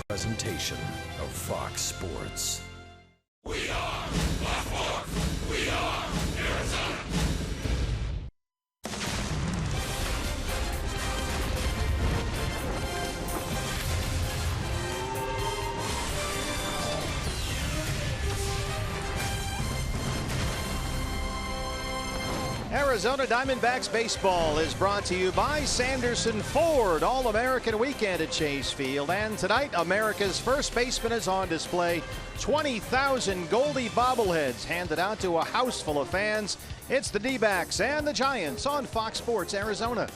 Presentation of Fox Sports. We are Baltimore. We are Arizona. Arizona Diamondbacks baseball is brought to you by Sanderson Ford All-American Weekend at Chase Field. And tonight, America's first baseman is on display. 20,000 Goldie bobbleheads handed out to a house full of fans. It's the D-backs and the Giants on Fox Sports Arizona.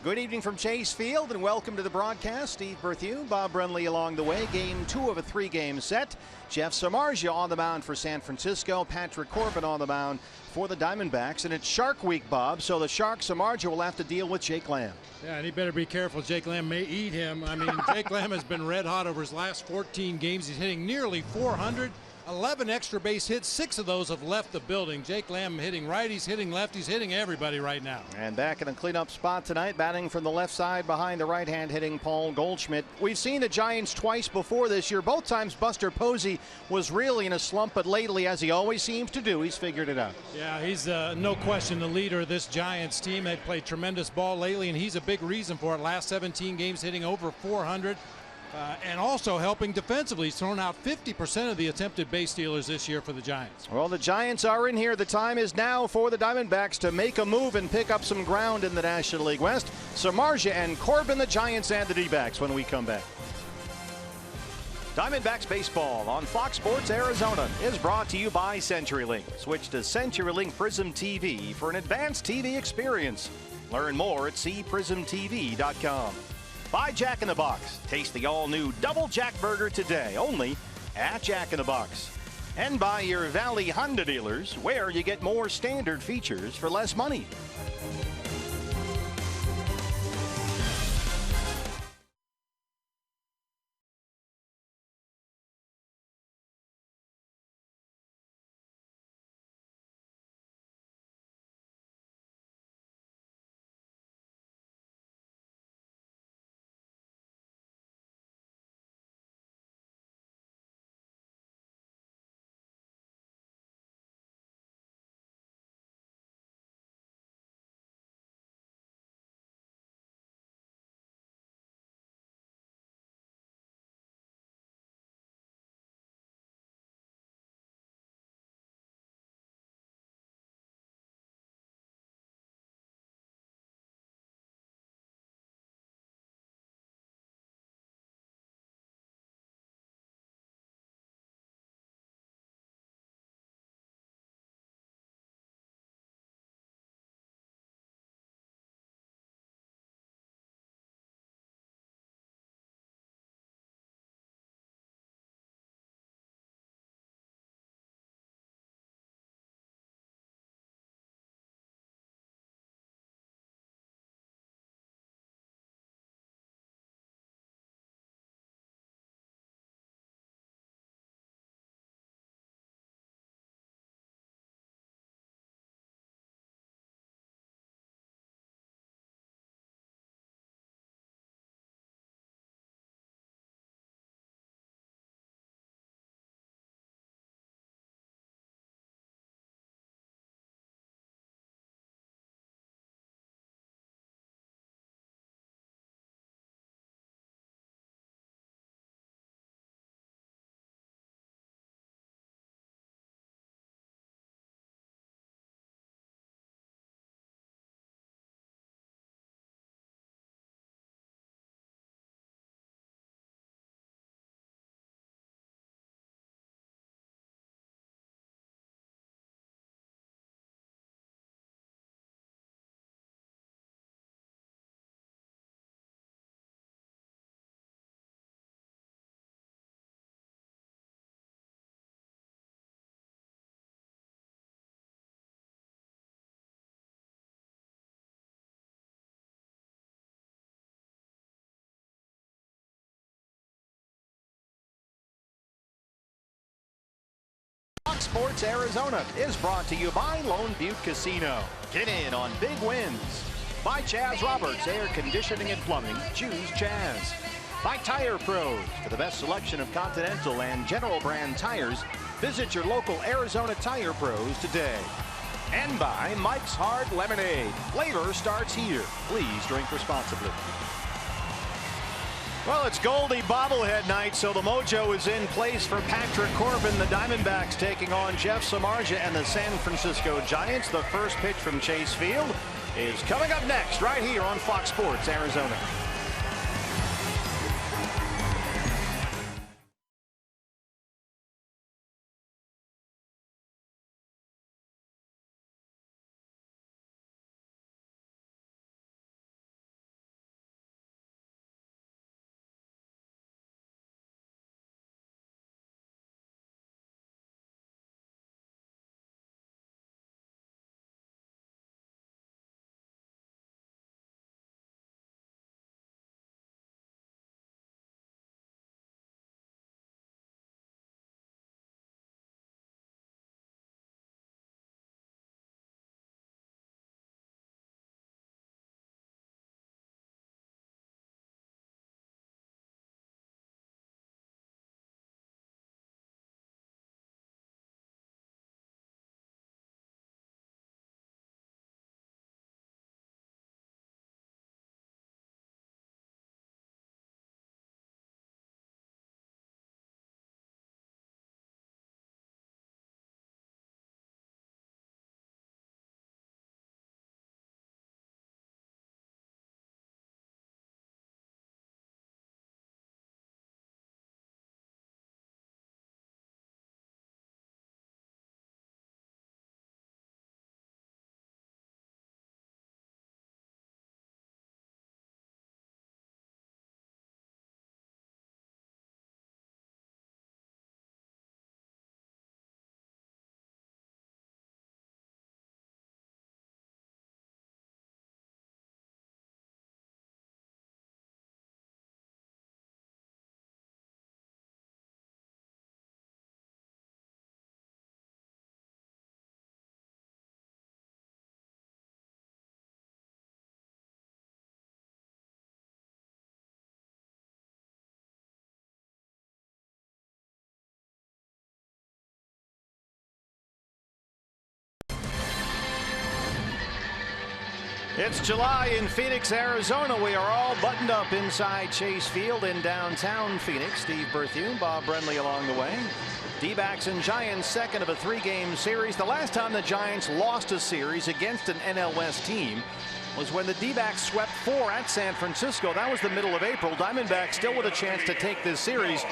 Good evening from Chase Field and welcome to the broadcast. Steve Berthew, Bob Brenly along the way. Game 2 of a 3-game set. Jeff Samardzija on the mound for San Francisco. Patrick Corbin on the mound for the Diamondbacks. And it's Shark Week, Bob, so the Shark Samardzija will have to deal with Jake Lamb. Yeah, and he better be careful. Jake Lamb may eat him. I mean, Jake Lamb has been red hot over his last 14 games. He's hitting nearly 400. 11 extra base hits, 6 of those have left the building. Jake Lamb hitting righties, hitting lefties, hitting everybody right now. And back in the cleanup spot tonight, batting from the left side behind the right hand hitting Paul Goldschmidt. We've seen the Giants twice before this year. Both times Buster Posey was really in a slump, but lately, as he always seems to do, he's figured it out. Yeah, he's no question the leader of this Giants team. They've played tremendous ball lately, and he's a big reason for it. Last 17 games hitting over 400. And also helping defensively. He's thrown out 50% of the attempted base stealers this year for the Giants. Well, the Giants are in here. The time is now for the Diamondbacks to make a move and pick up some ground in the National League West. Samardzija and Corbin, the Giants and the D-backs when we come back. Diamondbacks baseball on Fox Sports Arizona is brought to you by CenturyLink. Switch to CenturyLink Prism TV for an advanced TV experience. Learn more at cprismtv.com. By Jack in the Box. Taste the all-new Double Jack Burger today, only at Jack in the Box. And by your Valley Honda dealers, where you get more standard features for less money. Fox Sports Arizona is brought to you by Lone Butte Casino. Get in on big wins. By Chaz Roberts Air Conditioning and Plumbing. Choose Chaz. by Tire Pros. For the best selection of Continental and General brand tires, visit your local Arizona Tire Pros today. And by Mike's Hard Lemonade. Flavor starts here. Please drink responsibly. Well, it's Goldie bobblehead night, so the mojo is in place for Patrick Corbin. The Diamondbacks taking on Jeff Samardzija and the San Francisco Giants. The first pitch from Chase Field is coming up next right here on Fox Sports Arizona. It's July in Phoenix, Arizona. We are all buttoned up inside Chase Field in downtown Phoenix. Steve Berthune, Bob Brenly along the way. D-backs and Giants, second of a three-game series. The last time the Giants lost a series against an NL West team was when the D-backs swept 4 at San Francisco. That was the middle of April. Diamondbacks still with a chance to take this series,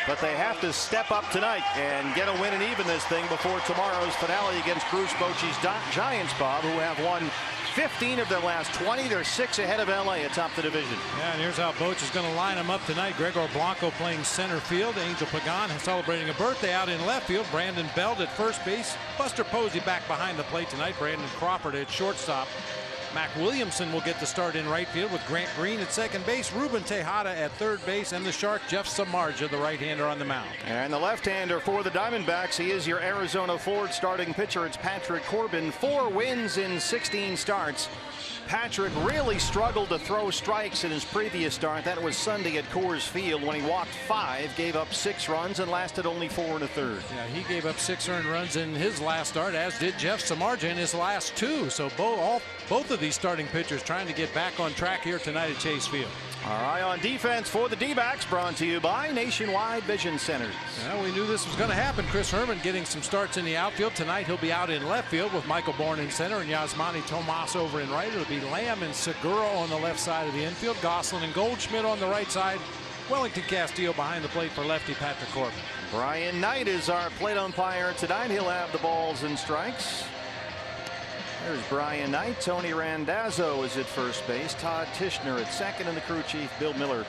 but they have to step up tonight and get a win and even this thing before tomorrow's finale against Bruce Bochy's Giants, Bob, who have won 15 of their last 20. They're 6 ahead of LA atop the division. Yeah, and here's how Boch is going to line them up tonight. Gregor Blanco playing center field. Angel Pagan celebrating a birthday out in left field. Brandon Belt at first base. Buster Posey back behind the plate tonight. Brandon Crawford at shortstop. Mac Williamson will get the start in right field with Grant Green at second base. Ruben Tejada at third base, and the Shark Jeff Samardzija, the right-hander, on the mound. And the left-hander for the Diamondbacks, he is your Arizona Ford starting pitcher. It's Patrick Corbin. 4 wins in 16 starts. Patrick really struggled to throw strikes in his previous start. That was Sunday at Coors Field when he walked 5, gave up 6 runs, and lasted only 4 1/3. Yeah, he gave up 6 earned runs in his last start, as did Jeff Samardzija in his last 2. So both of these starting pitchers trying to get back on track here tonight at Chase Field. Our eye on defense for the D-backs, brought to you by Nationwide Vision Centers. Well, we knew this was going to happen. Chris Herman getting some starts in the outfield. Tonight he'll be out in left field with Michael Bourn in center and Yasmani Tomas over in right. It'll be Lamb and Segura on the left side of the infield. Gosselin and Goldschmidt on the right side. Wellington Castillo behind the plate for lefty Patrick Corbin. Brian Knight is our plate umpire tonight. He'll have the balls and strikes. There's Brian Knight. Tony Randazzo is at first base. Todd Tishner at second, and the crew chief Bill Miller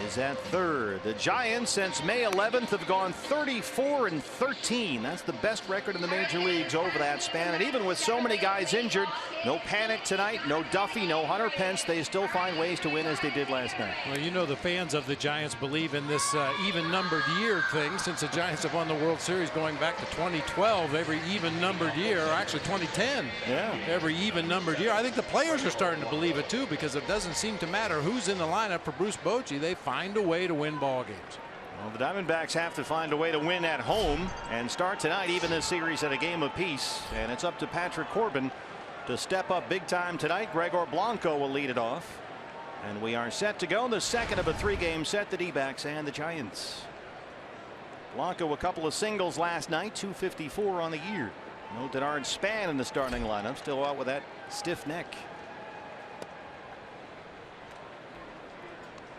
is at third. The Giants since May 11th have gone 34-13. That's the best record in the major leagues over that span. And even with so many guys injured, no panic tonight, no Duffy, no Hunter Pence, they still find ways to win as they did last night. Well, you know the fans of the Giants believe in this even-numbered year thing, since the Giants have won the World Series going back to 2012. Every even-numbered year, or actually 2010. Yeah. Every even-numbered year. I think the players are starting to believe it too, because it doesn't seem to matter who's in the lineup for Bruce Bochy. They find a way to win ball games. Well, the Diamondbacks have to find a way to win at home and start tonight, even this series at a game apiece. And it's up to Patrick Corbin to step up big time tonight. Gregor Blanco will lead it off. And we are set to go in the second of a 3-game set, the D-backs and the Giants. Blanco a couple of singles last night, 254 on the year. No Denard Span in the starting lineup, still out with that stiff neck.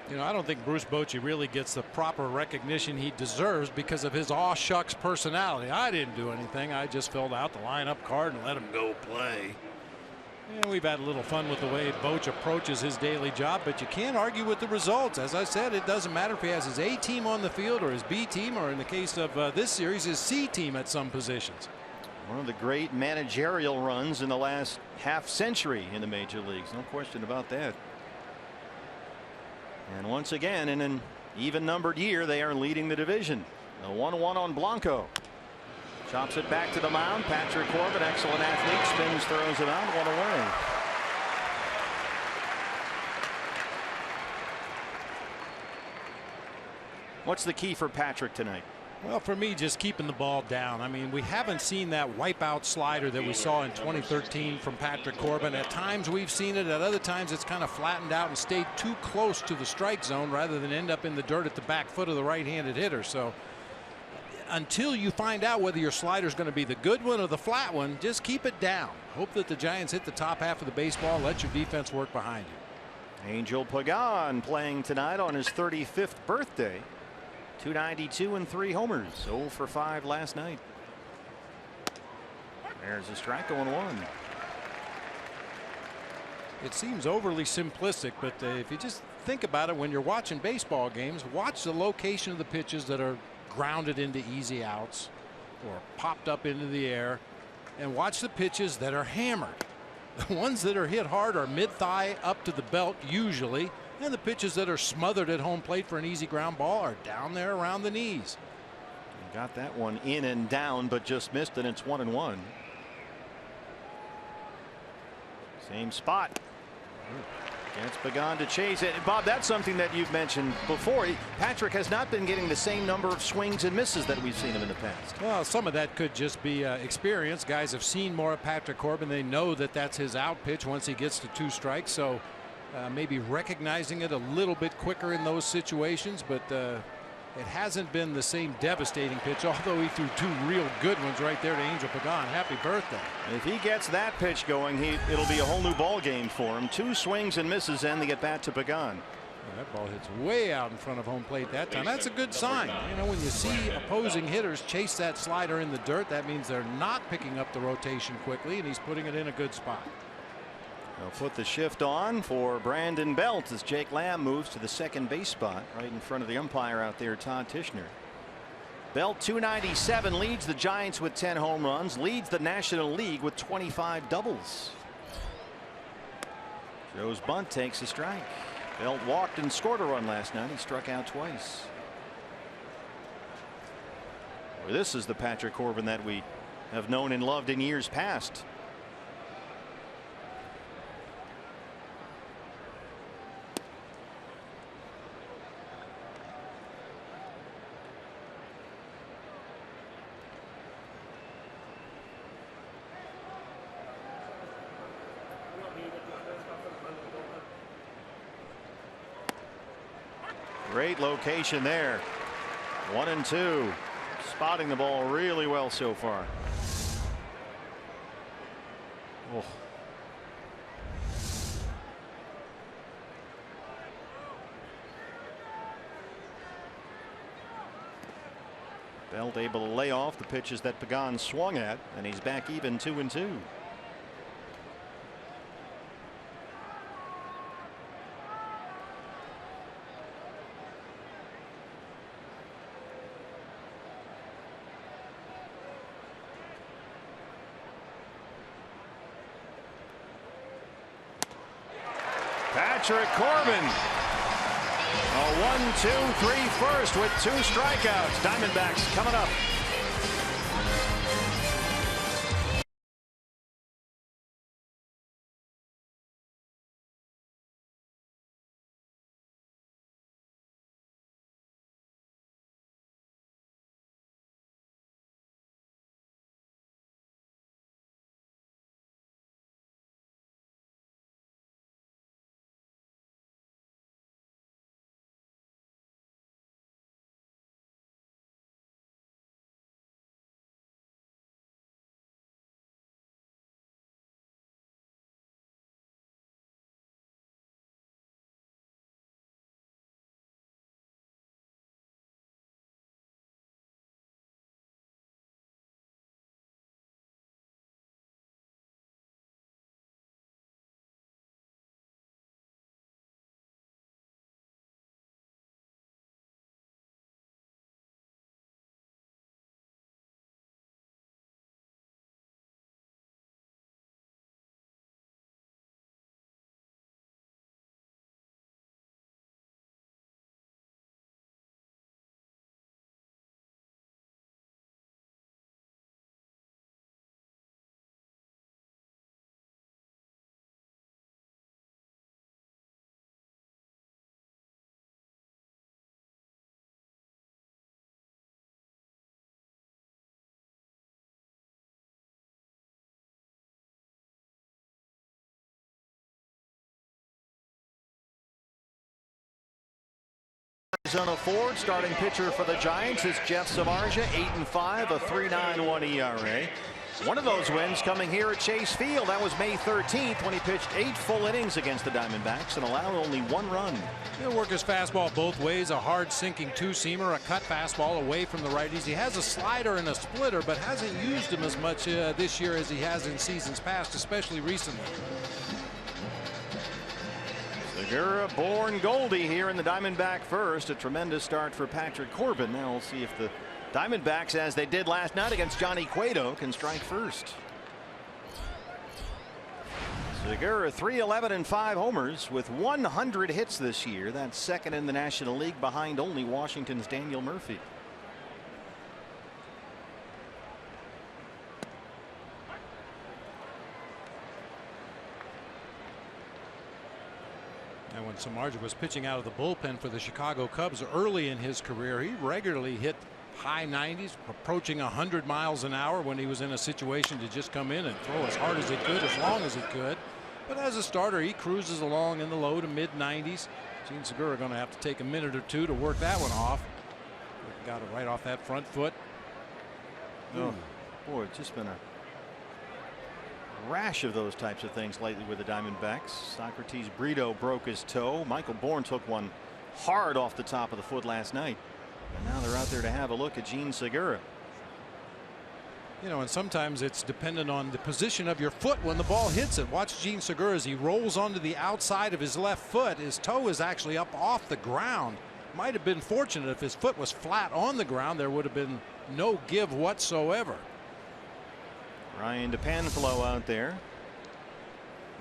You know, I don't think Bruce Bochy really gets the proper recognition he deserves because of his aw shucks personality. I didn't do anything. I just filled out the lineup card and let him go play. And we've had a little fun with the way Boch approaches his daily job, but you can't argue with the results. As I said, it doesn't matter if he has his A team on the field or his B team, or in the case of this series, his C team at some positions. One of the great managerial runs in the last half century in the major leagues. No question about that. And once again, in an even numbered year, they are leading the division. The 1-1 on Blanco. Chops it back to the mound. Patrick Corbin, excellent athlete, spins, throws it out, one away. What's the key for Patrick tonight? Well, for me, just keeping the ball down. I mean, we haven't seen that wipeout slider that we saw in 2013 from Patrick Corbin. At times we've seen it. At other times it's kind of flattened out and stayed too close to the strike zone rather than end up in the dirt at the back foot of the right-handed hitter. So until you find out whether your slider is going to be the good one or the flat one, just keep it down. Hope that the Giants hit the top half of the baseball. Let your defense work behind you. Angel Pagan playing tonight on his 35th birthday. 292 and 3 homers. 0 for 5 last night. There's a strike, 0-1. It seems overly simplistic, but if you just think about it, when you're watching baseball games, watch the location of the pitches that are grounded into easy outs or popped up into the air, and watch the pitches that are hammered. The ones that are hit hard are mid-thigh up to the belt usually, and the pitches that are smothered at home plate for an easy ground ball are down there around the knees. Got that one in and down, but just missed it. It's 1-1. Same spot. Gets Pagan to chase it. Bob, that's something that you've mentioned before. Patrick has not been getting the same number of swings and misses that we've seen him in the past. Well, some of that could just be experience. Guys have seen more of Patrick Corbin. They know that that's his out pitch once he gets to 2 strikes. So maybe recognizing it a little bit quicker in those situations, but it hasn't been the same devastating pitch, although he threw 2 real good ones right there to Angel Pagan. Happy birthday. If he gets that pitch going, it'll be a whole new ball game for him. 2 swings and misses and the at bat to Pagan. Well, that ball hits way out in front of home plate that time. That's a good sign. You know, when you see opposing hitters chase that slider in the dirt, that means they're not picking up the rotation quickly, and he's putting it in a good spot. They'll put the shift on for Brandon Belt as Jake Lamb moves to the second base spot right in front of the umpire out there, Todd Tishner. Belt 297 leads the Giants with 10 home runs, leads the National League with 25 doubles. Joe's bunt takes a strike. Belt walked and scored a run last night. He struck out twice. Well, this is the Patrick Corbin that we have known and loved in years past. Great location there. 1-2. Spotting the ball really well so far. Oh. Belt able to lay off the pitches that Pagan swung at, and he's back even 2-2. Patrick Corbin, a 1-2-3 first with 2 strikeouts. Diamondbacks coming up. Arizona Ford, starting pitcher for the Giants, is Jeff Samardzija, 8-5, a 3.91 ERA. One of those wins coming here at Chase Field. That was May 13th when he pitched 8 full innings against the Diamondbacks and allowed only 1 run. He'll work his fastball both ways. A hard sinking two-seamer, a cut fastball away from the righties. He has a slider and a splitter, but hasn't used them as much this year as he has in seasons past, especially recently. Segura born Goldie here in the Diamondback first. A tremendous start for Patrick Corbin. Now we'll see if the Diamondbacks, as they did last night against Johnny Cueto, can strike first. Segura 311 and 5 homers with 100 hits this year. That's second in the National League behind only Washington's Daniel Murphy. And when Samardzija was pitching out of the bullpen for the Chicago Cubs early in his career, he regularly hit high 90s, approaching 100 miles an hour when he was in a situation to just come in and throw as hard as he could, as long as he could. But as a starter, he cruises along in the low to mid 90s. Gene Segura going to have to take a minute or two to work that one off. Got it right off that front foot. Oh, boy, it's just been a rash of those types of things lately with the Diamondbacks. Socrates Brito broke his toe. Michael Bourne took one hard off the top of the foot last night. And now they're out there to have a look at Gene Segura. You know, and sometimes it's dependent on the position of your foot when the ball hits it. Watch Gene Segura as he rolls onto the outside of his left foot. His toe is actually up off the ground. Might have been fortunate if his foot was flat on the ground. There would have been no give whatsoever. Ryan DePanflo out there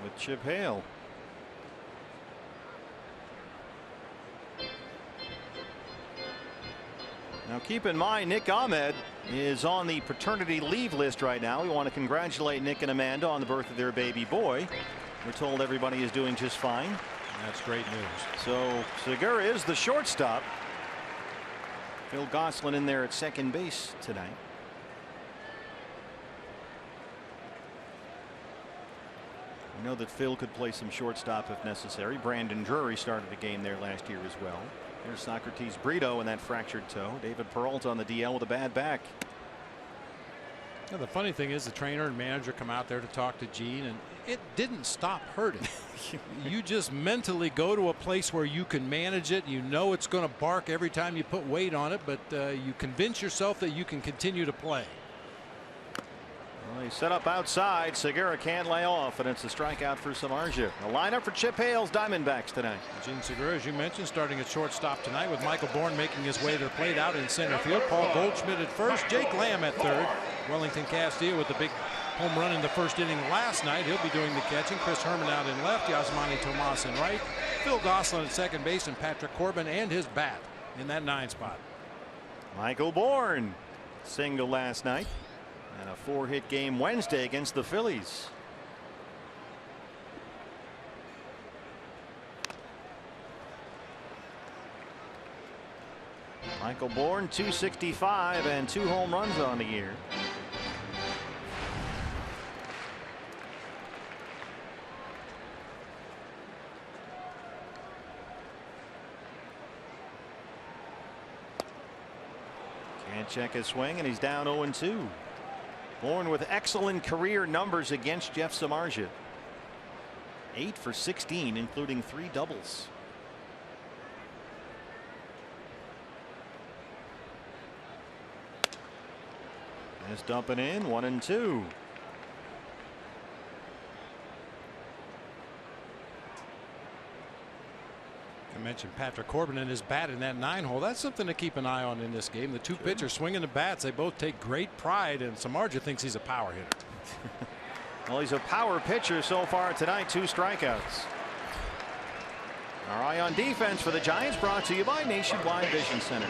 with Chip Hale. Now keep in mind, Nick Ahmed is on the paternity leave list right now. We want to congratulate Nick and Amanda on the birth of their baby boy. We're told everybody is doing just fine. That's great news. So Segura is the shortstop. Phil Gosselin in there at second base tonight. We know that Phil could play some shortstop if necessary. Brandon Drury started a game there last year as well. Here's Socrates Brito and that fractured toe. David Peralta on the DL with a bad back. Now, the funny thing is the trainer and manager come out there to talk to Gene, and it didn't stop hurting. You just mentally go to a place where you can manage it. You know it's going to bark every time you put weight on it, but you convince yourself that you can continue to play. Well, he's set up outside. Segura can't lay off, and it's a strikeout for Samardzija. A lineup for Chip Hale's Diamondbacks tonight. Gene Segura, as you mentioned, starting at shortstop tonight with Michael Bourne making his way to the plate out in center field. Paul Goldschmidt at first. Jake Lamb at third. Wellington Castillo with the big home run in the first inning last night. He'll be doing the catching. Chris Herman out in left. Yasmani Tomas in right. Phil Gosselin at second base, and Patrick Corbin and his bat in that 9 spot. Michael Bourne single last night. And a 4-hit game Wednesday against the Phillies. Michael Bourne, 265 and 2 home runs on the year. Can't check his swing, and he's down 0-2. Bourne with excellent career numbers against Jeff Samardzija. 8 for 16, including 3 doubles. Just dumping in, 1-2. I mentioned Patrick Corbin and his bat in that 9-hole. That's something to keep an eye on in this game. The two pitchers swinging the bats. They both take great pride, and Samardzija thinks he's a power hitter. Well, he's a power pitcher so far tonight. 2 strikeouts. Our eye on defense for the Giants, brought to you by Nationwide Vision Center.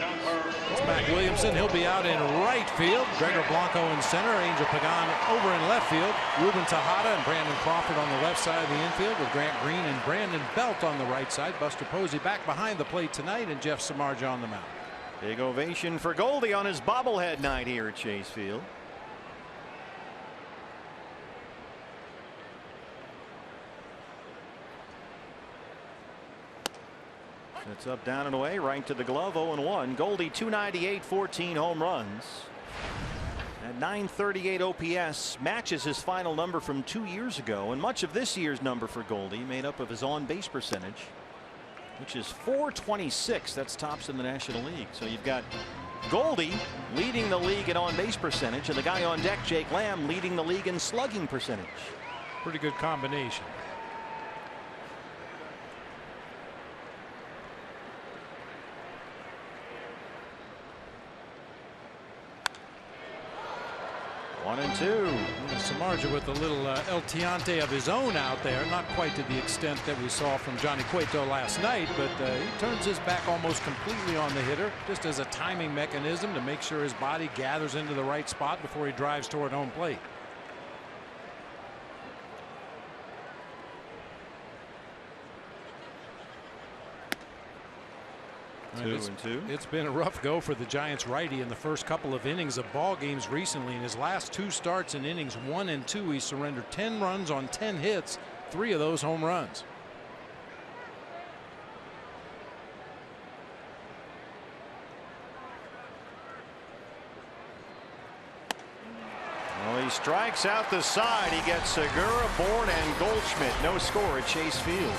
It's Mac Williamson. He'll be out in right field. Gregor Blanco in center. Angel Pagan over in left field. Ruben Tejada and Brandon Crawford on the left side of the infield, with Grant Green and Brandon Belt on the right side. Buster Posey back behind the plate tonight, and Jeff Samardzija on the mound. Big ovation for Goldie on his bobblehead night here at Chase Field. It's up, down, and away, right to the glove. 0-1. Goldie 298, 14 home runs. At 938 OPS, matches his final number from 2 years ago, and much of this year's number for Goldie made up of his on-base percentage, which is .426. That's tops in the National League. So you've got Goldie leading the league in on-base percentage, and the guy on deck, Jake Lamb, leading the league in slugging percentage. Pretty good combination. One and two. Samardzija with a little El Tiante of his own out there, not quite to the extent that we saw from Johnny Cueto last night, but he turns his back almost completely on the hitter, just as a timing mechanism to make sure his body gathers into the right spot before he drives toward home plate. It's been a rough go for the Giants righty in the first couple of innings of ball games recently. In his last 2 starts in innings 1 and 2, he surrendered 10 runs on 10 hits, 3 of those home runs. Well, he strikes out the side. He gets Segura, Bourne, and Goldschmidt. No score at Chase Field.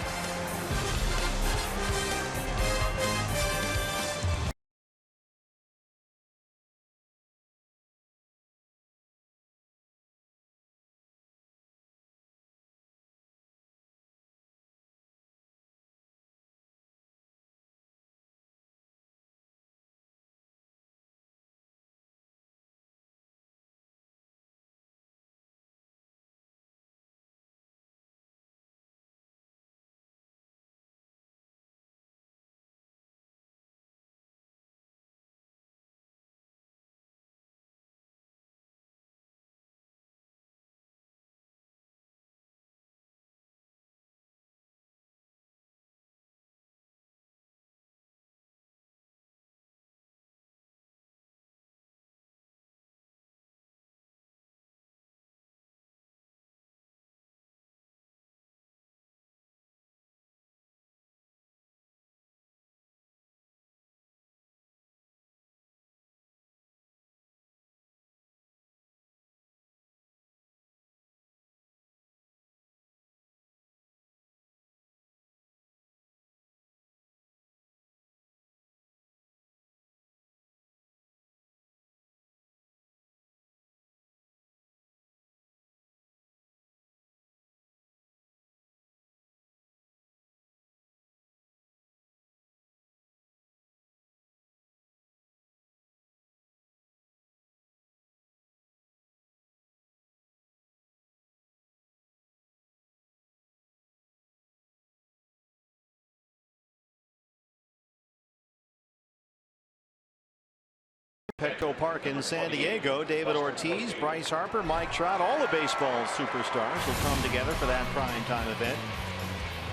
Petco Park in San Diego. David Ortiz, Bryce Harper, Mike Trout, all the baseball superstars will come together for that primetime event.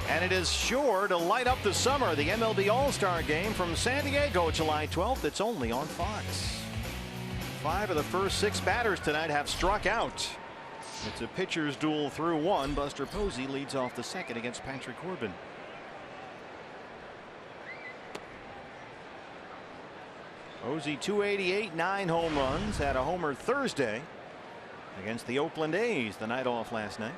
And it is sure to light up the summer. The MLB All-Star Game from San Diego, July 12th. It's only on Fox. 5 of the first 6 batters tonight have struck out. It's a pitcher's duel through 1. Buster Posey leads off the second against Patrick Corbin. Posey 288, 9 home runs, had a homer Thursday against the Oakland A's the night off last night.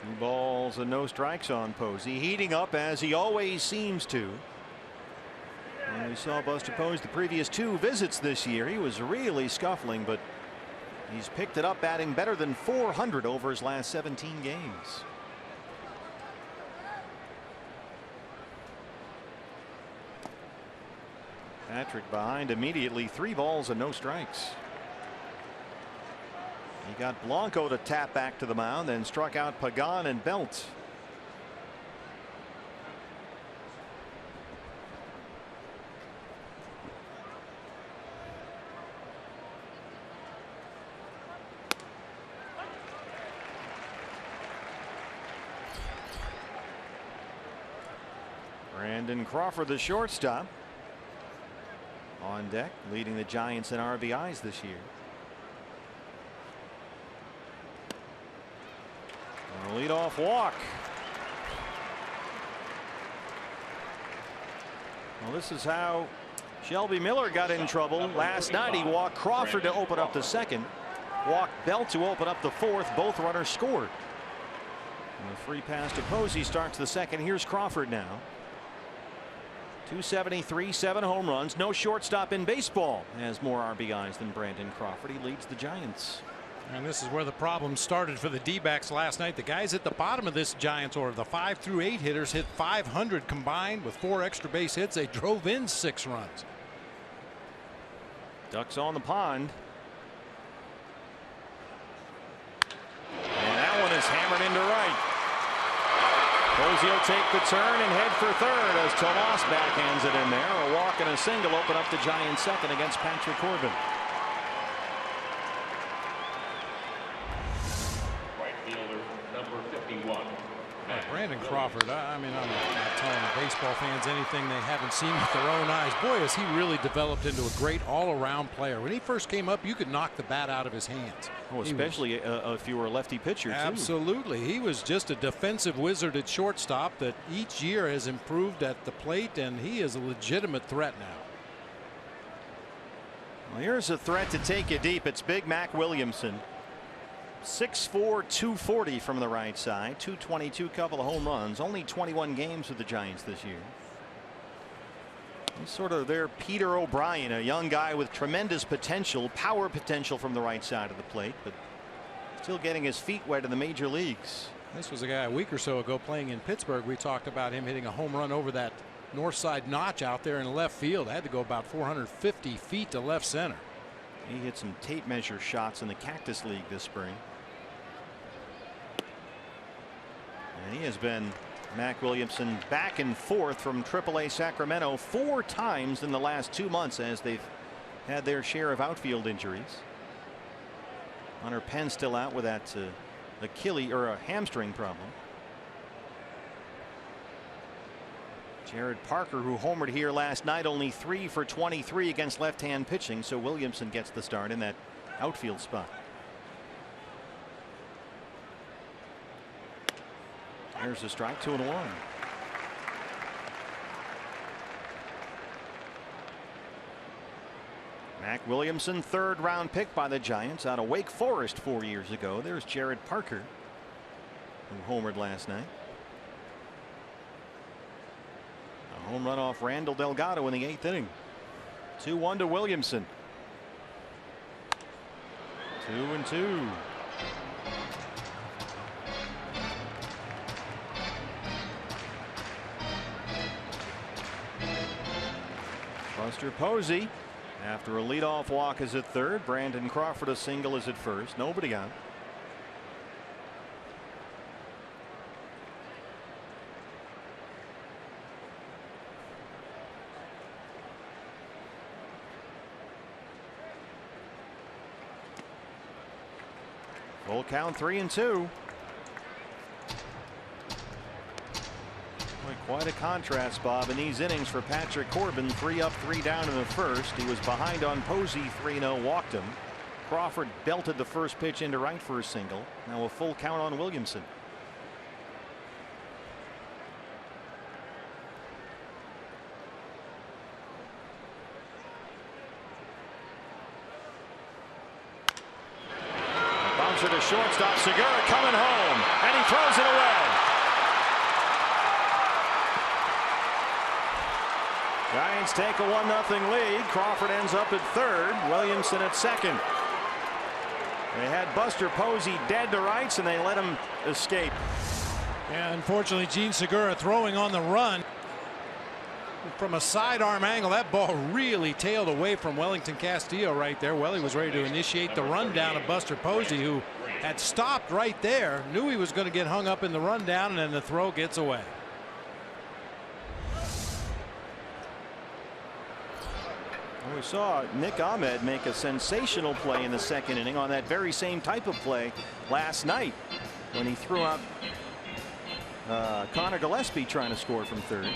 Two balls and no strikes on Posey, heating up as he always seems to. When we saw Buster Posey the previous 2 visits this year, he was really scuffling, but he's picked it up, batting better than .400 over his last 17 games. Patrick behind immediately, 3 balls and no strikes. He got Blanco to tap back to the mound, then struck out Pagan and Belt. Brandon Crawford, the shortstop. on deck, leading the Giants in RBIs this year. A leadoff walk. Well, this is how Shelby Miller got in trouble last night. He walked Crawford to open up the second, walked Belt to open up the fourth. Both runners scored. And the free pass to Posey starts the second. Here's Crawford now. 273, 7 home runs. No shortstop in baseball has more RBIs than Brandon Crawford. He leads the Giants. And this is where the problem started for the D-backs last night. The guys at the bottom of this Giants order, the 5 through 8 hitters, hit 500 combined with 4 extra base hits. They drove in 6 runs. Ducks on the pond. And that one is hammered into right. Posey will take the turn and head for third as Tomas backhands it in there. A walk and a single open up the Giants' second against Patrick Corbin. Brandon Crawford, I mean, I'm not telling baseball fans anything they haven't seen with their own eyes. Boy, has he really developed into a great all-around player. When he first came up, you could knock the bat out of his hands. Oh, especially if you were a lefty pitcher, too. Absolutely. He was just a defensive wizard at shortstop that each year has improved at the plate, and he is a legitimate threat now. Well, here's a threat to take you deep. It's Big Mac Williamson. 6'4", 240 from the right side. 222, couple of home runs. Only 21 games with the Giants this year. He's sort of their Peter O'Brien, a young guy with tremendous potential, power potential from the right side of the plate, but still getting his feet wet in the major leagues. This was a guy a week or so ago playing in Pittsburgh. We talked about him hitting a home run over that north side notch out there in left field. Had to go about 450 feet to left center. He hit some tape measure shots in the Cactus League this spring. And he has been, Mac Williamson, back and forth from AAA Sacramento 4 times in the last 2 months as they've had their share of outfield injuries. Hunter Penn still out with that Achilles or a hamstring problem. Jared Parker, who homered here last night, only 3 for 23 against left-hand pitching, so Williamson gets the start in that outfield spot. There's a strike, 2-1. Mac Williamson, 3rd round pick by the Giants out of Wake Forest 4 years ago. There's Jared Parker, who homered last night. A home run off Randall Delgado in the 8th inning. 2-1 to Williamson. 2-2. Buster Posey, after a leadoff walk, is at third. Brandon Crawford, a single, is at first. Nobody out. Full count, 3-2. Quite a contrast, Bob, in these innings for Patrick Corbin. 3 up, 3 down in the first. He was behind on Posey, 3-0, walked him. Crawford belted the first pitch into right for a single. Now a full count on Williamson. Bouncer to shortstop. Segura coming home, and he throws it away. Giants take a 1-0 lead. Crawford ends up at third. Williamson at second. They had Buster Posey dead to rights, and they let him escape. Yeah, unfortunately, Gene Segura throwing on the run. From a sidearm angle, that ball really tailed away from Wellington Castillo right there. Welly was ready to initiate the rundown of Buster Posey, who had stopped right there, knew he was going to get hung up in the rundown, and then the throw gets away. We saw Nick Ahmed make a sensational play in the second inning on that very same type of play last night when he threw out Connor Gillespie trying to score from third.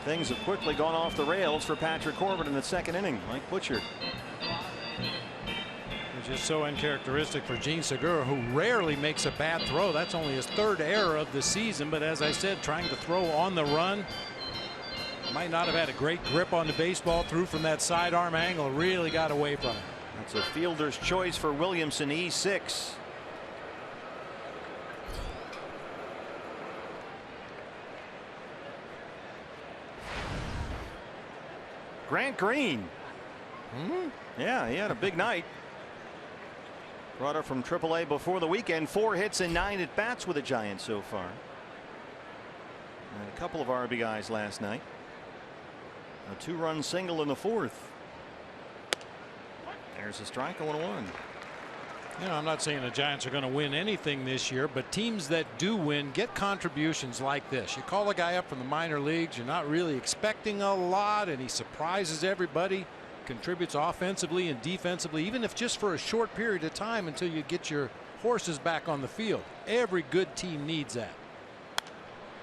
things have quickly gone off the rails for Patrick Corbin in the second inning. Mike Butcher. Which is so uncharacteristic for Gene Segura, who rarely makes a bad throw. That's only his third error of the season. But as I said, trying to throw on the run. Might not have had a great grip on the baseball. Threw from that sidearm angle. Really got away from it. That's a fielder's choice for Williamson, E6. Grant Green. Yeah, he had a big night. Brought up from AAA before the weekend. 4 hits and 9 at bats with the Giants so far. And a couple of RBIs last night. A 2-run single in the 4th. There's a strike, 0-1. You know, I'm not saying the Giants are going to win anything this year, but teams that do win get contributions like this. You call a guy up from the minor leagues, you're not really expecting a lot, and he surprises everybody, contributes offensively and defensively, even if just for a short period of time until you get your horses back on the field. Every good team needs that.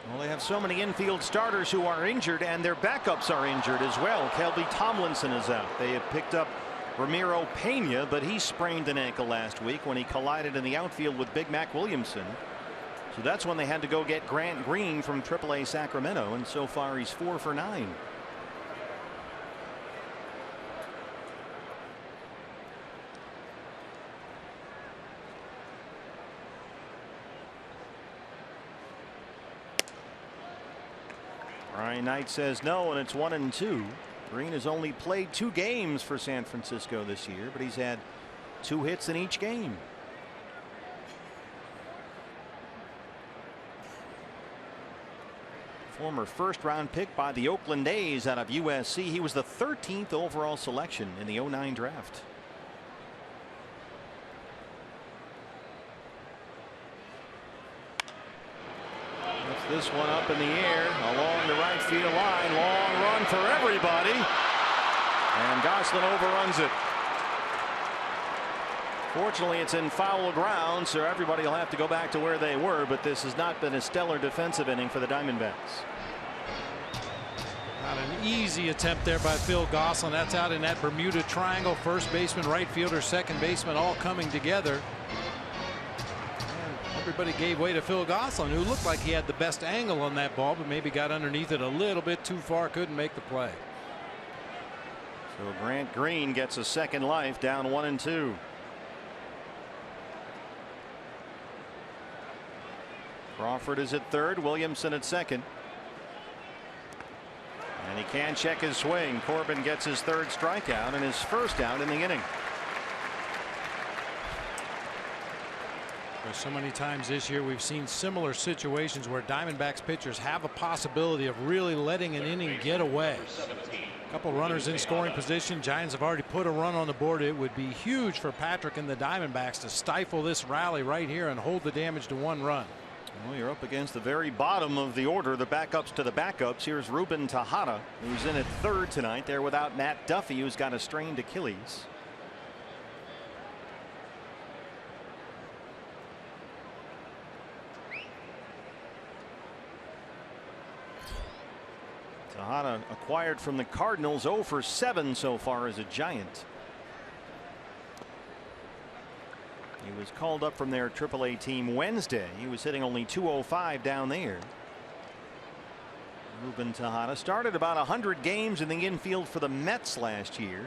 Well, they have so many infield starters who are injured, and their backups are injured as well. Kelby Tomlinson is out. They have picked up Ramiro Pena, but he sprained an ankle last week when he collided in the outfield with Big Mac Williamson. So that's when they had to go get Grant Green from AAA Sacramento, and so far he's 4 for 9. Ryan Knight says no, and it's 1-2. Green has only played 2 games for San Francisco this year, but he's had 2 hits in each game. Former first-round pick by the Oakland A's out of USC. He was the 13th overall selection in the 2009 draft. This one up in the air along the right field line. Long run for everybody. And Gosselin overruns it. Fortunately, it's in foul ground, so everybody will have to go back to where they were. But this has not been a stellar defensive inning for the Diamondbacks. Not an easy attempt there by Phil Gosselin. That's out in that Bermuda Triangle. First baseman, right fielder, second baseman all coming together. Everybody gave way to Phil Gosselin, who looked like he had the best angle on that ball, but maybe got underneath it a little bit too far, couldn't make the play. So Grant Green gets a second life, down 1-2. Crawford is at third, Williamson at second. And he can check his swing. Corbin gets his 3rd strikeout and his 1st out in the inning. So many times this year we've seen similar situations where Diamondbacks pitchers have a possibility of really letting an inning get away. A couple runners in scoring position. Giants have already put a run on the board. It would be huge for Patrick and the Diamondbacks to stifle this rally right here and hold the damage to 1 run. Well, you're up against the very bottom of the order, the backups to the backups. Here's Ruben Tejada, who's in at 3rd tonight. They're without Matt Duffy, who's got a strained Achilles. Tejada acquired from the Cardinals, 0 for 7 so far as a Giant. He was called up from their AAA team Wednesday. He was hitting only .205 down there. Ruben Tejada started about 100 games in the infield for the Mets last year.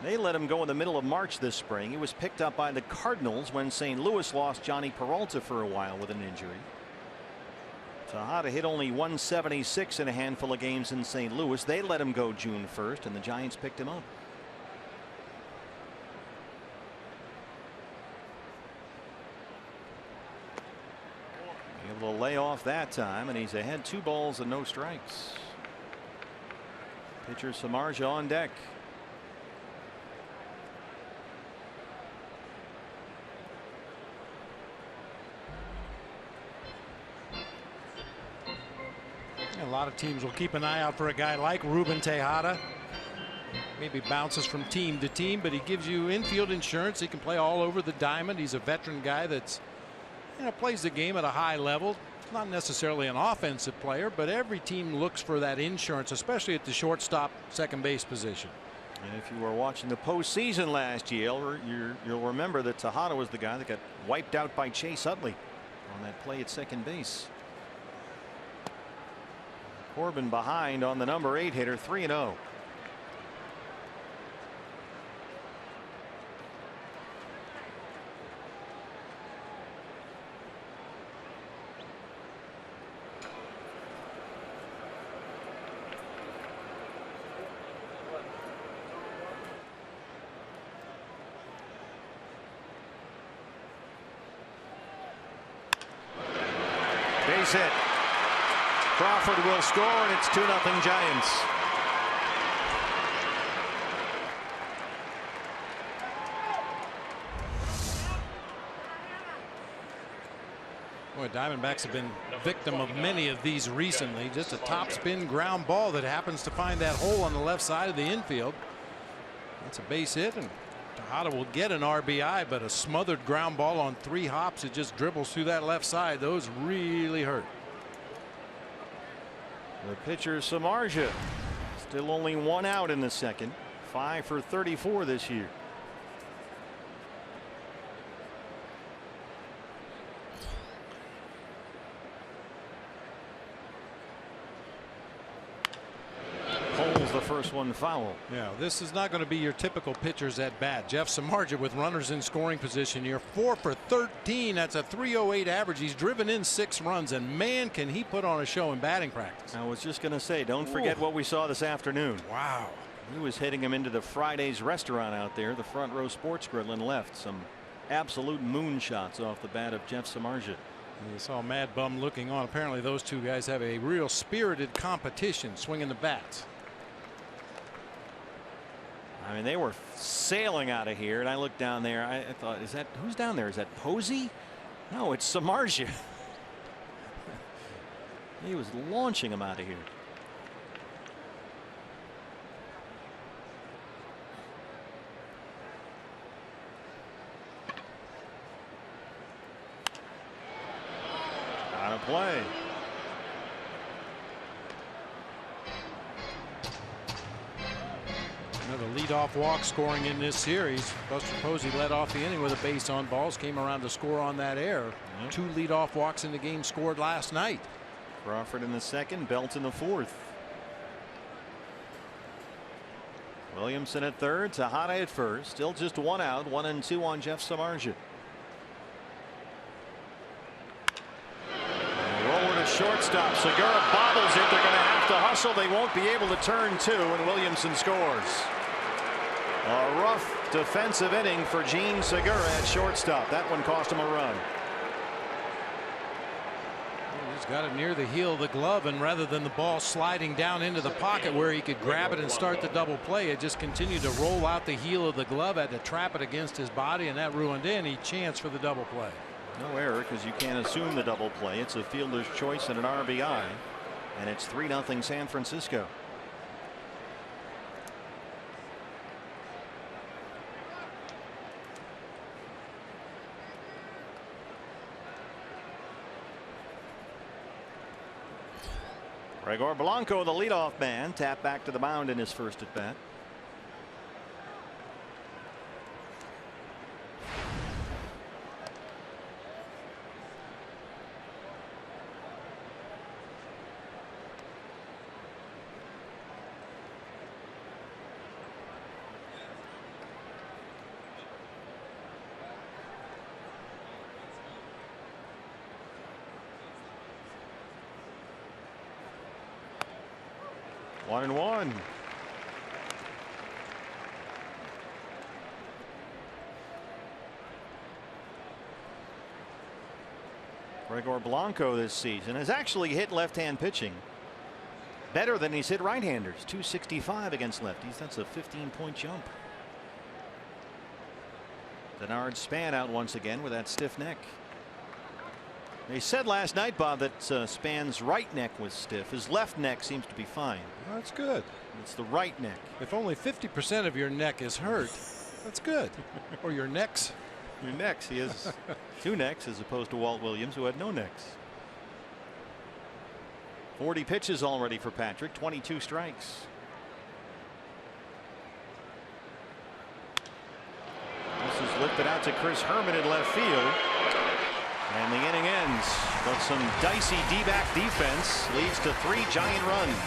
They let him go in the middle of March this spring. He was picked up by the Cardinals when St. Louis lost Johnny Peralta for a while with an injury. Tejada hit only 176 in a handful of games in St. Louis. They let him go June 1st, and the Giants picked him up. Able to lay off that time, and he's ahead 2 balls and no strikes. Pitcher Samardzija on deck. A lot of teams will keep an eye out for a guy like Ruben Tejada. Maybe bounces from team to team, but he gives you infield insurance. He can play all over the diamond. He's a veteran guy that's, you know, plays the game at a high level. not necessarily an offensive player, but every team looks for that insurance, especially at the shortstop, second base position. And if you were watching the postseason last year, you'll remember that Tejada was the guy that got wiped out by Chase Utley on that play at second base. Corbin behind on the number 8 hitter, 3-0. Base hit. Crawford will score, and it's 2-0 Giants. Boy, Diamondbacks have been victim of many of these recently. Just a topspin ground ball that happens to find that hole on the left side of the infield. That's a base hit, and Tejada will get an RBI, but a smothered ground ball on 3 hops, it just dribbles through that left side. Those really hurt. The pitcher Samardzija, still only 1 out in the second. 5 for 34 this year. Pulls the first one foul. Yeah, this is not going to be your typical pitchers at bat. Jeff Samardzija with runners in scoring position here, 4 for 13. That's a 308 average. He's driven in 6 runs, and man, can he put on a show in batting practice. I was just going to say, don't forget what we saw this afternoon. Wow. He was hitting him into the Friday's restaurant out there, the Front Row Sports Grill, and left. Some absolute moonshots off the bat of Jeff Samardzija. You saw Mad Bum looking on. Apparently those two guys have a real spirited competition swinging the bats. I mean, they were sailing out of here, and I looked down there. I thought, is that who's down there? Is that Posey? No, it's Samardzija. He was launching him out of here. Out of play. Another leadoff walk scoring in this series. Buster Posey led off the inning with a base on balls, came around to score on that error. 2 leadoff walks in the game scored last night. Crawford in the second, Belt in the fourth. Williamson at third, Tejada at first. Still just 1 out, 1 and 2 on Jeff Samardzija. Roller to shortstop. Segura bobbles it. They're going to have to hustle. They won't be able to turn 2, and Williamson scores. A rough defensive inning for Gene Segura at shortstop. That one cost him a run. He's got it near the heel of the glove, and rather than the ball sliding down into the pocket where he could grab it and start the double play, it just continued to roll out the heel of the glove, had to trap it against his body, and that ruined any chance for the double play. No error, because you can't assume the double play. It's a fielder's choice and an RBI, and it's 3-0 San Francisco. Gregor Blanco, the leadoff man, tapped back to the mound in his first at bat. One and one. Gregor Blanco this season has actually hit left-hand pitching better than he's hit right-handers. 265 against lefties. That's a 15-point jump. Denard Span out once again with that stiff neck. They said last night, Bob, that Span's right neck was stiff. His left neck seems to be fine. That's good. It's the right neck. If only 50% of your neck is hurt, that's good. Or your necks. Your necks. He has 2 necks as opposed to Walt Williams, who had no necks. 40 pitches already for Patrick, 22 strikes. This is lifted out to Chris Herman in left field. And the inning ends. But some dicey D-back defense leads to 3 Giant runs.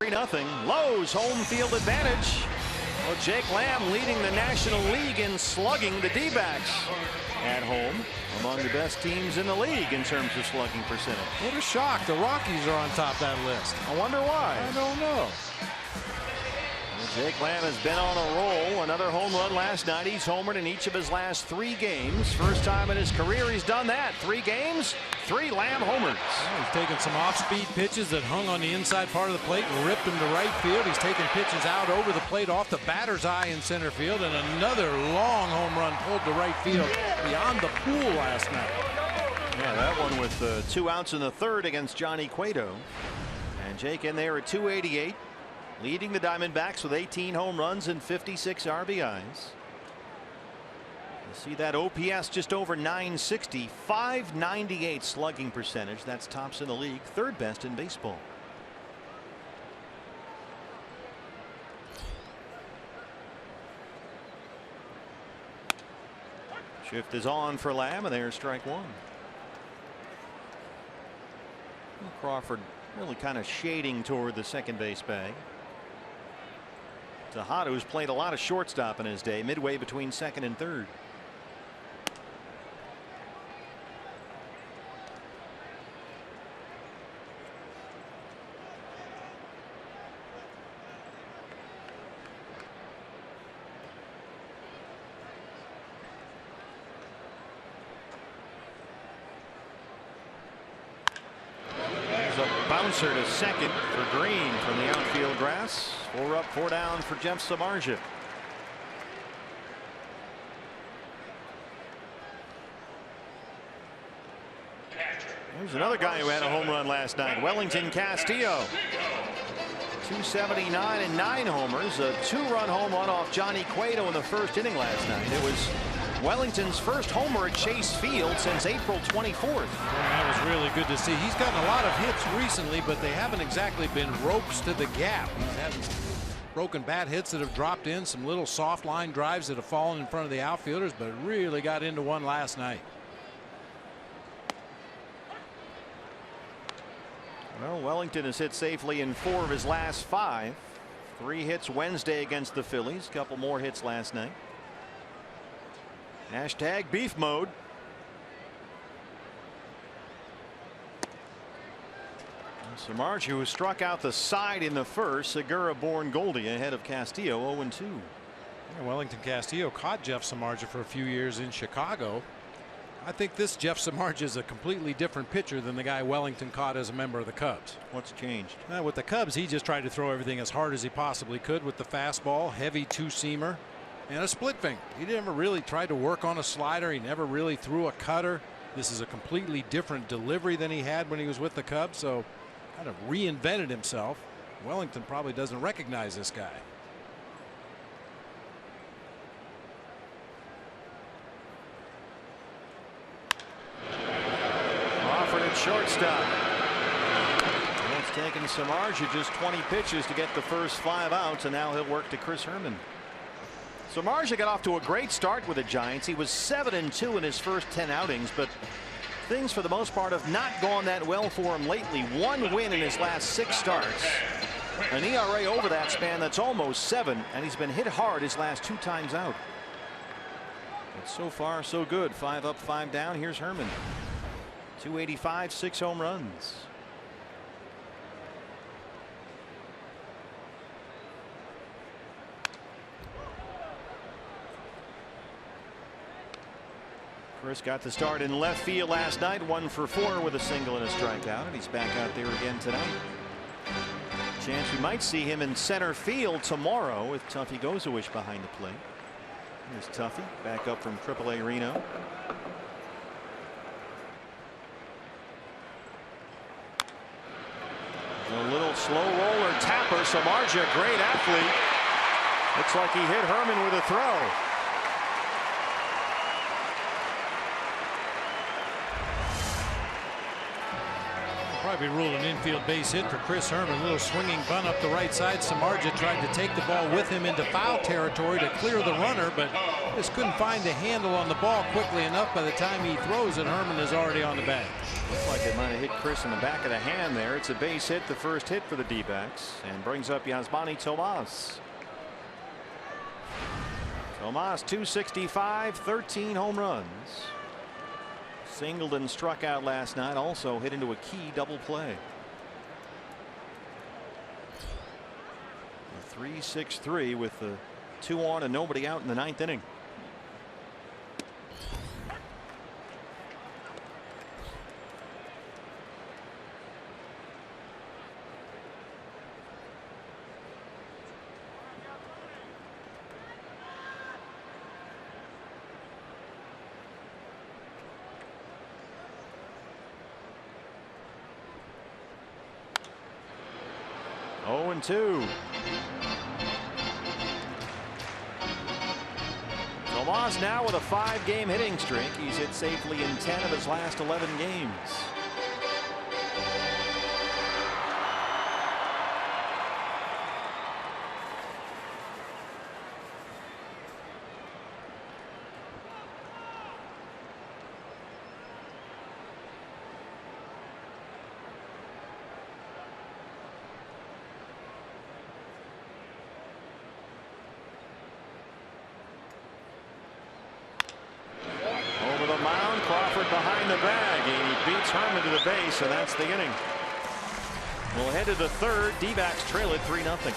Nothing. Lowe's home field advantage. Well, Jake Lamb leading the National League in slugging. The D-backs at home among the best teams in the league in terms of slugging percentage. What a shock. The Rockies are on top of that list. I wonder why. I don't know. Jake Lamb has been on a roll. Another home run last night. He's homered in each of his last 3 games. First time in his career he's done that. 3 games, 3 Lamb homers. Well, he's taken some off-speed pitches that hung on the inside part of the plate and ripped them to right field. He's taken pitches out over the plate off the batter's eye in center field, and another long home run pulled to right field beyond the pool last night. Yeah, that one with 2 outs in the 3rd against Johnny Cueto. And Jake in there at 288. Leading the Diamondbacks with 18 home runs and 56 RBIs. You see that OPS just over 960, 598 slugging percentage. That's tops in the league, 3rd best in baseball. Shift is on for Lamb, and there's strike 1. Crawford really kind of shading toward the second base bag. Tejada's played a lot of shortstop in his day, midway between 2nd and 3rd. Bouncer to second for Green from the outfield grass. 4 up, 4 down for Jeff Samardzija. There's another guy who had a home run last night, Wellington Castillo. 279 and 9 homers, a 2-run home run off Johnny Cueto in the 1st inning last night. It was Wellington's first homer at Chase Field since April 24th. That was really good to see. He's gotten a lot of hits recently, but they haven't exactly been ropes to the gap. He's had broken bat hits that have dropped in, some little soft line drives that have fallen in front of the outfielders, but really got into one last night. Well, Wellington has hit safely in 4 of his last 5. 3 hits Wednesday against the Phillies, a couple more hits last night. Hashtag beef mode. Samardzija, who struck out the side in the 1st. Segura born Goldie ahead of Castillo, 0-2. Yeah, Wellington Castillo caught Jeff Samardzija for a few years in Chicago. I think this Jeff Samardzija is a completely different pitcher than the guy Wellington caught as a member of the Cubs. What's changed? With the Cubs, he just tried to throw everything as hard as he possibly could with the fastball, heavy two-seamer, and a split finger. He never really tried to work on a slider. He never really threw a cutter. This is a completely different delivery than he had when he was with the Cubs, so kind of reinvented himself. Wellington probably doesn't recognize this guy. At shortstop. And it's taken Samardzija just 20 pitches to get the first 5 outs, and now he'll work to Chris Herman. Samardzija got off to a great start with the Giants. He was 7-2 in his first 10 outings, but things for the most part have not gone that well for him lately. 1 win in his last 6 starts. An ERA over that span that's almost 7, and he's been hit hard his last 2 times out. But so far so good. 5 up, 5 down. Here's Herman. 285, 6 home runs. Chris got the start in left field last night, 1 for 4 with a single and a strikeout, and he's back out there again tonight. Chance we might see him in center field tomorrow with Tuffy Gozawish behind the plate. Here's Tuffy back up from AAA Reno. A little slow roller tapper. Samardzija, great athlete. Looks like he hit Herman with a throw. Probably ruled an infield base hit for Chris Herman. A little swinging bunt up the right side. Samardzija tried to take the ball with him into foul territory to clear the runner, but just couldn't find the handle on the ball quickly enough. By the time he throws it, Herman is already on the bag. Looks like it might have hit Chris in the back of the hand there. It's a base hit, the first hit for the D-backs, and brings up Yasmani Tomas. Tomas 265, 13 home runs. Singled and struck out last night, also hit into a key double play. 3-6-3 with the 2 on and nobody out in the 9th inning. Oh, and 2. Tomas now with a 5-game hitting streak. He's hit safely in 10 of his last 11 games. Behind the bag, and he beats Herman to the base, and that's the inning. We'll head to the 3rd. D-backs trail it 3-0.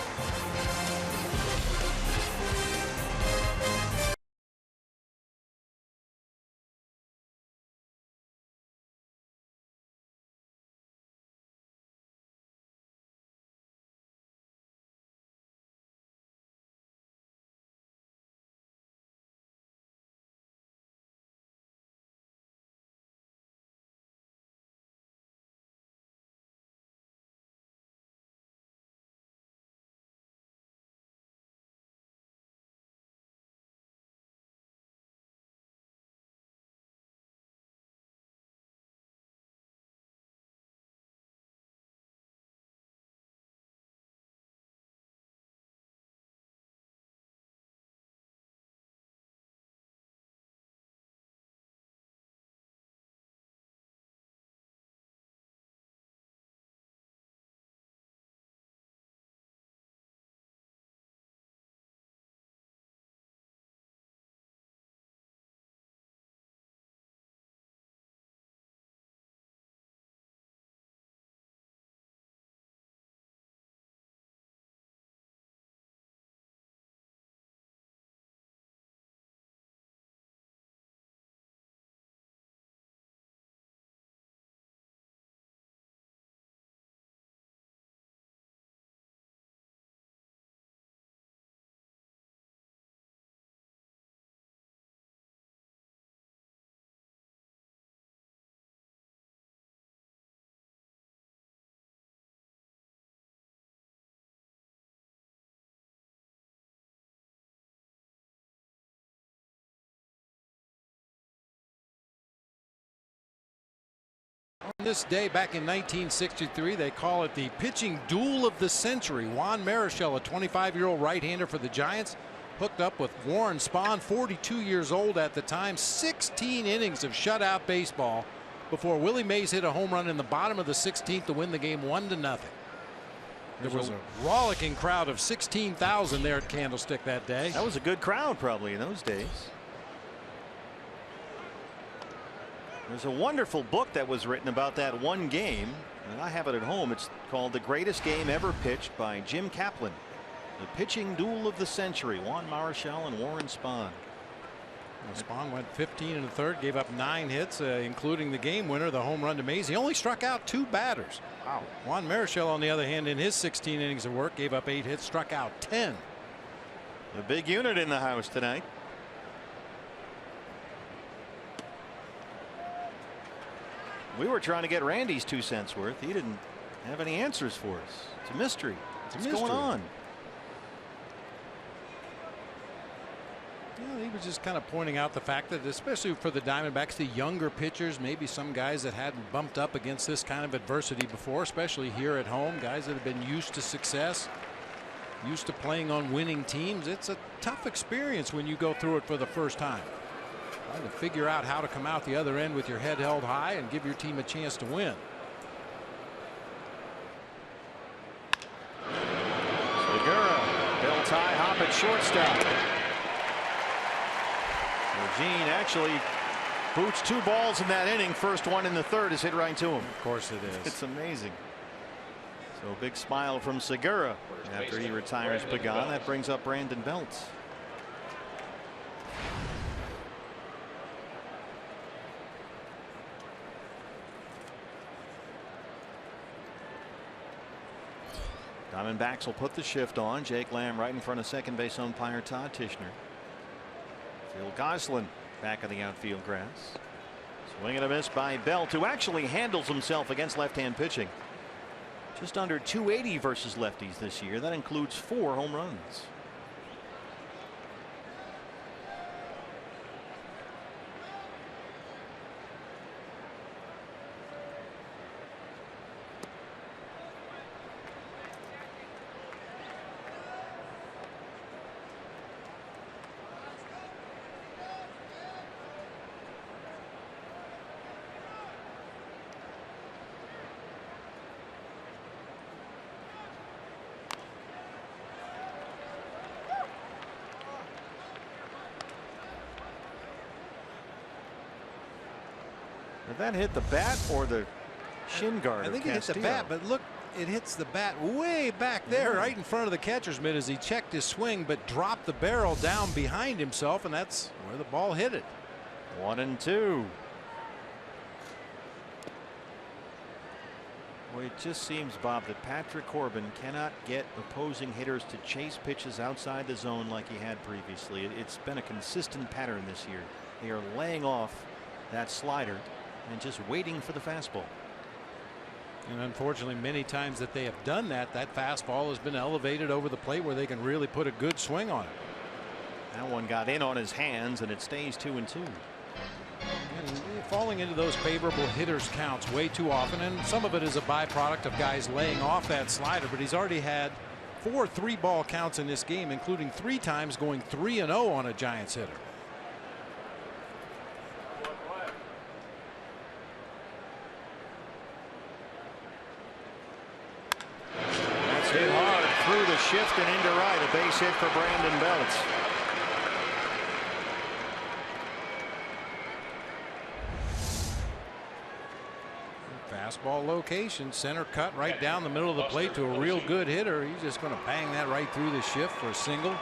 This day back in 1963, they call it the pitching duel of the century. Juan Marichal, a 25-year-old right-hander for the Giants, hooked up with Warren Spahn, 42 years old at the time. 16 innings of shutout baseball before Willie Mays hit a home run in the bottom of the 16th to win the game 1-0. There was a rollicking crowd of 16,000 there at Candlestick that day. That was a good crowd probably in those days. There's a wonderful book that was written about that one game, and I have it at home. It's called The Greatest Game Ever Pitched by Jim Kaplan. The pitching duel of the century. Juan Marichal and Warren Spahn. Spahn went 15 1/3, gave up 9 hits, including the game winner, the home run to Mays. He only struck out 2 batters. Wow. Juan Marichal, on the other hand, in his 16 innings of work, gave up 8 hits, struck out 10. The big unit in the house tonight. We were trying to get Randy's 2 cents worth. He didn't have any answers for us. It's a mystery. What's going on? Yeah, he was just kind of pointing out the fact that, especially for the Diamondbacks, the younger pitchers, maybe some guys that hadn't bumped up against this kind of adversity before, especially here at home, guys that have been used to success, used to playing on winning teams. It's a tough experience when you go through it for the first time. Trying to figure out how to come out the other end with your head held high and give your team a chance to win. Segura, belt tie hop at shortstop. Eugene actually boots 2 balls in that inning. First one in the 3rd is hit right to him. Of course it is. It's amazing. So a big smile from Segura after he retires Pagan. That brings up Brandon Belt. Diamondbacks will put the shift on. Jake Lamb right in front of second base umpire Todd Tishner. Phil Gosselin back of the outfield grass. Swing and a miss by Belt, who actually handles himself against left-hand pitching. Just under 280 versus lefties this year. That includes 4 home runs. Did that hit the bat or the shin guard? I think it hit the bat, but look, it hits the bat way back there, right in front of the catcher's mitt as he checked his swing, but dropped the barrel down behind himself, and that's where the ball hit it. 1-2. Well, it just seems, Bob, that Patrick Corbin cannot get opposing hitters to chase pitches outside the zone like he had previously. It's been a consistent pattern this year. They are laying off that slider and just waiting for the fastball. And unfortunately, many times that they have done that, that fastball has been elevated over the plate where they can really put a good swing on it. That one got in on his hands, and it stays 2-2. And falling into those favorable hitters counts way too often, and some of it is a byproduct of guys laying off that slider, but he's already had 4 3-ball counts in this game, including 3 times going 3-0 on a Giants hitter. Hit hard through the shift and into right. A base hit for Brandon Belt. Fastball location, center cut right down the middle of the plate to a real good hitter. He's just going to bang that right through the shift for a single.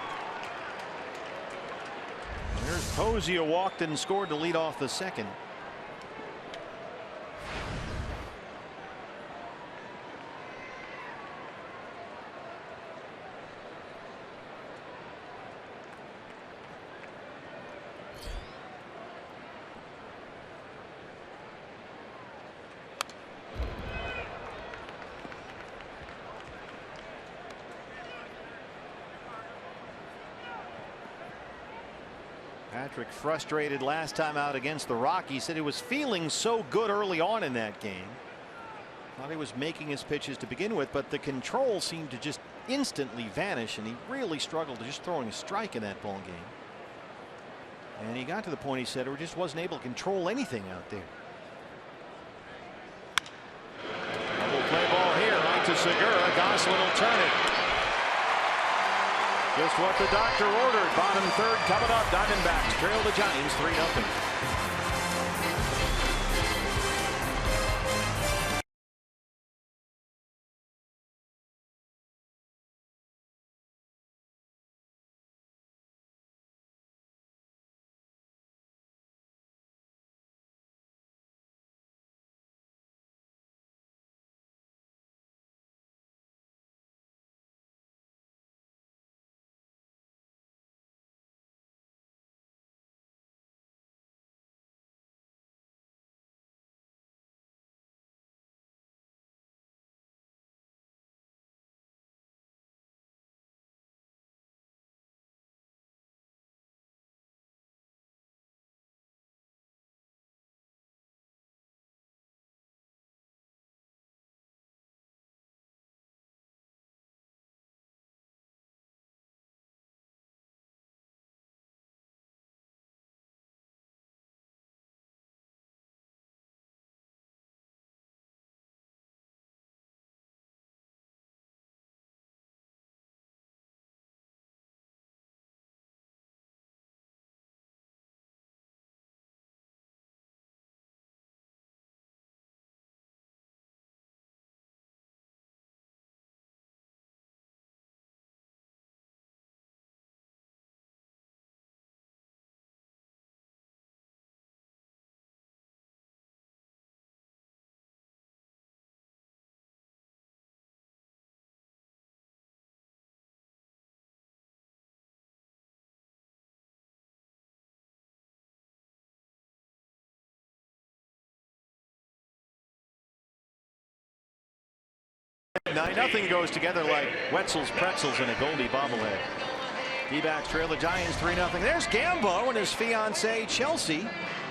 There's Posey, who walked and scored to lead off the second. Patrick, frustrated last time out against the Rockies, said he was feeling so good early on in that game. Thought he was making his pitches to begin with, but the control seemed to just instantly vanish, and he really struggled to just throwing a strike in that ball game. And he got to the point, he said, where he just wasn't able to control anything out there. Double play ball here, right to Segura. Gosselin will turn it. Just what the doctor ordered. Bottom third coming up. Diamondbacks trail the Giants 3-0. Nothing goes together like Wetzel's pretzels in a Goldie bobblehead. D-backs trail the Giants 3-0. There's Gambo and his fiancee Chelsea.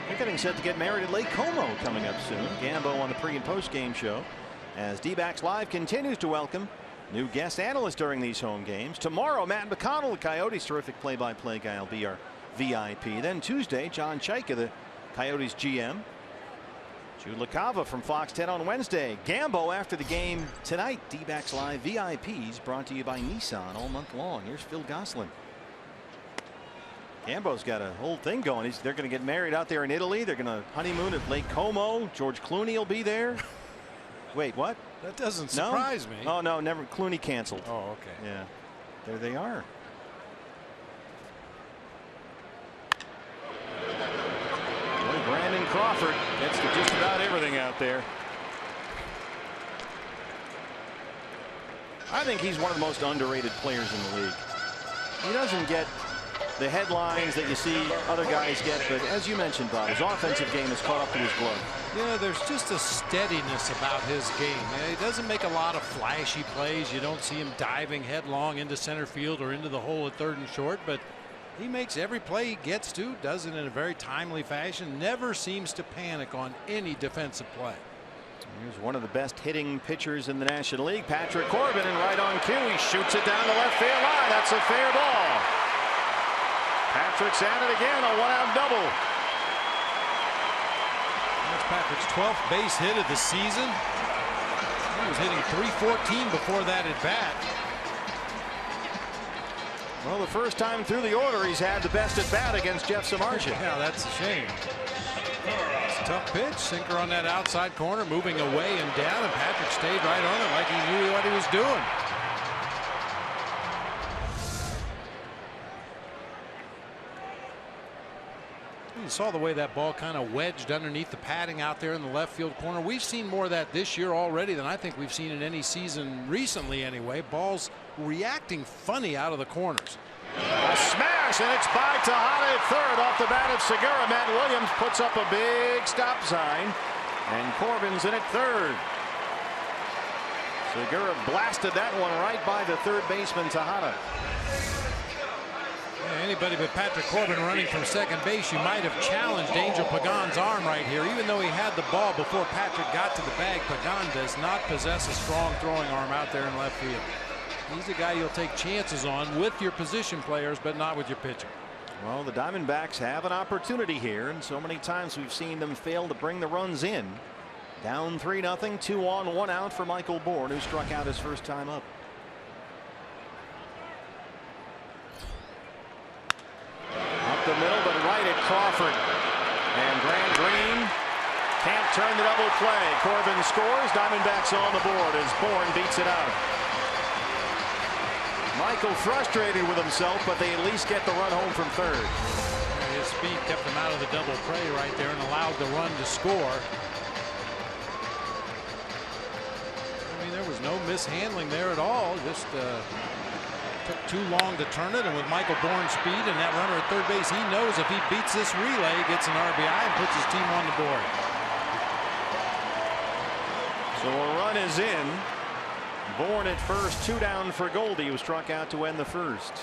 They're getting set to get married at Lake Como coming up soon. Gambo on the pre and post game show as D-backs Live continues to welcome new guest analysts during these home games. Tomorrow, Matt McConnell, the Coyotes terrific play-by-play guy, will be our VIP. Then Tuesday, John Chaika, the Coyotes GM. Jude LaCava from Fox 10 on Wednesday. Gambo after the game tonight. D-backs Live VIPs brought to you by Nissan all month long. Here's Phil Gosselin. Gambo's got a whole thing going. They're going to get married out there in Italy. They're going to honeymoon at Lake Como. George Clooney will be there. Wait, what? That doesn't surprise me. Oh, no, never. Clooney canceled. Oh, okay. Yeah, there they are. Brandon Crawford gets to just about everything out there. I think he's one of the most underrated players in the league. He doesn't get the headlines that you see other guys get, but as you mentioned, Bob, his offensive game has caught up to his glove. Yeah, there's just a steadiness about his game. He doesn't make a lot of flashy plays. You don't see him diving headlong into center field or into the hole at third and short, but he makes every play he gets to, does it in a very timely fashion, never seems to panic on any defensive play. Here's one of the best hitting pitchers in the National League, Patrick Corbin, and right on cue, he shoots it down the left field line. That's a fair ball. Patrick's at it again, a one-out double. That's Patrick's 12th base hit of the season. He was hitting .314 before that at bat. Well, the first time through the order, he's had the best at bat against Jeff Samardzija. Yeah, that's a shame. It's a tough pitch, sinker on that outside corner, moving away and down, and Patrick stayed right on it like he knew what he was doing. You saw the way that ball kind of wedged underneath the padding out there in the left field corner. We've seen more of that this year already than I think we've seen in any season recently anyway. Balls reacting funny out of the corners. A smash, and it's by Tejada at third off the bat of Segura. Matt Williams puts up a big stop sign, and Corbin's in at third. Segura blasted that one right by the third baseman Tejada. Anybody but Patrick Corbin running from second base, you might have challenged Angel Pagan's arm right here. Even though he had the ball before Patrick got to the bag, Pagan does not possess a strong throwing arm out there in left field. He's a guy you'll take chances on with your position players, but not with your pitcher. Well, the Diamondbacks have an opportunity here, and so many times we've seen them fail to bring the runs in. Down 3-0, 2 on, 1 out for Michael Bourne, who struck out his first time up. Up the middle, but right at Crawford. And Grant Green can't turn the double play. Corbin scores. Diamondbacks on the board as Bourne beats it out. Michael frustrated with himself, but they at least get the run home from third. His speed kept him out of the double play right there and allowed the run to score. I mean, there was no mishandling there at all. Just took too long to turn it, and with Michael Bourne's speed and that runner at third base, he knows if he beats this relay, gets an RBI and puts his team on the board. So a run is in. Bourne at first, 2 down for Goldie, who struck out to end the first.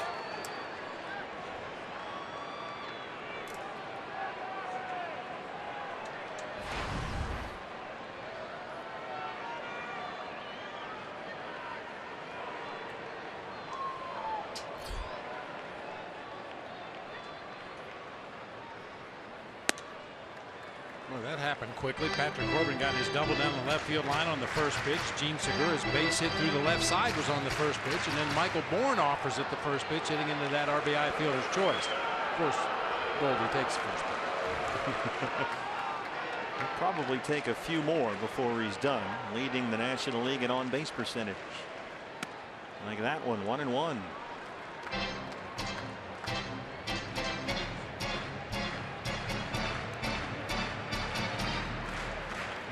Well, that happened quickly. Patrick Corbin got his double down the left field line on the first pitch. Gene Segura's base hit through the left side was on the first pitch, and then Michael Bourne offers at the first pitch, hitting into that RBI fielder's choice. Of course, Goldie takes the first pitch. He'll probably take a few more before he's done, leading the National League in on-base percentage. Like that one, 1-1.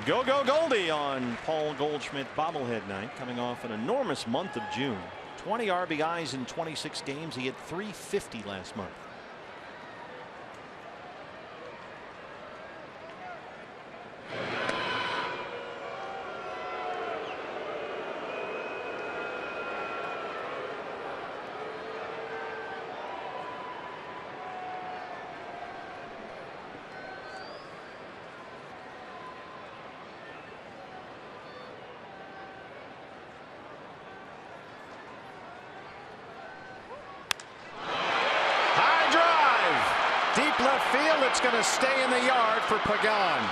Go, go, Goldie on Paul Goldschmidt bobblehead night, coming off an enormous month of June. 20 RBIs in 26 games. He hit .350 last month. Deep left field, it's going to stay in the yard for Pagan.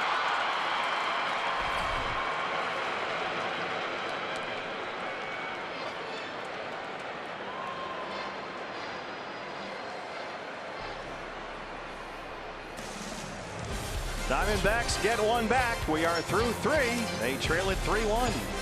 Diamondbacks get one back. We are through 3. They trail it 3-1.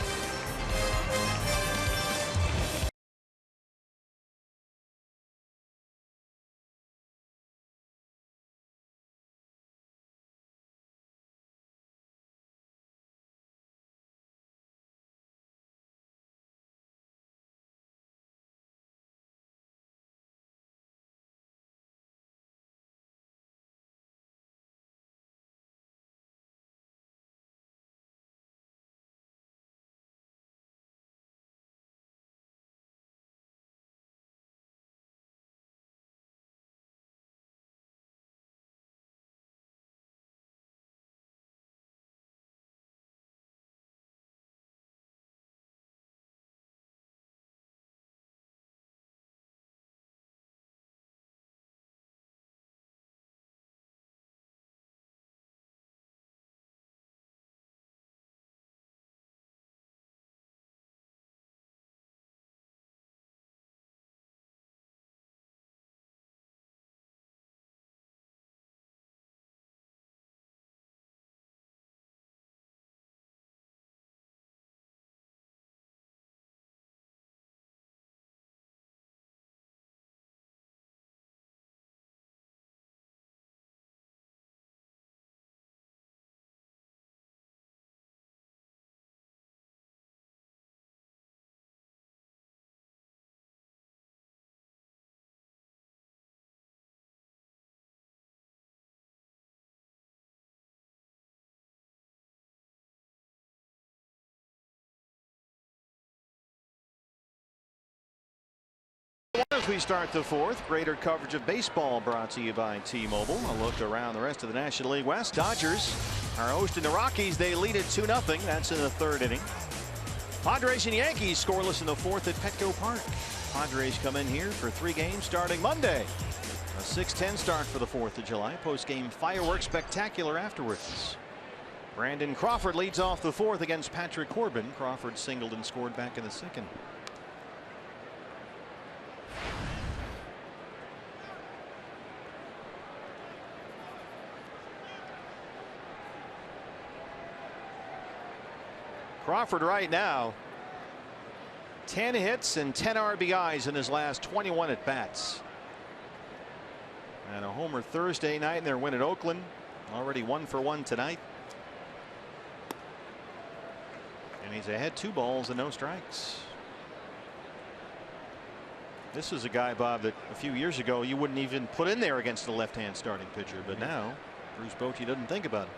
As we start the fourth, greater coverage of baseball brought to you by T-Mobile. A look around the rest of the National League West. Dodgers are hosting the Rockies. They lead it 2-0. That's in the third inning. Padres and Yankees scoreless in the fourth at Petco Park. Padres come in here for 3 games starting Monday. A 6:10 start for the 4th of July. Post-game fireworks spectacular afterwards. Brandon Crawford leads off the 4th against Patrick Corbin. Crawford singled and scored back in the 2nd. Crawford right now 10 hits and 10 RBIs in his last 21 at bats. And a homer Thursday night in their win at Oakland. Already 1 for 1 tonight. And he's ahead 2 balls and no strikes. This is a guy, Bob, that a few years ago you wouldn't even put in there against the left-hand starting pitcher. But now Bruce Bochy doesn't think about it.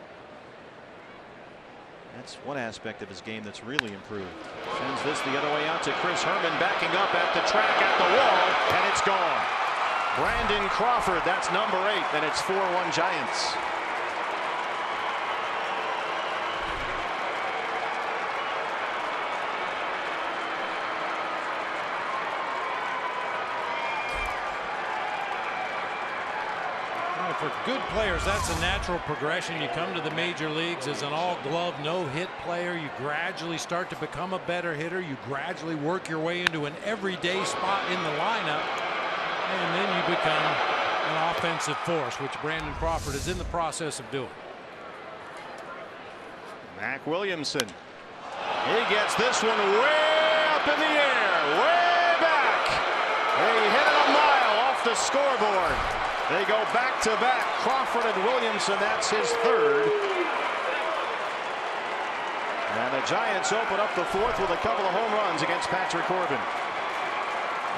That's one aspect of his game that's really improved. Sends this the other way out to Chris Herman, backing up at the track at the wall, and it's gone. Brandon Crawford, that's number 8, and it's 4-1 Giants. For good players, that's a natural progression. You come to the major leagues as an all-glove, no-hit player. You gradually start to become a better hitter. You gradually work your way into an everyday spot in the lineup. And then you become an offensive force, which Brandon Crawford is in the process of doing. Mac Williamson. He gets this one way up in the air, way back. They hit it a mile off the scoreboard. They go back to back. Crawford and Williamson. That's his 3rd. And the Giants open up the 4th with a couple of home runs against Patrick Corbin.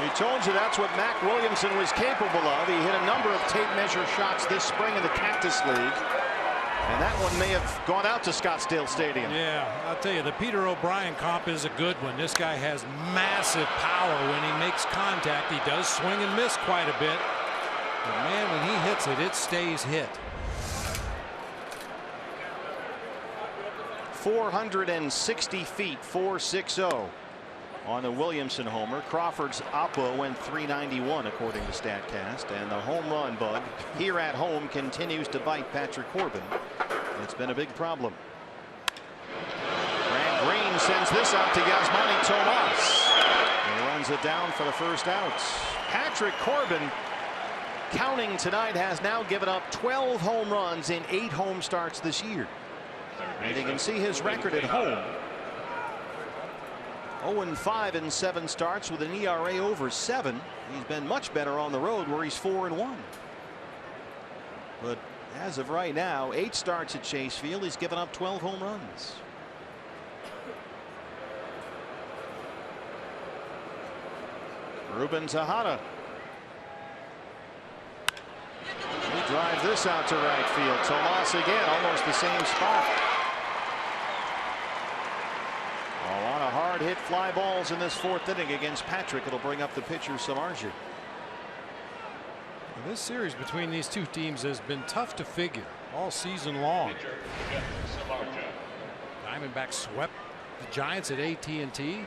We told you that's what Mac Williamson was capable of. He hit a number of tape measure shots this spring in the Cactus League. And that one may have gone out to Scottsdale Stadium. Yeah, I'll tell you, the Peter O'Brien comp is a good one. This guy has massive power when he makes contact. He does swing and miss quite a bit. But man, when he hits it, it stays hit. 460 feet, 460 on the Williamson homer. Crawford's oppo went 391 according to StatCast, and the home run bug here at home continues to bite Patrick Corbin. It's been a big problem. Grant Green sends this out to Yasmani Tomas. He runs it down for the first out. Patrick Corbin, counting tonight, has now given up 12 home runs in 8 home starts this year. And you can see his record at home. 0-5 in 7 starts with an ERA over 7. He's been much better on the road where he's 4-1. But as of right now, 8 starts at Chase Field. He's given up 12 home runs. Ruben Tejada. He drives this out to right field. Tomas again, almost the same spot. A lot of hard hit fly balls in this 4th inning against Patrick. It'll bring up the pitcher Samardzija. This series between these two teams has been tough to figure all season long. Diamondbacks swept the Giants at AT&T.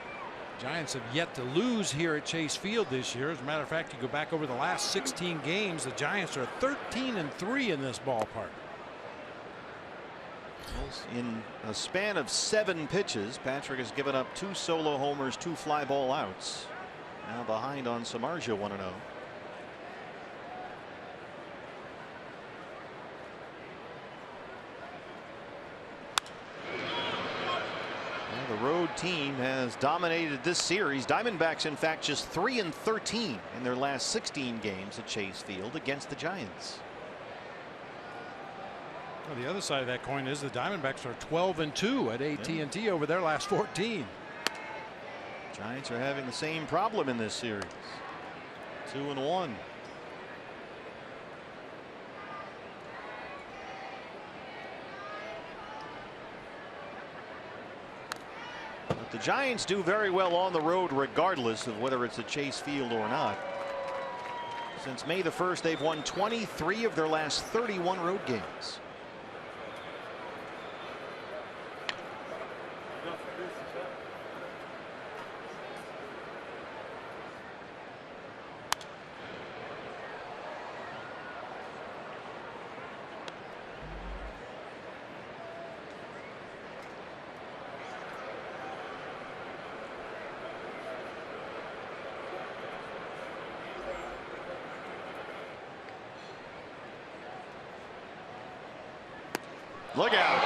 Giants have yet to lose here at Chase Field this year. As a matter of fact, you go back over the last 16 games, the Giants are 13-3 in this ballpark. In a span of 7 pitches, Patrick has given up 2 solo homers, 2 fly ball outs. Now behind on Samardzija 1-0. The road team has dominated this series. Diamondbacks, in fact, just 3-13 in their last 16 games at Chase Field against the Giants. Well, the other side of that coin is the Diamondbacks are 12-2 at AT&T over their last 14. Giants are having the same problem in this series. 2-1. But the Giants do very well on the road regardless of whether it's at Chase Field or not. Since May the 1st, they've won 23 of their last 31 road games. Look out.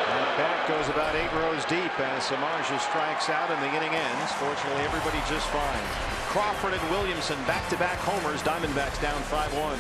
That bat goes about 8 rows deep as Samardzija strikes out and the inning ends. Fortunately, everybody just fine. Crawford and Williamson back-to-back homers. Diamondbacks down 5-1.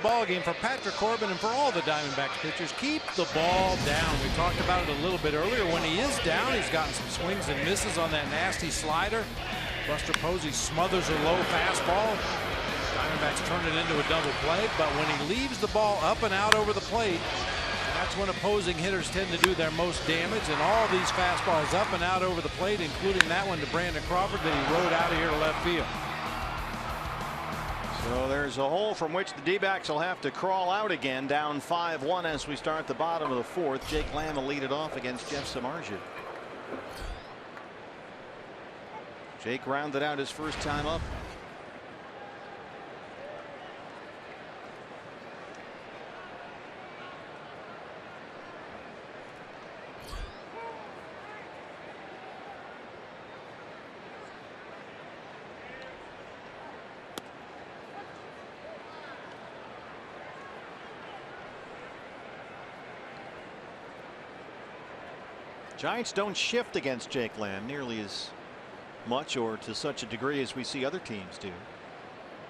Ball game for Patrick Corbin and for all the Diamondbacks pitchers. Keep the ball down. We talked about it a little bit earlier. When he is down, he's gotten some swings and misses on that nasty slider. Buster Posey smothers a low fastball. Diamondbacks turn it into a double play, but when he leaves the ball up and out over the plate, that's when opposing hitters tend to do their most damage. And all these fastballs up and out over the plate, including that one to Brandon Crawford that he rode out of here to left field. So there's a hole from which the D-backs will have to crawl out again, down 5-1 as we start the bottom of the 4th. Jake Lamb will lead it off against Jeff Samardzija. Jake rounded out his first time up. Giants don't shift against Jake Lamb nearly as much or to such a degree as we see other teams do.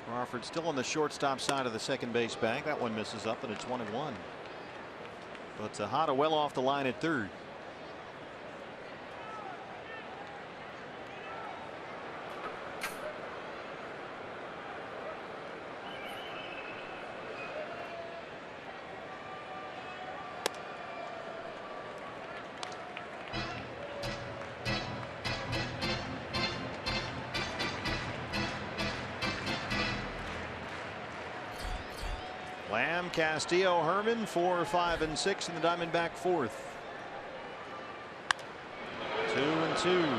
Crawford still on the shortstop side of the second base bag. That one misses up and it's 1-1. But Tejada well off the line at third. Lamb, Castillo, Herman, 4, 5, and 6 in the Diamondback 4th. 2-2.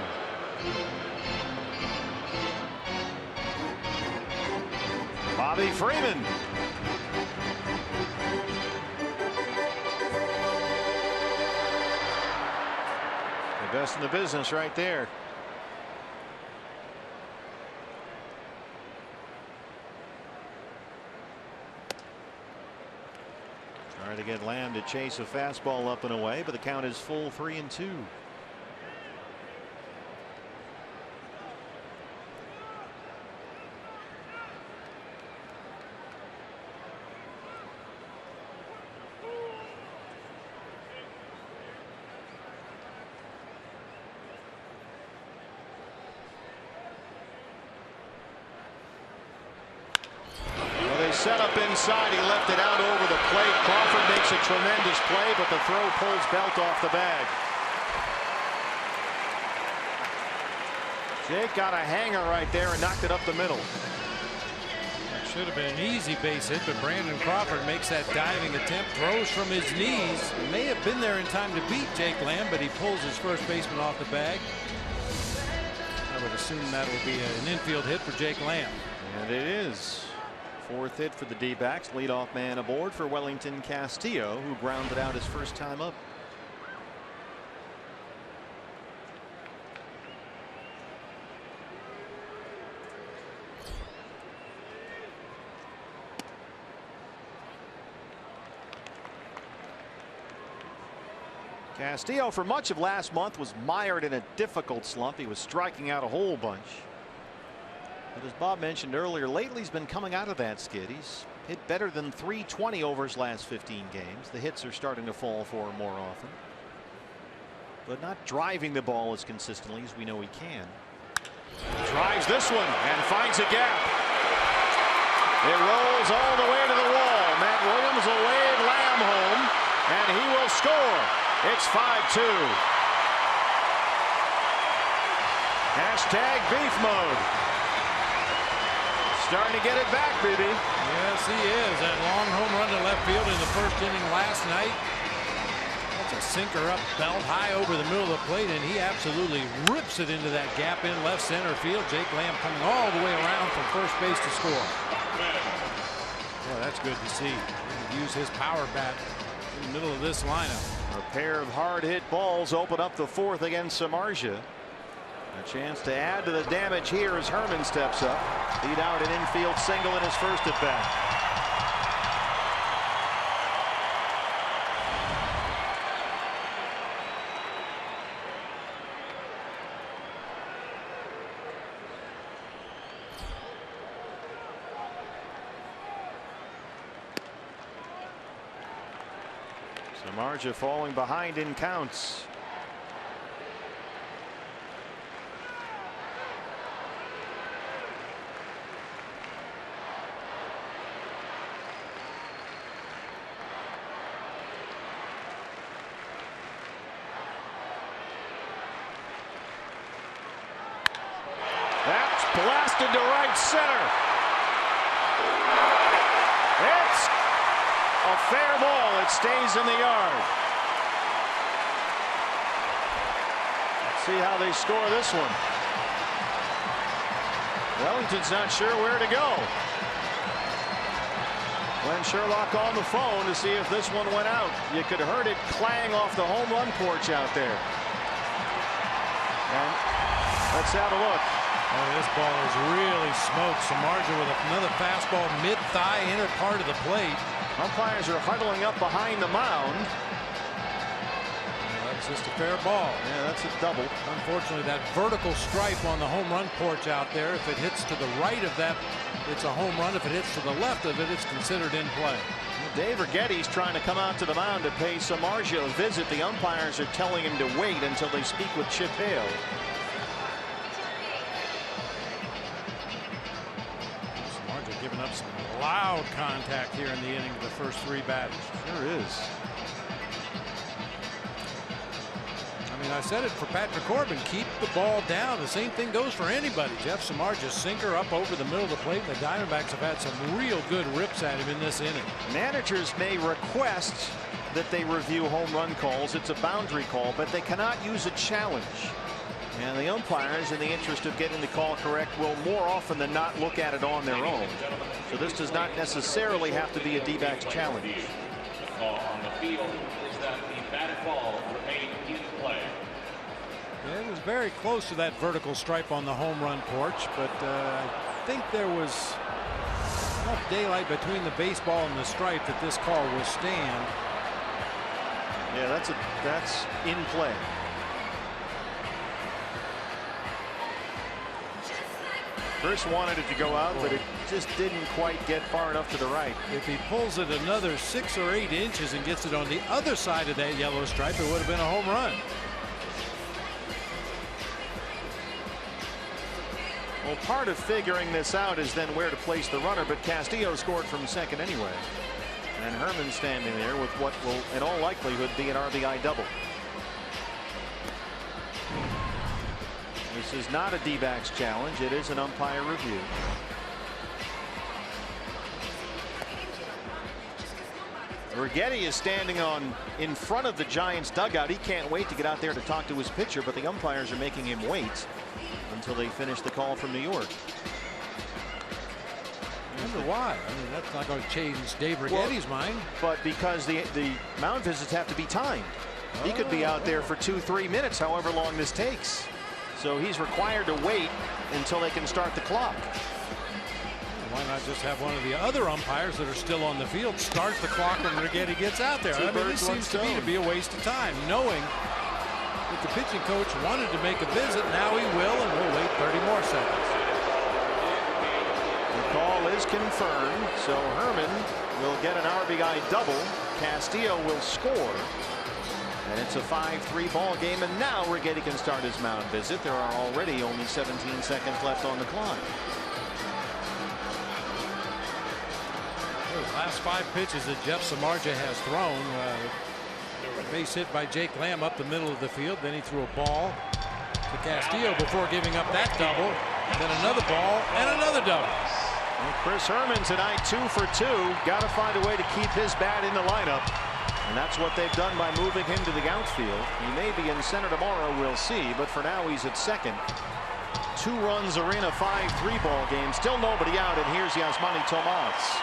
Bobby Freeman. The best in the business right there. Trying to get Lamb to chase a fastball up and away, but the count is full 3-2. set up inside. He left it out over the plate. Crawford makes a tremendous play, but the throw pulls Belt off the bag. Jake got a hanger right there and knocked it up the middle. That should have been an easy base hit, but Brandon Crawford makes that diving attempt, throws from his knees. May have been there in time to beat Jake Lamb, but he pulls his first baseman off the bag. I would assume that will be an infield hit for Jake Lamb. And it is. Fourth hit for the D-backs. Leadoff man aboard for Wellington Castillo, who grounded out his first time up. Castillo, for much of last month, was mired in a difficult slump. He was striking out a whole bunch. But as Bob mentioned earlier, lately he's been coming out of that skid. He's hit better than .320 over his last 15 games. The hits are starting to fall for him more often, but not driving the ball as consistently as we know he can. Drives this one and finds a gap. It rolls all the way to the wall. Matt Williams will wave Lamb home, and he will score. It's 5-2. Hashtag beef mode. Starting to get it back, baby. Yes, he is. That long home run to left field in the first inning last night. That's a sinker up, Belt high over the middle of the plate, and he absolutely rips it into that gap in left center field. Jake Lamb coming all the way around from first base to score. Yeah, that's good to see. He can use his power bat in the middle of this lineup. A pair of hard hit balls open up the fourth against Samardzija. A chance to add to the damage here as Herman steps up. Beat out an infield single in his first at bat. Samardzija falling behind in counts. That's blasted to right center. It's a fair ball. It stays in the yard. Let's see how they score this one. Wellington's not sure where to go. Glenn Sherlock on the phone to see if this one went out. You could have heard it clang off the home run porch out there. And let's have a look. Oh, this ball is really smoked. Samardzija with another fastball mid-thigh, inner part of the plate. Umpires are huddling up behind the mound. That's just a fair ball. Yeah, that's a double. Unfortunately, that vertical stripe on the home run porch out there, if it hits to the right of that, it's a home run. If it hits to the left of it, it's considered in play. Dave Urgetty's trying to come out to the mound to pay Samardzija a visit. The umpires are telling him to wait until they speak with Chip Hale. Giving up some loud contact here in the inning of the first three batters. Sure is. I mean, I said it for Patrick Corbin. Keep the ball down. The same thing goes for anybody. Jeff Samardzija's sinker up over the middle of the plate. The Diamondbacks have had some real good rips at him in this inning. Managers may request that they review home run calls. It's a boundary call, but they cannot use a challenge. And the umpires, in the interest of getting the call correct, will more often than not look at it on their own. So this does not necessarily have to be a D-backs challenge. The call on the field is that the batted ball remained in play. Yeah, it was very close to that vertical stripe on the home run porch, but I think there was enough daylight between the baseball and the stripe that this call will stand. Yeah, that's in play. Chris wanted it to go out, but it just didn't quite get far enough to the right. If he pulls it another 6 or 8 inches and gets it on the other side of that yellow stripe, it would have been a home run. Well, part of figuring this out is then where to place the runner, but Castillo scored from second anyway. And Herman standing there with what will in all likelihood be an RBI double. This is not a D-backs challenge. It is an umpire review. Righetti is standing in front of the Giants dugout. He can't wait to get out there to talk to his pitcher, but the umpires are making him wait until they finish the call from New York. I wonder why. I mean, that's not going to change Dave Righetti's mind. But because the mound visits have to be timed. He could be out there for 2-3 minutes, however long this takes. So he's required to wait until they can start the clock. Why not just have one of the other umpires that are still on the field start the clock when Righetti gets out there? I mean, this seems to me to be a waste of time, knowing that the pitching coach wanted to make a visit. Now he will, and we'll wait 30 more seconds. The call is confirmed, so Herman will get an RBI double. Castillo will score. And it's a 5-3 ball game, and now Righetti can start his mound visit. There are already only 17 seconds left on the clock. Those last 5 pitches that Jeff Samardzija has thrown. Base hit by Jake Lamb up the middle of the field. Then he threw a ball to Castillo before giving up that double. Then another ball and another double. Well, Chris Herman tonight 2 for 2. Got to find a way to keep his bat in the lineup. And that's what they've done by moving him to the outfield. He may be in center tomorrow, we'll see, but for now he's at second. 2 runs are in a 5-3 ball game. Still nobody out, and here's Yasmani Tomas.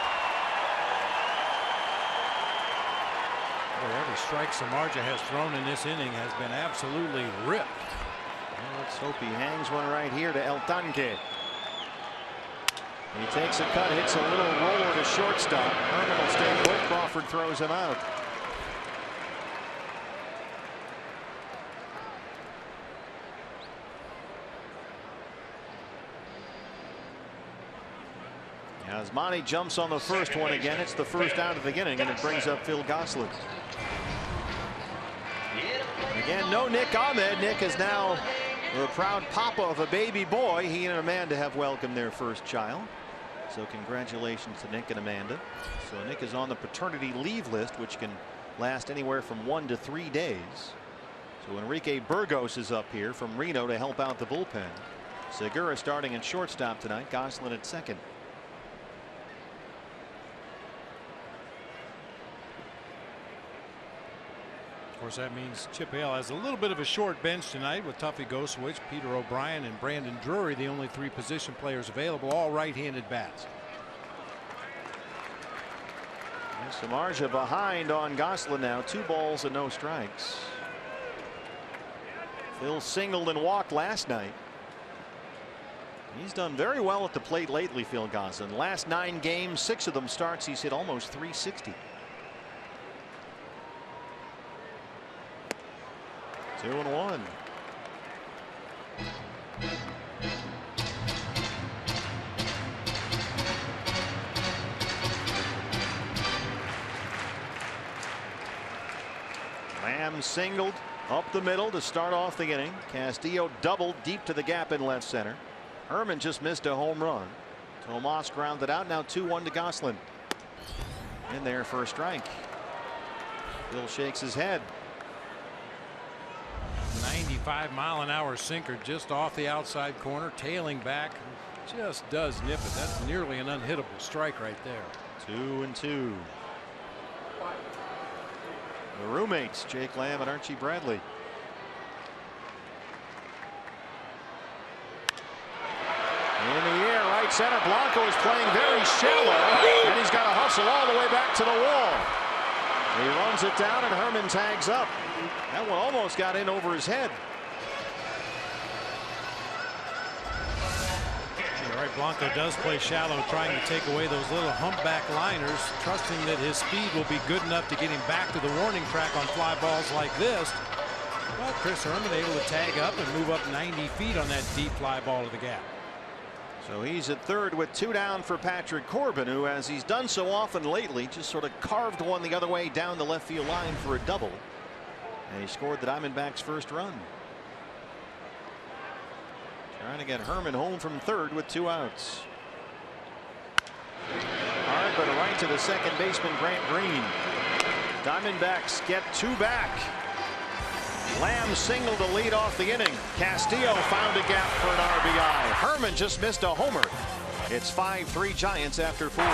Well, every strike Samardzija has thrown in this inning has been absolutely ripped. Well, let's hope he hangs one right here to El Tanque. He takes a cut, hits a little roller to shortstop. Herman will stay put. Crawford throws him out. Yasmani jumps on the first one again. It's the first out of the inning, and it brings up Phil Gosselin. Again, no Nick Ahmed. Nick is now the proud papa of a baby boy. He and Amanda have welcomed their first child. So congratulations to Nick and Amanda. So Nick is on the paternity leave list, which can last anywhere from 1 to 3 days. So Enrique Burgos is up here from Reno to help out the bullpen. Segura starting at shortstop tonight. Gosselin at second. Of course, that means Chip Hale has a little bit of a short bench tonight with Tuffy Gosewich, Peter O'Brien, and Brandon Drury, the only 3 position players available, all right-handed bats. And Samardzija behind on Gosselin now. 2 balls and no strikes. Phil singled and walked last night. He's done very well at the plate lately, Phil Gosselin. Last 9 games, 6 of them starts, he's hit almost .360. 2-1. Lamb singled up the middle to start off the inning. Castillo doubled deep to the gap in left center. Herman just missed a home run. Tomas grounded out. Now 2-1 to Gosselin. In there for a strike. Bill shakes his head. 95-mile-an-hour sinker just off the outside corner, tailing back. Just does nip it. That's nearly an unhittable strike right there. 2-2. The roommates, Jake Lamb and Archie Bradley. In the air, right center. Blanco is playing very shallow, and he's got to hustle all the way back to the wall. He runs it down, and Herman tags up. That one almost got in over his head. You're right, Blanco does play shallow, trying to take away those little humpback liners, trusting that his speed will be good enough to get him back to the warning track on fly balls like this. But Chris Herman able to tag up and move up 90 feet on that deep fly ball to the gap. So he's at third with 2 down for Patrick Corbin, who, as he's done so often lately, just sort of carved one the other way down the left field line for a double. And he scored the Diamondbacks' first run. Trying to get Herman home from third with 2 outs. Hard, but right to the second baseman, Grant Green. Diamondbacks get 2 back. Lamb singled to lead off the inning. Castillo found a gap for an RBI. Herman just missed a homer. It's 5-3 Giants after 4.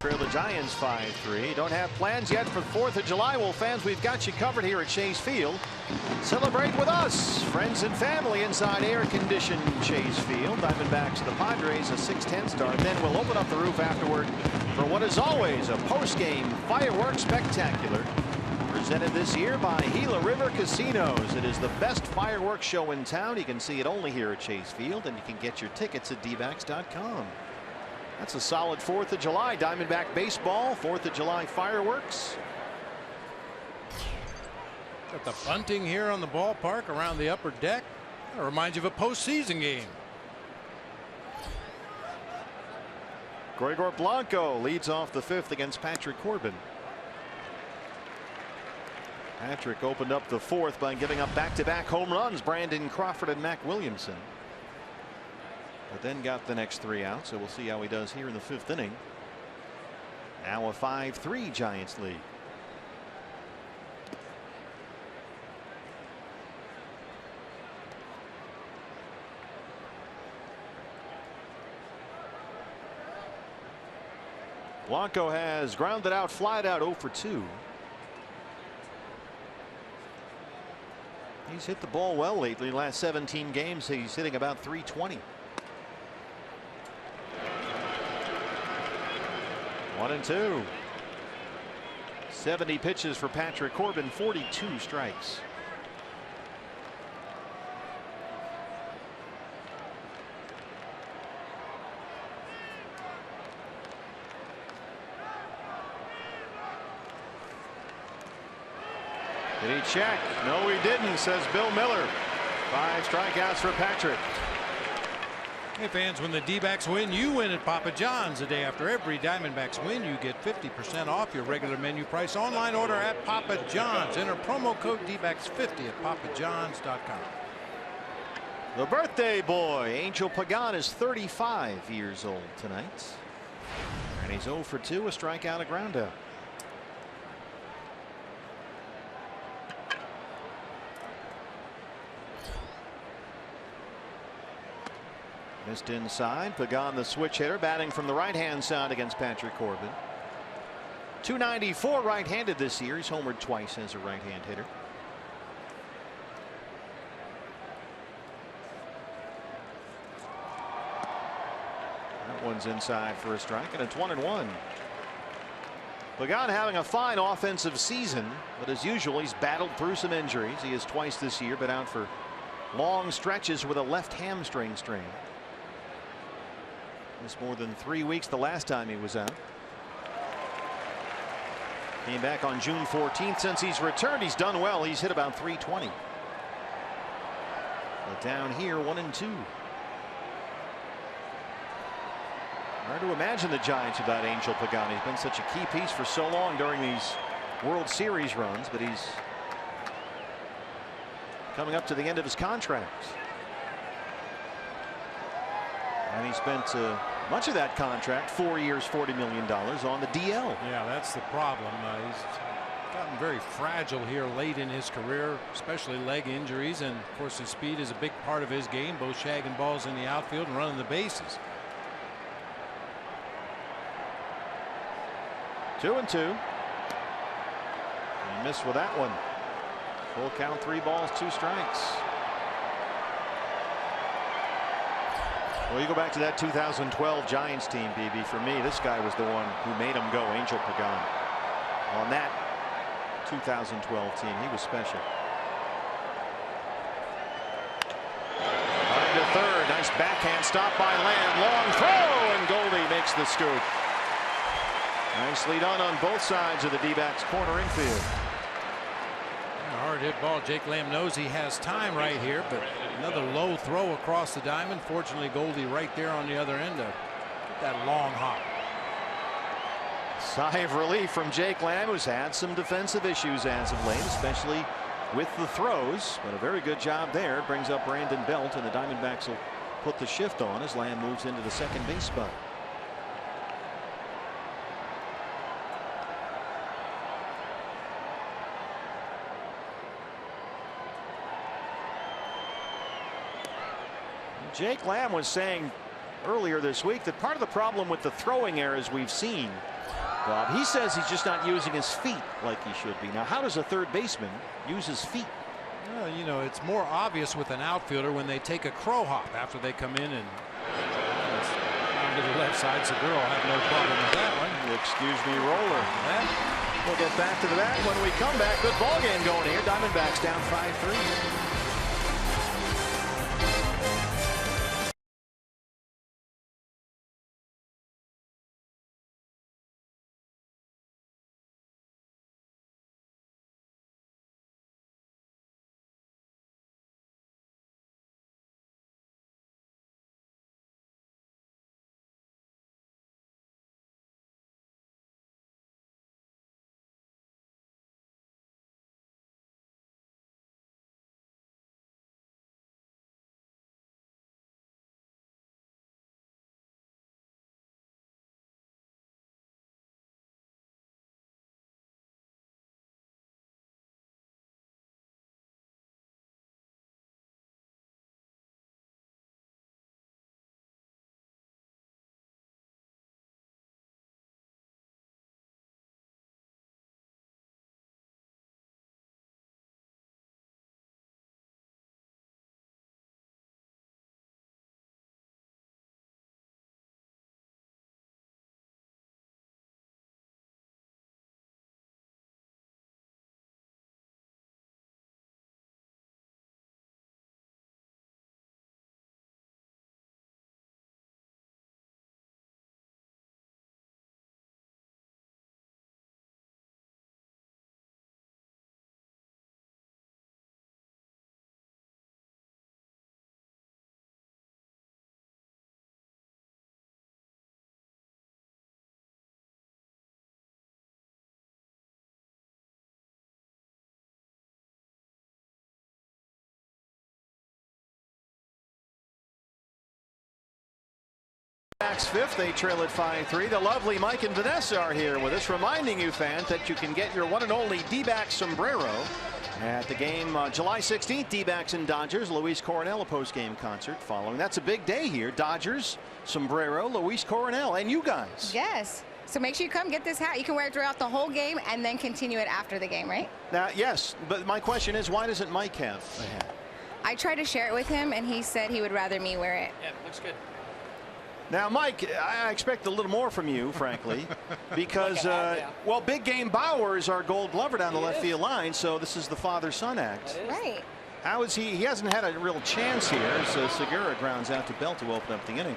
The Giants 5-3. Don't have plans yet for the 4th of July. Well, fans, we've got you covered here at Chase Field. Celebrate with us, friends and family, inside air-conditioned Chase Field. Diamondbacks and the Padres, a 6:10 start. Then we'll open up the roof afterward for what is always a post-game fireworks spectacular. Presented this year by Gila River Casinos. It is the best fireworks show in town. You can see it only here at Chase Field, and you can get your tickets at dbacks.com. That's a solid 4th of July. Diamondback baseball, 4th of July fireworks. Got the bunting here on the ballpark around the upper deck. That reminds you of a postseason game. Gregor Blanco leads off the 5th against Patrick Corbin. Patrick opened up the 4th by giving up back-to-back home runs. Brandon Crawford and Mac Williamson. But then got the next 3 out, so we'll see how he does here in the 5th inning. Now a 5-3 Giants lead. Blanco has grounded out, flied out 0 for 2. He's hit the ball well lately. Last 17 games, he's hitting about .320. 1-2. 70 pitches for Patrick Corbin, 42 strikes. Did he check? No, he didn't, says Bill Miller. 5 strikeouts for Patrick. Hey fans, when the D-backs win, you win at Papa John's. The day after every Diamondbacks win, you get 50% off your regular menu price online order at Papa John's. Enter promo code D-backs50 at papajohns.com. The birthday boy, Angel Pagan, is 35 years old tonight. And he's 0 for 2, a strikeout, a ground out. Missed inside. Pagan, the switch hitter, batting from the right-hand side against Patrick Corbin. .294 right-handed this year. He's homered twice as a right-hand hitter. That one's inside for a strike, and it's 1-1. Pagan having a fine offensive season, but as usual, he's battled through some injuries. He has twice this year been out for long stretches with a left hamstring strain. It's more than 3 weeks the last time he was out. Came back on June 14th. Since he's returned, he's done well. He's hit about 320. But down here, 1-2. Hard to imagine the Giants without Angel Pagan. He's been such a key piece for so long during these World Series runs, but he's coming up to the end of his contract. And he spent much of that contract, 4 years, $40 million, on the DL. Yeah, that's the problem. He's gotten very fragile here late in his career, especially leg injuries, and of course his speed is a big part of his game, both shagging balls in the outfield and running the bases. 2-2. He missed with that one. Full count, 3 balls, 2 strikes. Well, you go back to that 2012 Giants team, BB. For me, this guy was the one who made him go, Angel Pagan. On that 2012 team, he was special. Line to third, nice backhand stop by Lamb, long throw, and Goldie makes the scoop. Nicely done on both sides of the D-backs corner infield. Hard hit ball. Jake Lamb knows he has time right here, but another low throw across the diamond. Fortunately, Goldie right there on the other end to get that long hop. Sigh of relief from Jake Lamb, who's had some defensive issues as of late, especially with the throws, but a very good job there. Brings up Brandon Belt, and the Diamondbacks will put the shift on as Lamb moves into the second base spot. Jake Lamb was saying earlier this week that part of the problem with the throwing errors we've seen, Bob, he says he's just not using his feet like he should be. Now, how does a third baseman use his feet? Well, you know, it's more obvious with an outfielder when they take a crow hop after they come in and down to the left side. Segura will have no problem with that one. Excuse me, roller. We'll get back to that when we come back. Good ball game going here. Diamondbacks down 5-3. Fifth, they trail at 5-3. The lovely Mike and Vanessa are here with us, reminding you fans that you can get your one and only D-backs sombrero at the game July 16th. D-backs and Dodgers. Luis Coronel, a post-game concert following. That's a big day here. Dodgers, sombrero, Luis Coronel, and you guys. Yes. So make sure you come get this hat. You can wear it throughout the whole game and then continue it after the game, right? Now, yes, but my question is, why doesn't Mike have a hat? I tried to share it with him, and he said he would rather me wear it. Yeah, looks good. Now, Mike, I expect a little more from you, frankly, because, well, Big Game Bauer is our gold glover down the left field line, so this is the father-son act. Right. How is he? He hasn't had a real chance here, so Segura grounds out to Belt to open up the inning.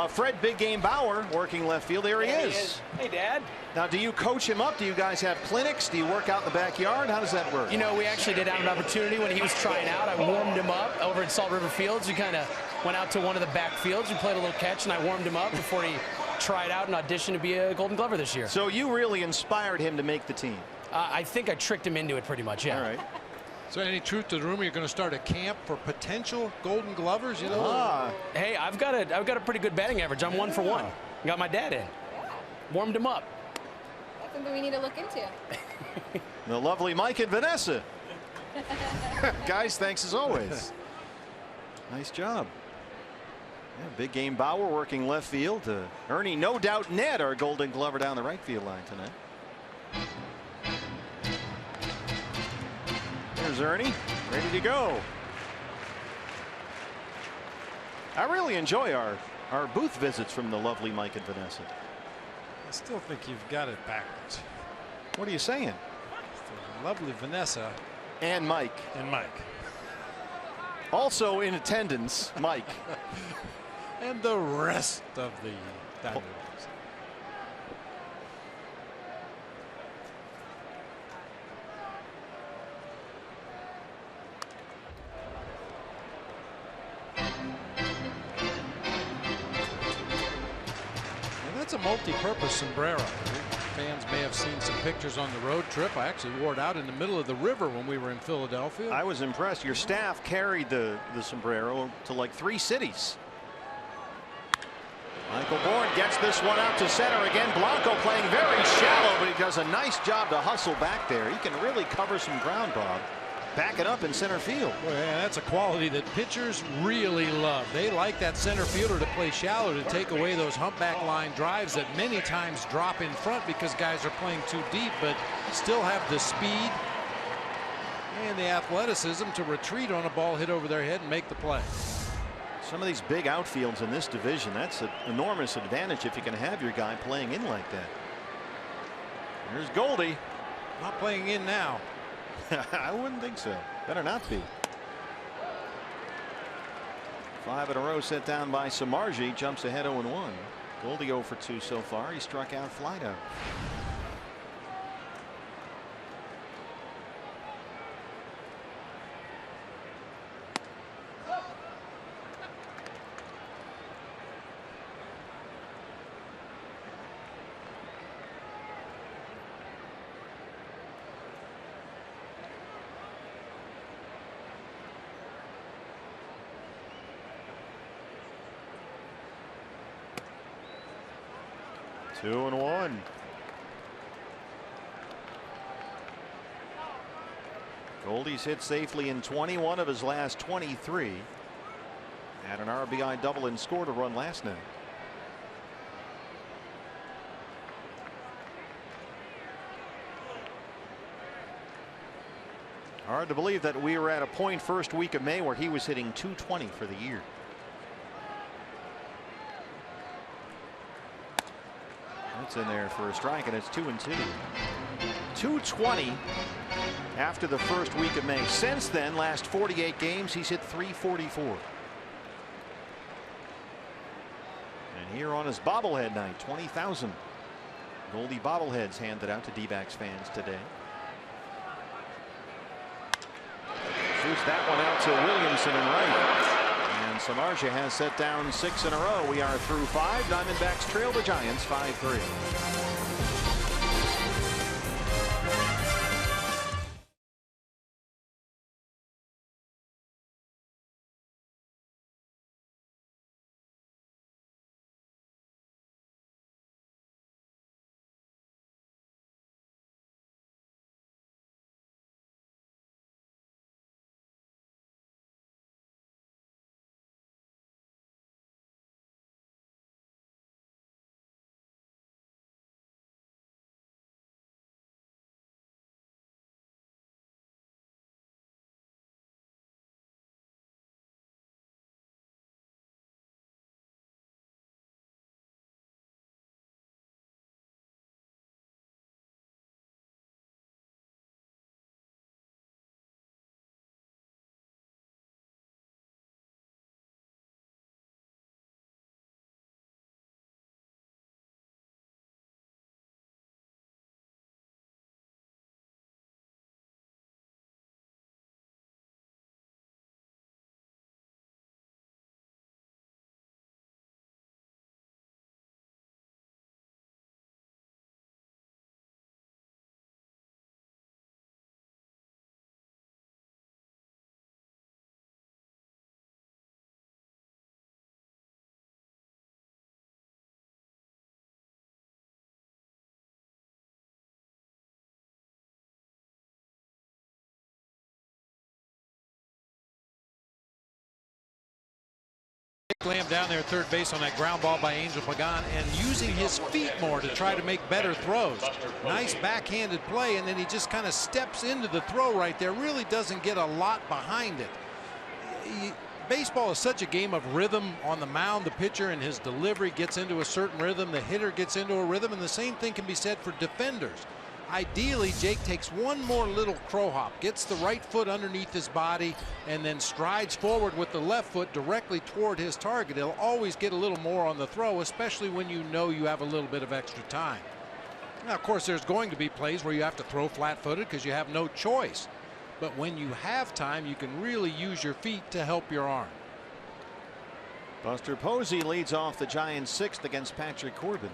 Fred Big Game Bauer working left field. There he is. Hey, Dad. Now, do you coach him up? Do you guys have clinics? Do you work out in the backyard? How does that work? You know, we actually did have an opportunity when he was trying out. I warmed him up over at Salt River Fields. We kind of went out to one of the back fields. We played a little catch, and I warmed him up before he tried out and auditioned to be a Golden Glover this year. So you really inspired him to make the team? I think I tricked him into it pretty much, yeah. All right. So any truth to the rumor you're going to start a camp for potential Golden Glovers? You know. Hey, I've got a pretty good batting average. I'm 1 for 1. Got my dad in. Warmed him up. That's something we need to look into. The lovely Mike and Vanessa. Guys, thanks as always. Nice job. Yeah, Big Game Bauer working left field. Ernie No Doubt Ned, our Golden Glover, down the right field line tonight. There's Ernie, ready to go. I really enjoy our booth visits from the lovely Mike and Vanessa. I still think you've got it backwards. What are you saying? The lovely Vanessa and Mike. And Mike. Also in attendance, Mike. And the rest of the Diamondbacks. It's a multi-purpose sombrero. Fans may have seen some pictures on the road trip. I actually wore it out in the middle of the river when we were in Philadelphia. I was impressed. Your staff carried the sombrero to like 3 cities. Michael Bourne gets this one out to center again. Blanco playing very shallow, but he does a nice job to hustle back there. He can really cover some ground, Bob. Back it up in center field. Well, yeah, that's a quality that pitchers really love. They like that center fielder to play shallow to take away those humpback line drives that many times drop in front because guys are playing too deep, but still have the speed and the athleticism to retreat on a ball hit over their head and make the play. Some of these big outfields in this division, that's an enormous advantage if you can have your guy playing in like that. Here's Goldie. Not playing in now. I wouldn't think so. Better not be. 5 in a row set down by Samardzija. Jumps ahead 0-1. Goldie 0 for 2 so far. He struck out flight out. Two and one. Goldie's hit safely in 21 of his last 23. Had an RBI double and scored a run last night. Hard to believe that we were at a point first week of May where he was hitting 220 for the year. That's in there for a strike, and it's 2-2. 220 after the first week of May. Since then, last 48 games, he's hit 344. And here on his bobblehead night, 20,000 Goldie bobbleheads handed out to D-backs fans today. Shoots that one out to Williamson and right. And Samardzija has set down 6 in a row. We are through 5. Diamondbacks trail the Giants 5-3. Slammed down there at third base on that ground ball by Angel Pagan and using his feet more to try to make better throws. Nice backhanded play, and then he just kind of steps into the throw right there. Really doesn't get a lot behind it. Baseball is such a game of rhythm on the mound. The pitcher and his delivery gets into a certain rhythm. The hitter gets into a rhythm, and the same thing can be said for defenders. Ideally, Jake takes one more little crow hop, gets the right foot underneath his body, and then strides forward with the left foot directly toward his target. He'll always get a little more on the throw, especially when you know you have a little bit of extra time. Now, of course, there's going to be plays where you have to throw flat-footed because you have no choice. But when you have time, you can really use your feet to help your arm. Buster Posey leads off the Giants' 6th against Patrick Corbin.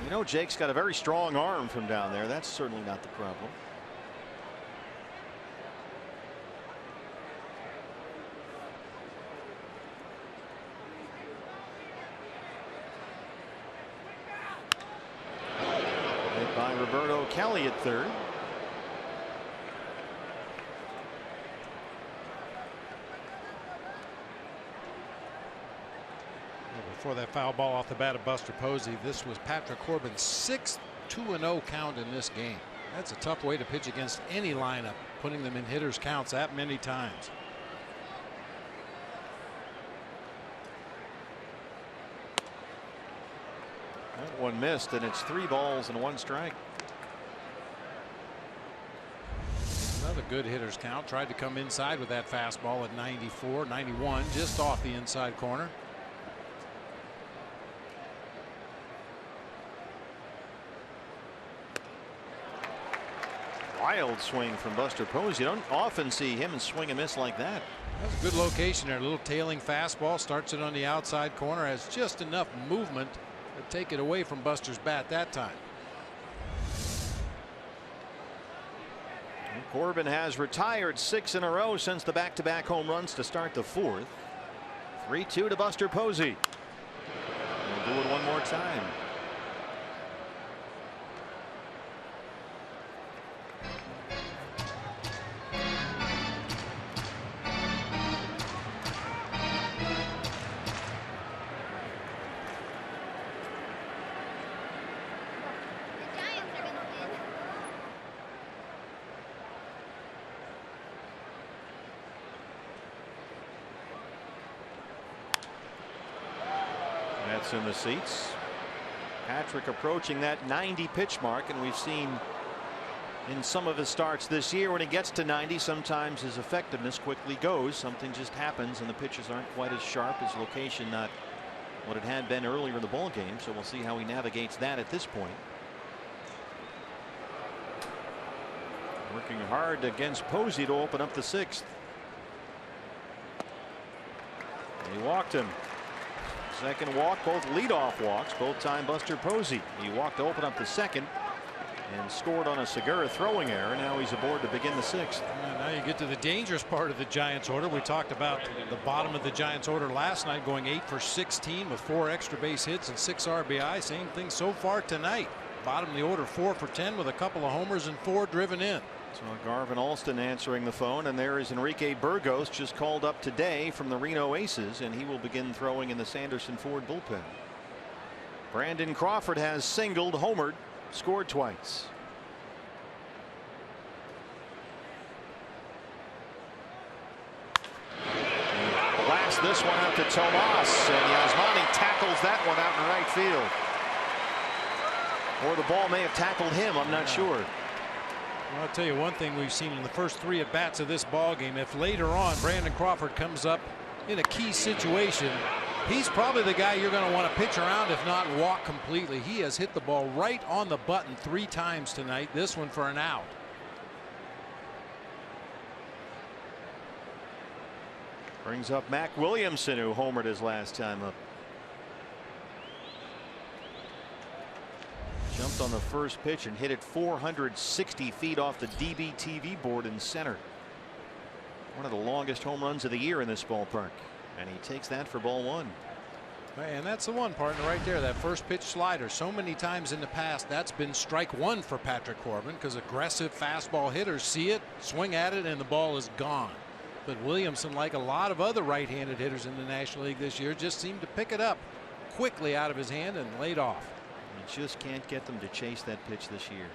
You know, Jake's got a very strong arm from down there. That's certainly not the problem. Hit by Roberto Kelly at third. Before that foul ball off the bat of Buster Posey, this was Patrick Corbin's 6th 2-0 count in this game. That's a tough way to pitch against any lineup, putting them in hitters' counts that many times. That one missed, and it's 3 balls and 1 strike. Another good hitter's count. Tried to come inside with that fastball at 94, 91, just off the inside corner. Wild swing from Buster Posey. You don't often see him swing and miss like that. That's a good location there. A little tailing fastball, starts it on the outside corner, has just enough movement to take it away from Buster's bat that time. And Corbin has retired 6 in a row since the back-to-back home runs to start the 4th. 3-2 to Buster Posey. We'll do it one more time. Mets in the seats. Patrick approaching that 90 pitch mark, and we've seen in some of his starts this year when he gets to 90, sometimes his effectiveness quickly goes. Something just happens and the pitches aren't quite as sharp, his location not what it had been earlier in the ball game. So we'll see how he navigates that at this point. Working hard against Posey to open up the 6th. He walked him. Second walk, both leadoff walks, both time Buster Posey. He walked to open up the 2nd and scored on a Segura throwing error. Now he's aboard to begin the 6th. Now you get to the dangerous part of the Giants order. We talked about the bottom of the Giants order last night, going 8 for 16 with 4 extra base hits and 6 RBI. Same thing so far tonight. Bottom of the order, 4 for 10 with a couple of homers and 4 driven in. So Garvin Alston answering the phone, and there is Enrique Burgos, just called up today from the Reno Aces, and he will begin throwing in the Sanderson Ford bullpen. Brandon Crawford has singled, homered, scored twice. Blasts this one out to Tomas, and Yasmani tackles that one out in right field. Or the ball may have tackled him, I'm not sure. Well, I'll tell you one thing we've seen in the first 3 at bats of this ball game. If later on Brandon Crawford comes up in a key situation, he's probably the guy you're going to want to pitch around, if not walk completely. He has hit the ball right on the button 3 times tonight. This one for an out. Brings up Mac Williamson, who homered his last time up. Jumped on the first pitch and hit it 460 feet off the DBTV board in center. One of the longest home runs of the year in this ballpark, and he takes that for ball 1. And that's the one, partner, right there. That first pitch slider. So many times in the past that's been strike 1 for Patrick Corbin, because aggressive fastball hitters see it, swing at it, and the ball is gone. but Williamson, like a lot of other right-handed hitters in the National League this year, just seemed to pick it up quickly out of his hand and laid off. You just can't get them to chase that pitch this year.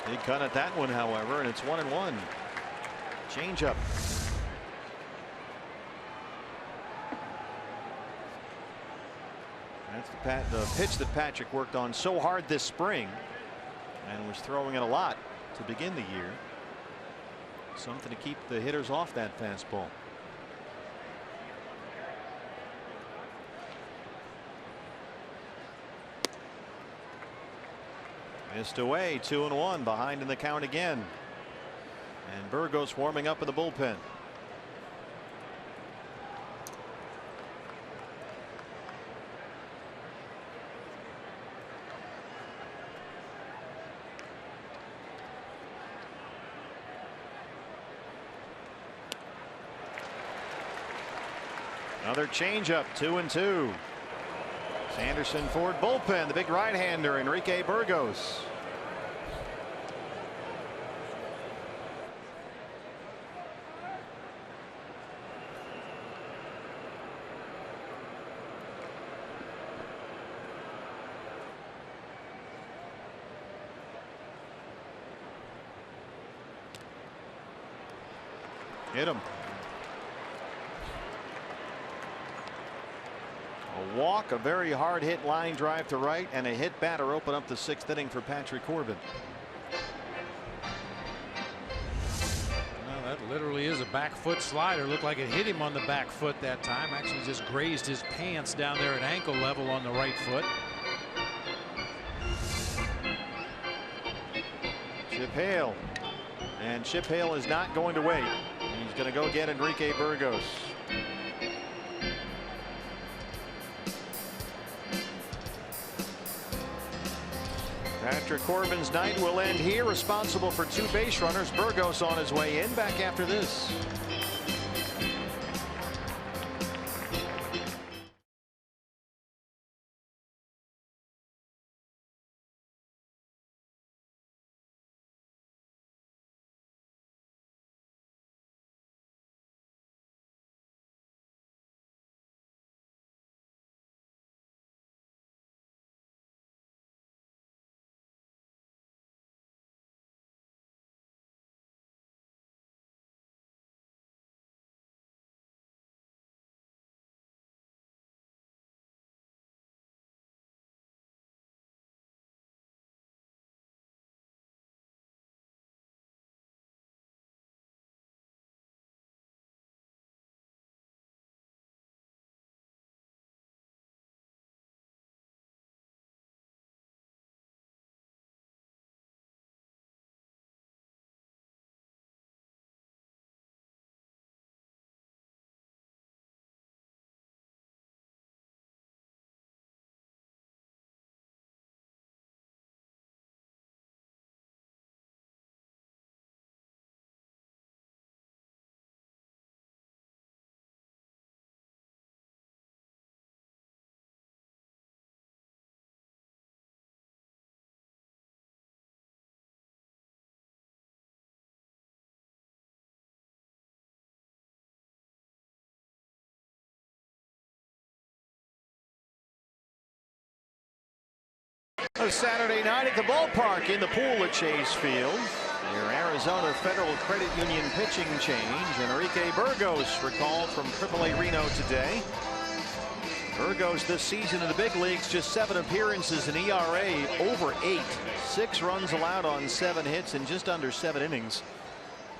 Big cut at that one, however, and it's 1-1. Change up. That's the pitch that Patrick worked on so hard this spring and was throwing it a lot to begin the year. Something to keep the hitters off that fastball. Missed away, 2-1, behind in the count again. And Burgos warming up in the bullpen. Another changeup, 2-2. Sanderson Ford bullpen, the big right-hander Enrique Burgos. Hit him. A walk, a very hard hit line drive to right, and a hit batter open up the 6th inning for Patrick Corbin. Well, that literally is a back foot slider. Looked like it hit him on the back foot that time. Actually just grazed his pants down there at ankle level on the right foot. Chip Hale. And Chip Hale is not going to wait. He's going to go get Enrique Burgos. Patrick Corbin's night will end here, responsible for 2 base runners. Burgos on his way in. Back after this. A Saturday night at the ballpark in the pool at Chase Field. Your Arizona Federal Credit Union pitching change. Enrique Burgos recalled from AAA Reno today. Burgos this season in the big leagues, just 7 appearances, an ERA over 8. 6 runs allowed on 7 hits in just under 7 innings.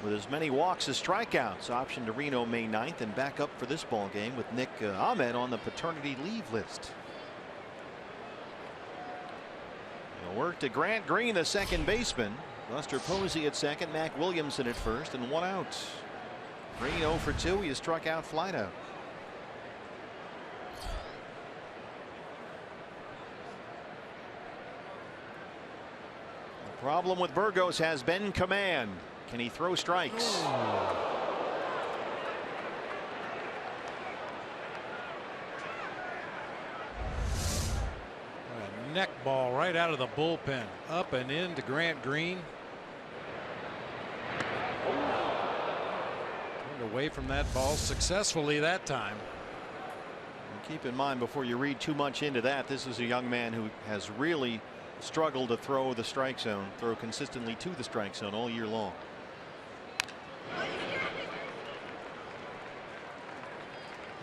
With as many walks as strikeouts. Option to Reno May 9th and back up for this ball game with Nick Ahmed on the paternity leave list. Work to Grant Green, the second baseman. Buster Posey at second, Mac Williamson at first, and 1 out. Green 0 for 2. He has struck out, flied out. The problem with Burgos has been command. Can he throw strikes? Neck ball right out of the bullpen, up and into Grant Green. away from that ball successfully that time. And keep in mind, before you read too much into that, this is a young man who has really struggled to throw the strike zone, throw consistently to the strike zone all year long.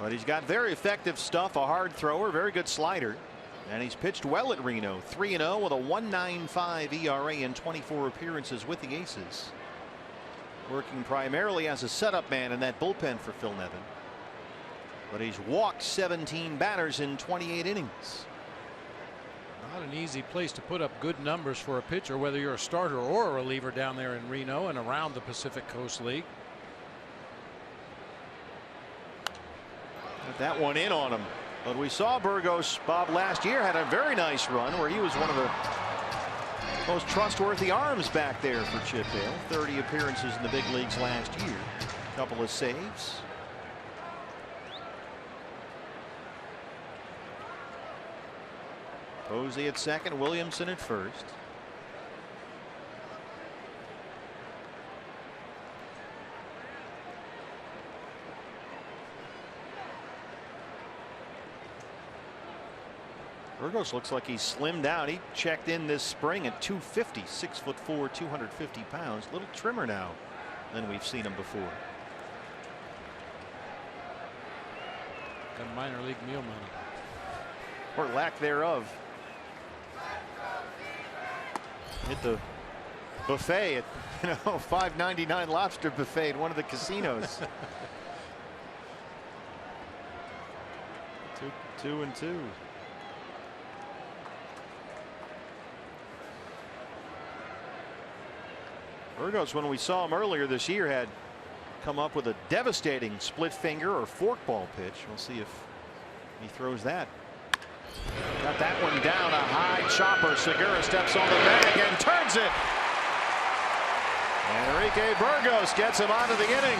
But he's got very effective stuff, a hard thrower, very good slider. And he's pitched well at Reno, 3-0 with a 1.95 ERA in 24 appearances with the Aces. Working primarily as a setup man in that bullpen for Phil Nevin. But he's walked 17 batters in 28 innings. Not an easy place to put up good numbers for a pitcher, whether you're a starter or a reliever down there in Reno and around the Pacific Coast League. Got that one in on him. But we saw Burgos, Bob, last year had a very nice run where he was one of the most trustworthy arms back there for Chip Hale. 30 appearances in the big leagues last year. A couple of saves. Posey at second, Williamson at first. Burgos looks like he's slimmed down. He checked in this spring at 250, 6'4", 250 pounds. A little trimmer now than we've seen him before. Got minor league meal money. Or lack thereof. Hit the buffet at $5.99 lobster buffet at one of the casinos. 2-2. Burgos, when we saw him earlier this year, had come up with a devastating split finger or forkball pitch. We'll see if he throws that. Got that one down, a high chopper. Segura steps on the bag and turns it. Enrique Burgos gets him out of the inning.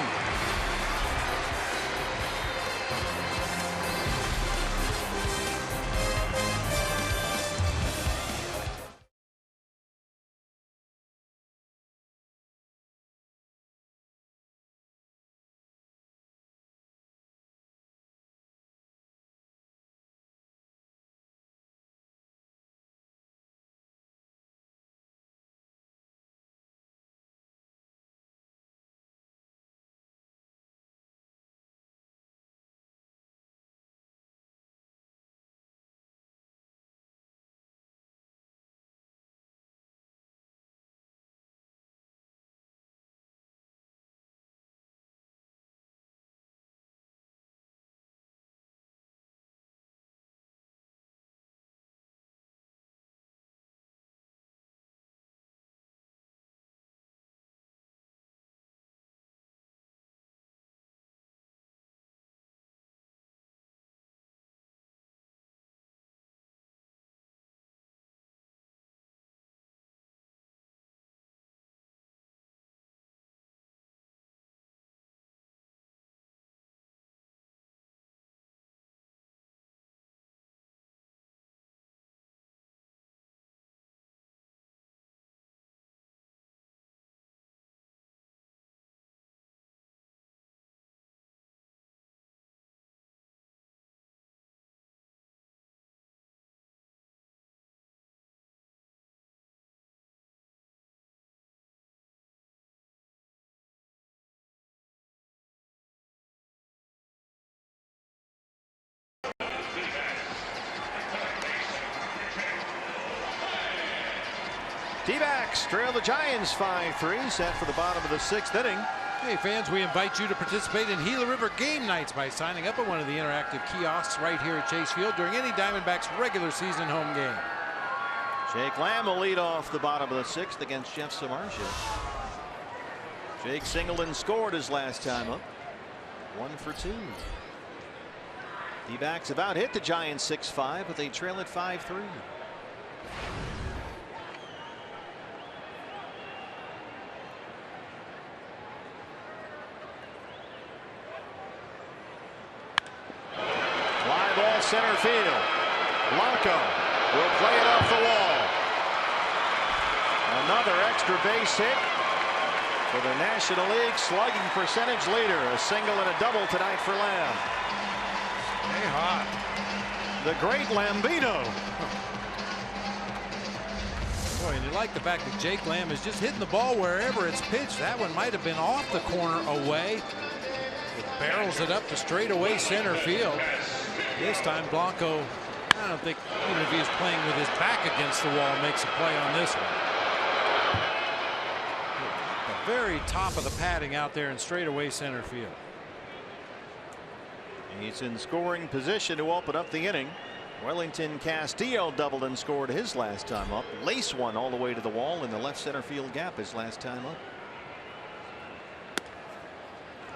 D-backs trail the Giants 5-3, set for the bottom of the 6th inning. Hey fans, we invite you to participate in Gila River game nights by signing up at one of the interactive kiosks right here at Chase Field during any Diamondbacks regular season home game. Jake Lamb will lead off the bottom of the 6th against Jeff Samardzija. Jake Singleton scored his last time up. 1 for 2. D-backs about hit the Giants 6-5, but they trail it 5-3. Center field. Blanco will play it off the wall. Another extra base hit for the National League slugging percentage leader. A single and a double tonight for Lamb. Stay hot. The great Lambino. Boy, and you like the fact that Jake Lamb is just hitting the ball wherever it's pitched. That one might have been off the corner away. It barrels it up to straightaway center field. This time Blanco, I don't think, even if he's playing with his back against the wall, makes a play on this one. The very top of the padding out there in straightaway center field. He's in scoring position to open up the inning. Wellington Castillo doubled and scored his last time up. Lace one all the way to the wall in the left center field gap his last time up.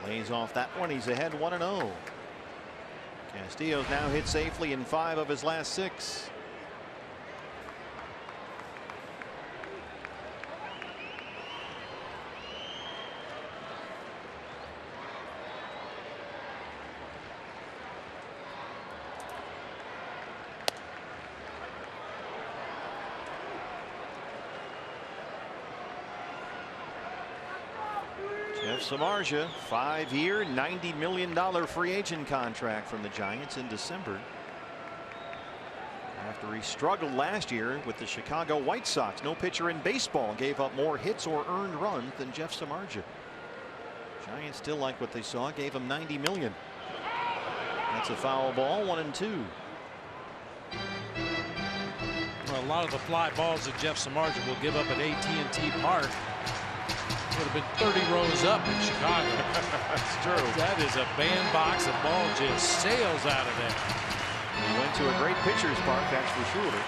Lays off that one. He's ahead 1-0. Castillo's now hit safely in 5 of his last 6. Jeff Samardzija, 5-year, $90 million free agent contract from the Giants in December. After he struggled last year with the Chicago White Sox. No pitcher in baseball gave up more hits or earned runs than Jeff Samardzija. Giants still like what they saw, gave him $90 million. That's a foul ball, 1-2. Well, a lot of the fly balls that Jeff Samardzija will give up at AT&T Park would have been 30 rows up in Chicago. That's true. That is a bandbox. The ball just sails out of there. He went to a great pitcher's park, that's for sure.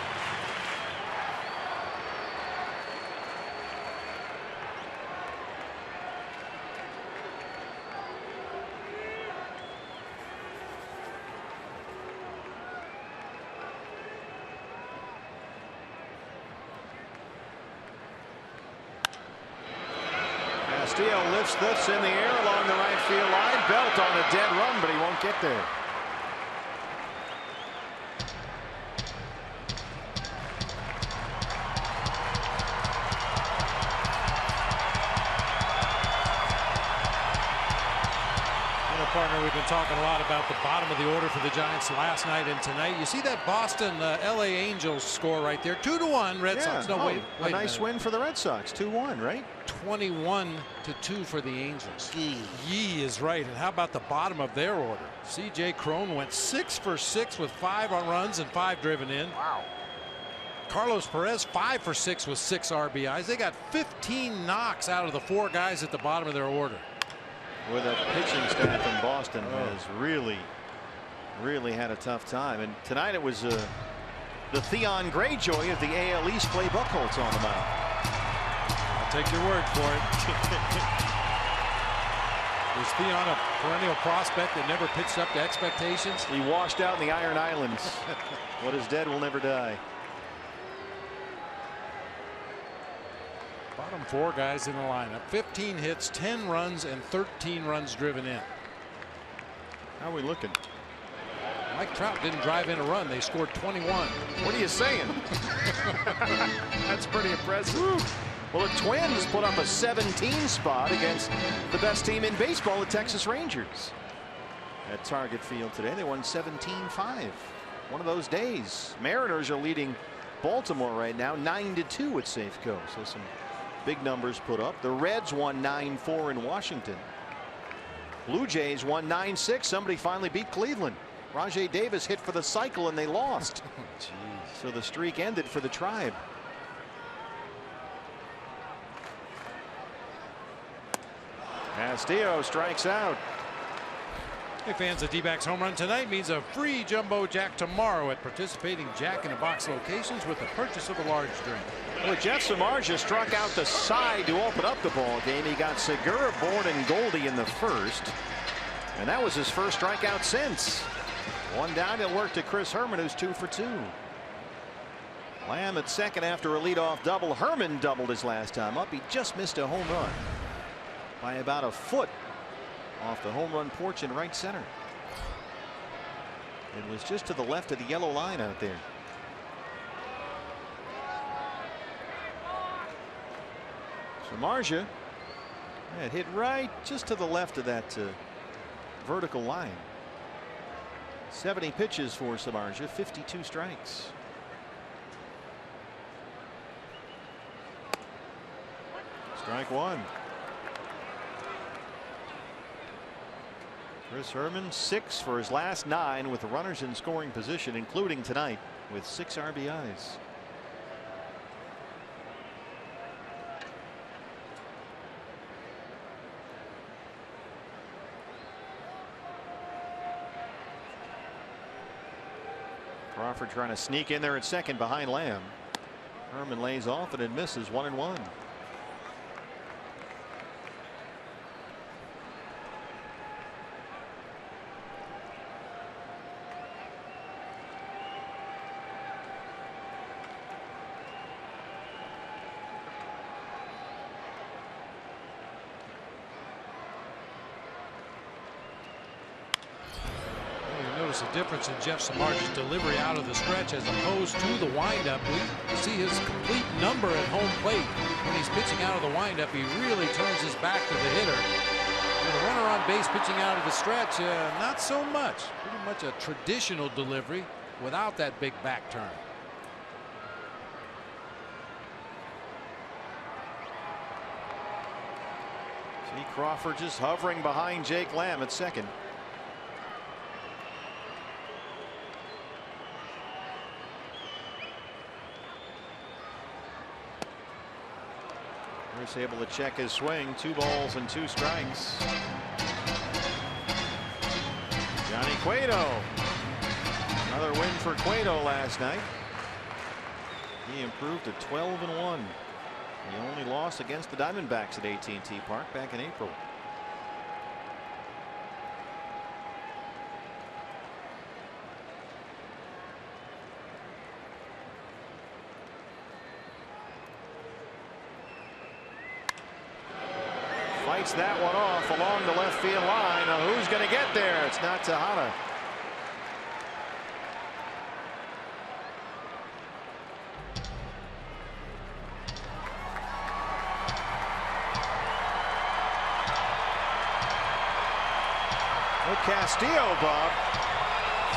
Castillo lifts this in the air along the right field line. Belt on a dead run, but he won't get there. Partner, we've been talking a lot about the bottom of the order for the Giants last night and tonight. You see that Boston LA Angels score right there, 2-1 Red Sox. No, wait a nice win for the Red Sox, 2-1, right? 21-2 for the Angels. Yee is right. And how about the bottom of their order? C.J. Cron went 6 for 6 with 5 runs and 5 driven in. Wow. Carlos Perez 5 for 6 with 6 RBIs. They got 15 knocks out of the 4 guys at the bottom of their order. With a pitching staff in Boston has really had a tough time. And tonight it was the Theon Greyjoy of the AL East, Clay Buchholz, on the mound. I'll take your word for it. Was Theon a perennial prospect that never pitched up to expectations? He washed out in the Iron Islands. What is dead will never die. Bottom 4 guys in the lineup, 15 hits, 10 runs, and 13 runs driven in. How are we looking? Mike Trout didn't drive in a run. They scored 21. What are you saying? That's pretty impressive. Well, the Twins put up a 17 spot against the best team in baseball, the Texas Rangers. At Target Field today, they won 17-5. One of those days. Mariners are leading Baltimore right now, 9-2 at Safeco. So some big numbers put up. The Reds won 9-4 in Washington. Blue Jays won 9-6. Somebody finally beat Cleveland. Rajay Davis hit for the cycle and they lost. So the streak ended for the Tribe. Castillo strikes out. Hey fans, the D-backs home run tonight means a free Jumbo Jack tomorrow at participating Jack in the Box locations with the purchase of a large drink. Well, Jeff Samardzija struck out the side to open up the ball game. He got Segura, Bourne, and Goldie in the first, and that was his first strikeout since. One down. He'll work to Chris Herman, who's 2 for 2. Lamb at second after a leadoff double. Herman doubled his last time up. He just missed a home run by about a foot off the home run porch in right center. It was just to the left of the yellow line out there. Samardzija Yeah, it hit right just to the left of that vertical line. 70 pitches for Samardzija, 52 strikes. Strike one. Chris Herman 6 for his last 9 with the runners in scoring position, including tonight with 6 RBIs. Crawford trying to sneak in there at second behind Lamb. Herman lays off and it misses 1-1. A difference in Jeff Samardzija's delivery out of the stretch as opposed to the windup. We see his complete number at home plate. When he's pitching out of the windup, he really turns his back to the hitter. With a runner on base pitching out of the stretch, not so much. Pretty much a traditional delivery without that big back turn. See Crawford just hovering behind Jake Lamb at second. He's able to check his swing. 2 balls and 2 strikes. Johnny Cueto. Another win for Cueto last night. He improved to 12-1. He only lost against the Diamondbacks at AT&T Park back in April. Fights that one off along the left field line. Now who's going to get there? It's not Tejada. Castillo, Bob,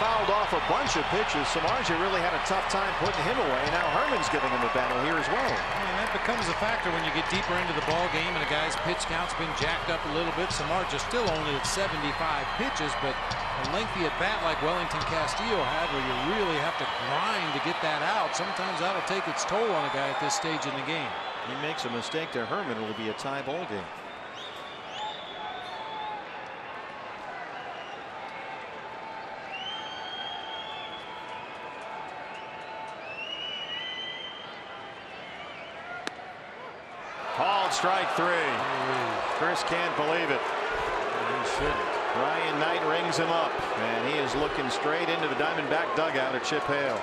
fouled off a bunch of pitches. Samardzija really had a tough time putting him away. Now Herman's giving him a battle here as well. And that becomes a factor when you get deeper into the ball game and a guy's pitch count's been jacked up a little bit. Samardzija still only at 75 pitches, but a lengthy at bat like Wellington Castillo had, where you really have to grind to get that out. Sometimes that'll take its toll on a guy at this stage in the game. He makes a mistake to Herman, it'll be a tie ball game. Strike 3. Chris can't believe it. He shouldn't. Brian Knight rings him up, and he is looking straight into the Diamondback dugout at Chip Hale.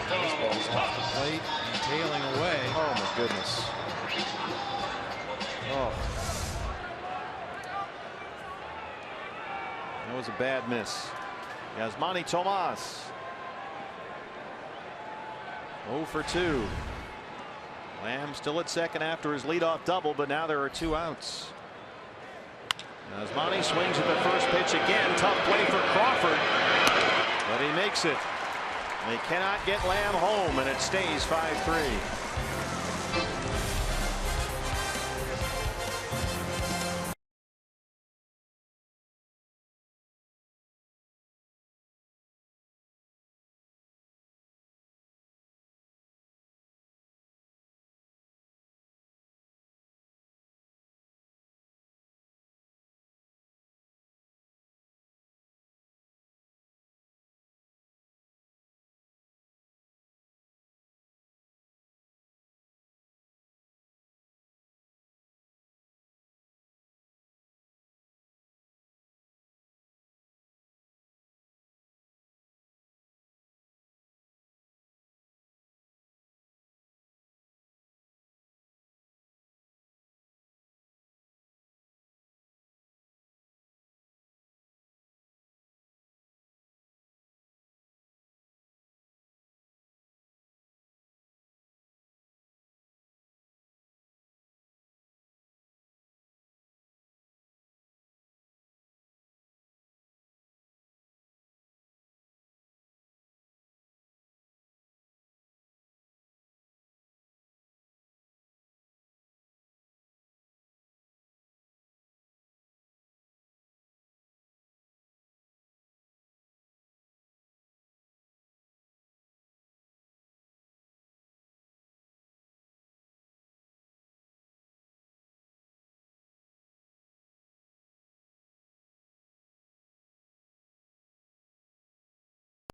Baseball's off the plate and tailing away. Oh my goodness. Oh. That was a bad miss. Yasmani Tomas. 0 for 2. Lamb still at second after his leadoff double, but now there are 2 outs. Yasmani swings at the first pitch again. Tough play for Crawford, but he makes it. They cannot get Lamb home, and it stays 5-3.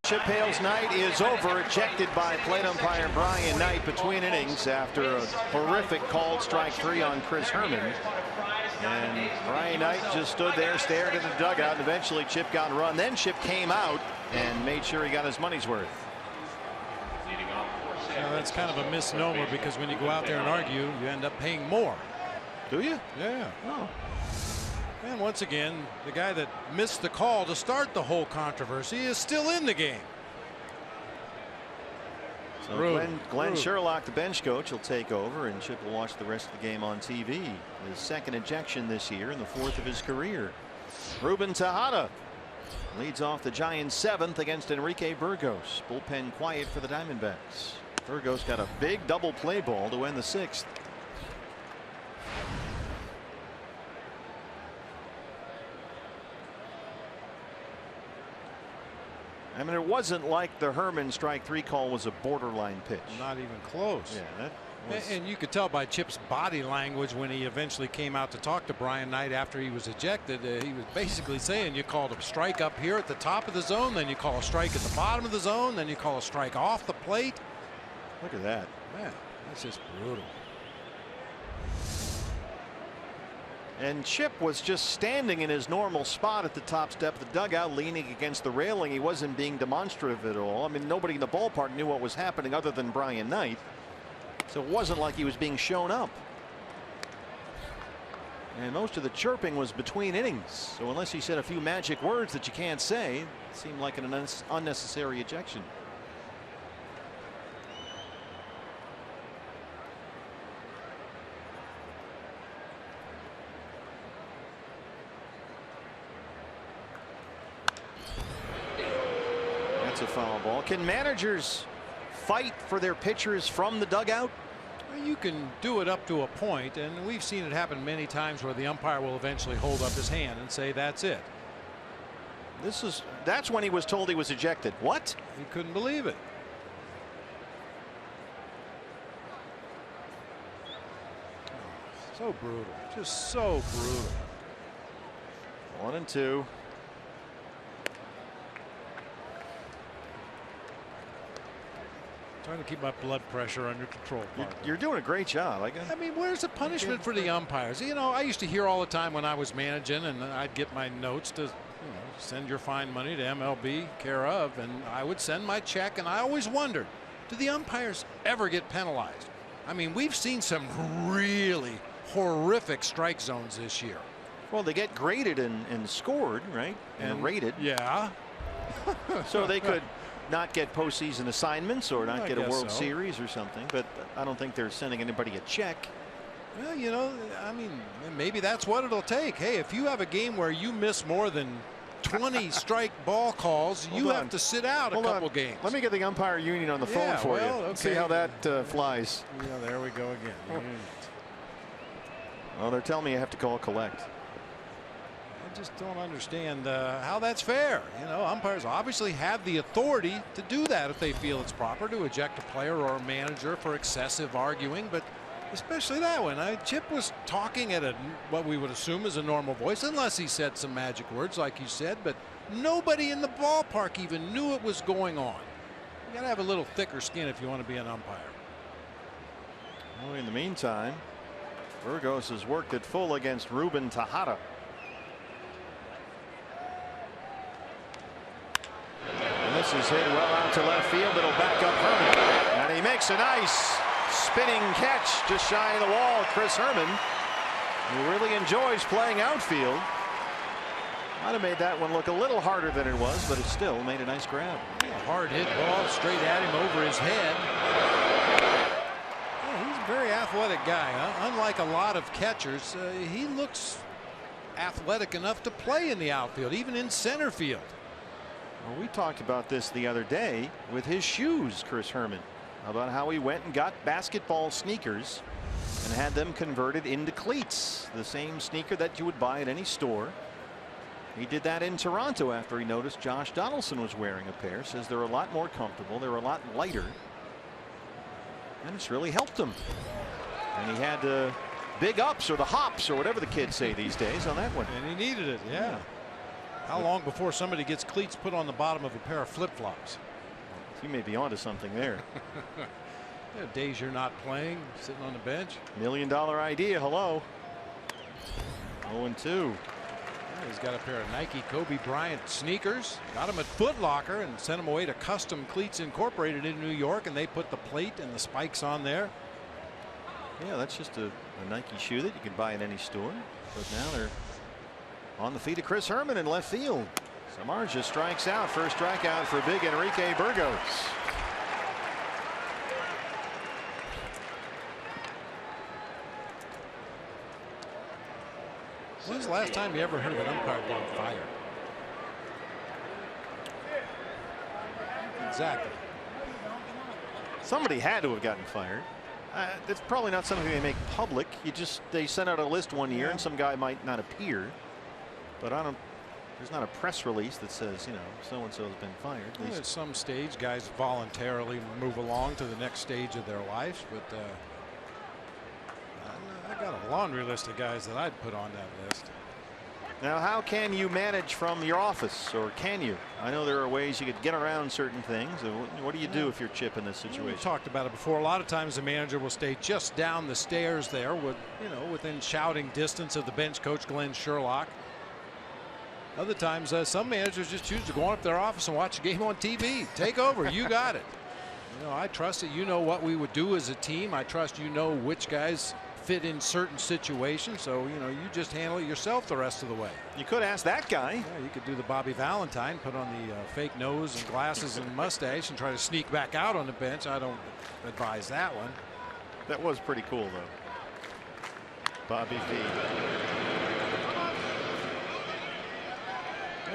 Chip Hale's night is over, ejected by plate umpire Brian Knight between innings after a horrific called strike 3 on Chris Herman. And Brian Knight just stood there, stared at the dugout, and eventually Chip got a run. Then Chip came out and made sure he got his money's worth. That's kind of a misnomer, because when you go out there and argue, you end up paying more. Do you? Yeah. Oh. And once again, the guy that missed the call to start the whole controversy is still in the game. So Glenn Sherlock, the bench coach, will take over, and Chip will watch the rest of the game on TV. His second ejection this year and the 4th of his career. Ruben Tejada leads off the Giants' 7th against Enrique Burgos. Bullpen quiet for the Diamondbacks. Burgos got a big double play ball to end the 6th. I mean, it wasn't like the Herman strike 3 call was a borderline pitch. Not even close. Yeah, that was... And you could tell by Chip's body language when he eventually came out to talk to Brian Knight after he was ejected. He was basically saying, you called a strike up here at the top of the zone, then you call a strike at the bottom of the zone, then you call a strike off the plate. Look at that. Man, that's just brutal. And Chip was just standing in his normal spot at the top step of the dugout, leaning against the railing. He wasn't being demonstrative at all. I mean, nobody in the ballpark knew what was happening other than Brian Knight. So it wasn't like he was being shown up. And most of the chirping was between innings. So unless he said a few magic words that you can't say, it seemed like an unnecessary ejection. That's a foul ball. Can managers fight for their pitchers from the dugout? You can do it up to a point, and we've seen it happen many times where the umpire will eventually hold up his hand and say that's it. That's when he was told he was ejected. What? He couldn't believe it. So brutal, just so brutal. 1-2. Trying to keep my blood pressure under control. You're doing a great job. I mean, where's the punishment for the umpires? You know, I used to hear all the time when I was managing, and I'd get my notes to, send your fine money to MLB care of, and I would send my check, and I always wondered, do the umpires ever get penalized? I mean, we've seen some really horrific strike zones this year. Well, they get graded and scored, right? And rated. Yeah. So they could not get postseason assignments or not get a World Series or something, but I don't think they're sending anybody a check. Well, I mean, maybe that's what it'll take. Hey, if you have a game where you miss more than 20 strike ball calls, you have to sit out a couple games. Let me get the umpire union on the phone for you. Okay. See how that flies. Yeah, there we go again. Well, they're telling me I have to call collect. I just don't understand how that's fair. Umpires obviously have the authority to do that if they feel it's proper to eject a player or a manager for excessive arguing, but especially that one. Chip was talking at what we would assume is a normal voice, unless he said some magic words like you said, but nobody in the ballpark even knew it was going on. You gotta have a little thicker skin if you want to be an umpire. Well, in the meantime, Burgos has worked at full against Ruben Tejada. And this is hit well out to left field. It'll back up Herman. And he makes a nice spinning catch just shy of the wall. Chris Herman, who really enjoys playing outfield, might have made that one look a little harder than it was, but it still made a nice grab. A hard hit ball straight at him over his head. Yeah, he's a very athletic guy. Unlike a lot of catchers, he looks athletic enough to play in the outfield, even in center field. Well, we talked about this the other day with his shoes, Chris Herman, about how he went and got basketball sneakers and had them converted into cleats, the same sneaker that you would buy at any store. He did that in Toronto after he noticed Josh Donaldson was wearing a pair. Says they're a lot more comfortable, they're a lot lighter, and it's really helped him. And he had the big ups or the hops or whatever the kids say these days on that one. And he needed it. Yeah. How long before somebody gets cleats put on the bottom of a pair of flip-flops? You may be onto something there. Yeah, days you're not playing, sitting on the bench. $1 million idea. Hello. 0-2. Yeah, he's got a pair of Nike Kobe Bryant sneakers. Got them at Foot Locker and sent them away to Custom Cleats Incorporated in New York, and they put the plate and the spikes on there. Yeah, that's just a Nike shoe that you can buy in any store. But now they're on the feet of Chris Herman in left field. Samardzija strikes out. First strikeout for big Enrique Burgos. When's the last time you ever heard of an umpire getting fired? Exactly. Somebody had to have gotten fired. It's probably not something they make public. They sent out a list one year, and some guy might not appear. But there's not a press release that says, you know, so and so has been fired. Well, at some stage, guys voluntarily move along to the next stage of their life. But I got a laundry list of guys that I'd put on that list. Now, how can you manage from your office, or can you? I know there are ways you could get around certain things. What do you do if you're Chip in this situation? We've talked about it before. A lot of times the manager will stay just down the stairs there, within shouting distance of the bench coach Glenn Sherlock. Other times, some managers just choose to go on up to their office and watch a game on TV. Take over. You got it. I trust that you know what we would do as a team. I trust you know which guys fit in certain situations. So, you just handle it yourself the rest of the way. You could ask that guy. Yeah, you could do the Bobby Valentine, put on the fake nose and glasses and mustache and try to sneak back out on the bench. I don't advise that one. That was pretty cool, though. Bobby V.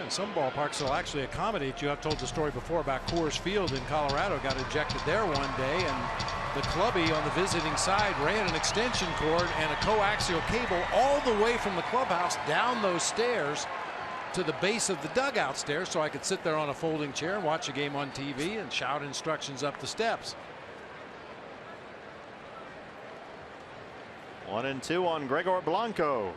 And some ballparks will actually accommodate you. I've told the story before about Coors Field in Colorado. Got ejected there one day, and the clubby on the visiting side ran an extension cord and a coaxial cable all the way from the clubhouse down those stairs to the base of the dugout stairs, so I could sit there on a folding chair and watch a game on TV and shout instructions up the steps. 1-2 on Gregor Blanco.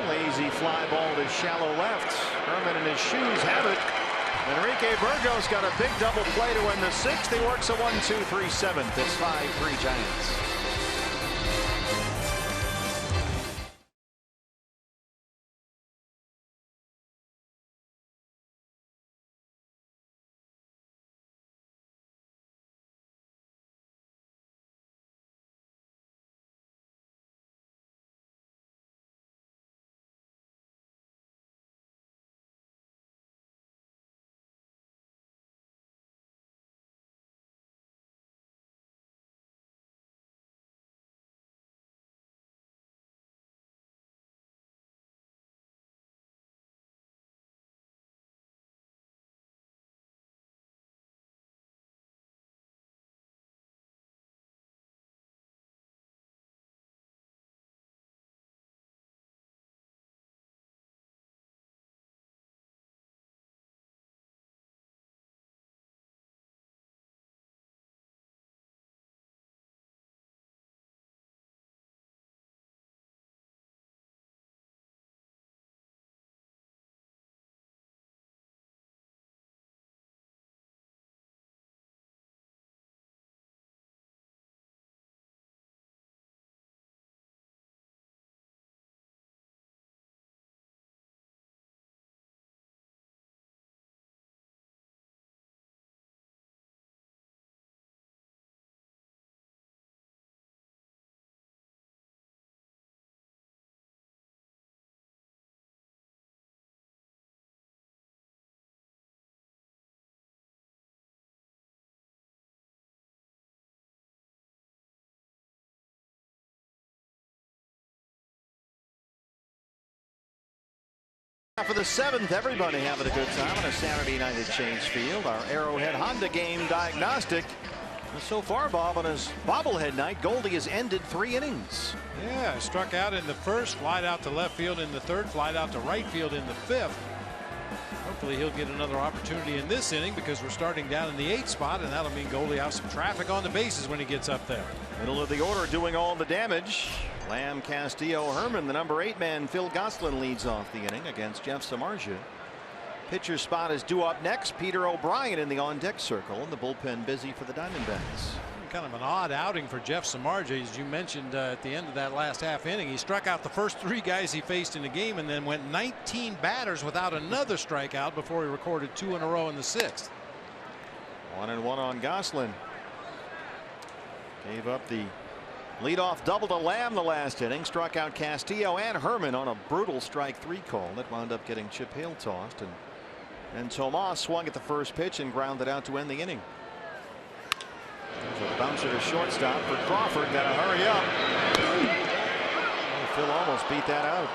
Lazy fly ball to shallow left. Herman and his shoes have it. Enrique Burgos got a big double play to win the sixth. He works a 1-2-3 seventh. It's 5-3 Giants. For the seventh, everybody having a good time on a Saturday night at Chase Field. Our Arrowhead Honda game diagnostic. And so far, Bob, on his bobblehead night, Goldie has ended 3 innings. Yeah, struck out in the first, flied out to left field in the third, flied out to right field in the fifth. Hopefully he'll get another opportunity in this inning because we're starting down in the 8th spot, and that'll mean Goldie has some traffic on the bases when he gets up there. Middle of the order doing all the damage. Lamb, Castillo, Herman. The number 8 man Phil Gosselin leads off the inning against Jeff Samardzija. Pitcher spot is due up next. Peter O'Brien in the on-deck circle, and the bullpen busy for the Diamondbacks. Kind of an odd outing for Jeff Samardzija, as you mentioned at the end of that last half inning. He struck out the first 3 guys he faced in the game, and then went 19 batters without another strikeout before he recorded 2 in a row in the 6th. 1-1 on Gosselin. Gave up the leadoff double to Lamb the last inning. Struck out Castillo and Herman on a brutal strike 3 call that wound up getting Chip Hale tossed, and Tomas swung at the first pitch and grounded out to end the inning. There's a bouncer to shortstop for Crawford. Got to hurry up. Oh, Phil almost beat that out.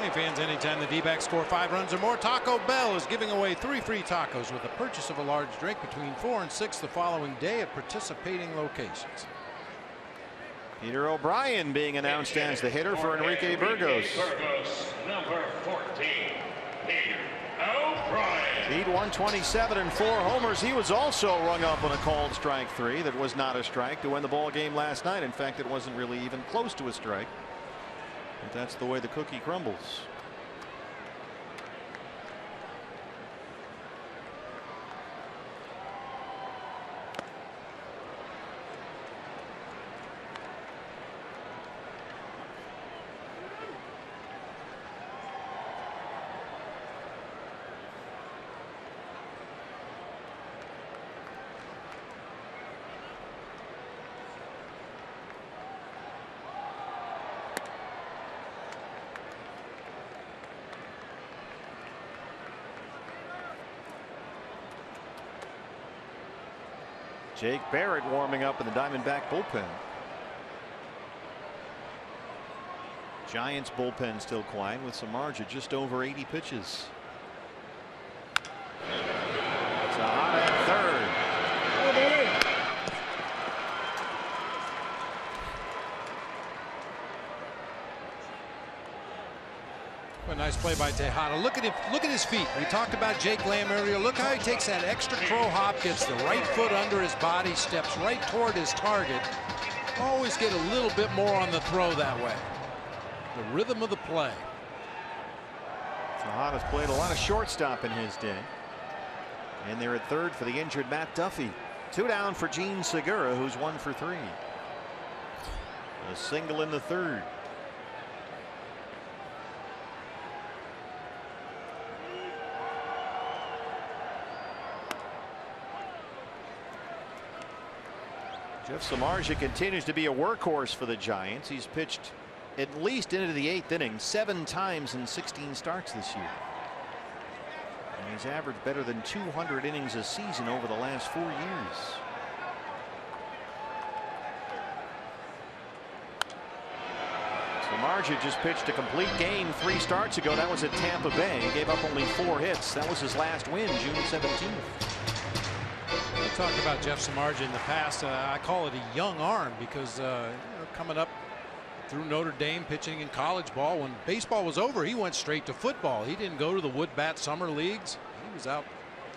Hey fans, anytime the D-backs score 5 runs or more, Taco Bell is giving away 3 free tacos with the purchase of a large drink between 4 and 6 the following day at participating locations. Peter O'Brien being announced as the hitter for Enrique Burgos. Number 14, Peter O'Brien. He'd 127 and 4 homers. He was also rung up on a called strike 3 that was not a strike to win the ball game last night. In fact, it wasn't really even close to a strike. But that's the way the cookie crumbles. Jake Barrett warming up in the Diamondback bullpen. Giants bullpen still quiet with Samardzija just over 80 pitches. It's a hot at third. A nice play by Tejada. Look at him. Look at his feet. We talked about Jake Lamb earlier. Look how he takes that extra crow hop, gets the right foot under his body, steps right toward his target. Always get a little bit more on the throw that way. The rhythm of the play. Tejada's played a lot of shortstop in his day. And they're at third for the injured Matt Duffy. 2 down for Gene Segura, who's 1 for 3. A single in the 3rd. Jeff Samardzija continues to be a workhorse for the Giants. He's pitched at least into the 8th inning 7 times in 16 starts this year. And he's averaged better than 200 innings a season over the last 4 years. Samardzija just pitched a complete game 3 starts ago. That was at Tampa Bay. He gave up only 4 hits. That was his last win, June 17th. We talked about Jeff Samardzija in the past. I call it a young arm because you know, coming up through Notre Dame, pitching in college ball, when baseball was over, he went straight to football. He didn't go to the wood bat summer leagues. He was out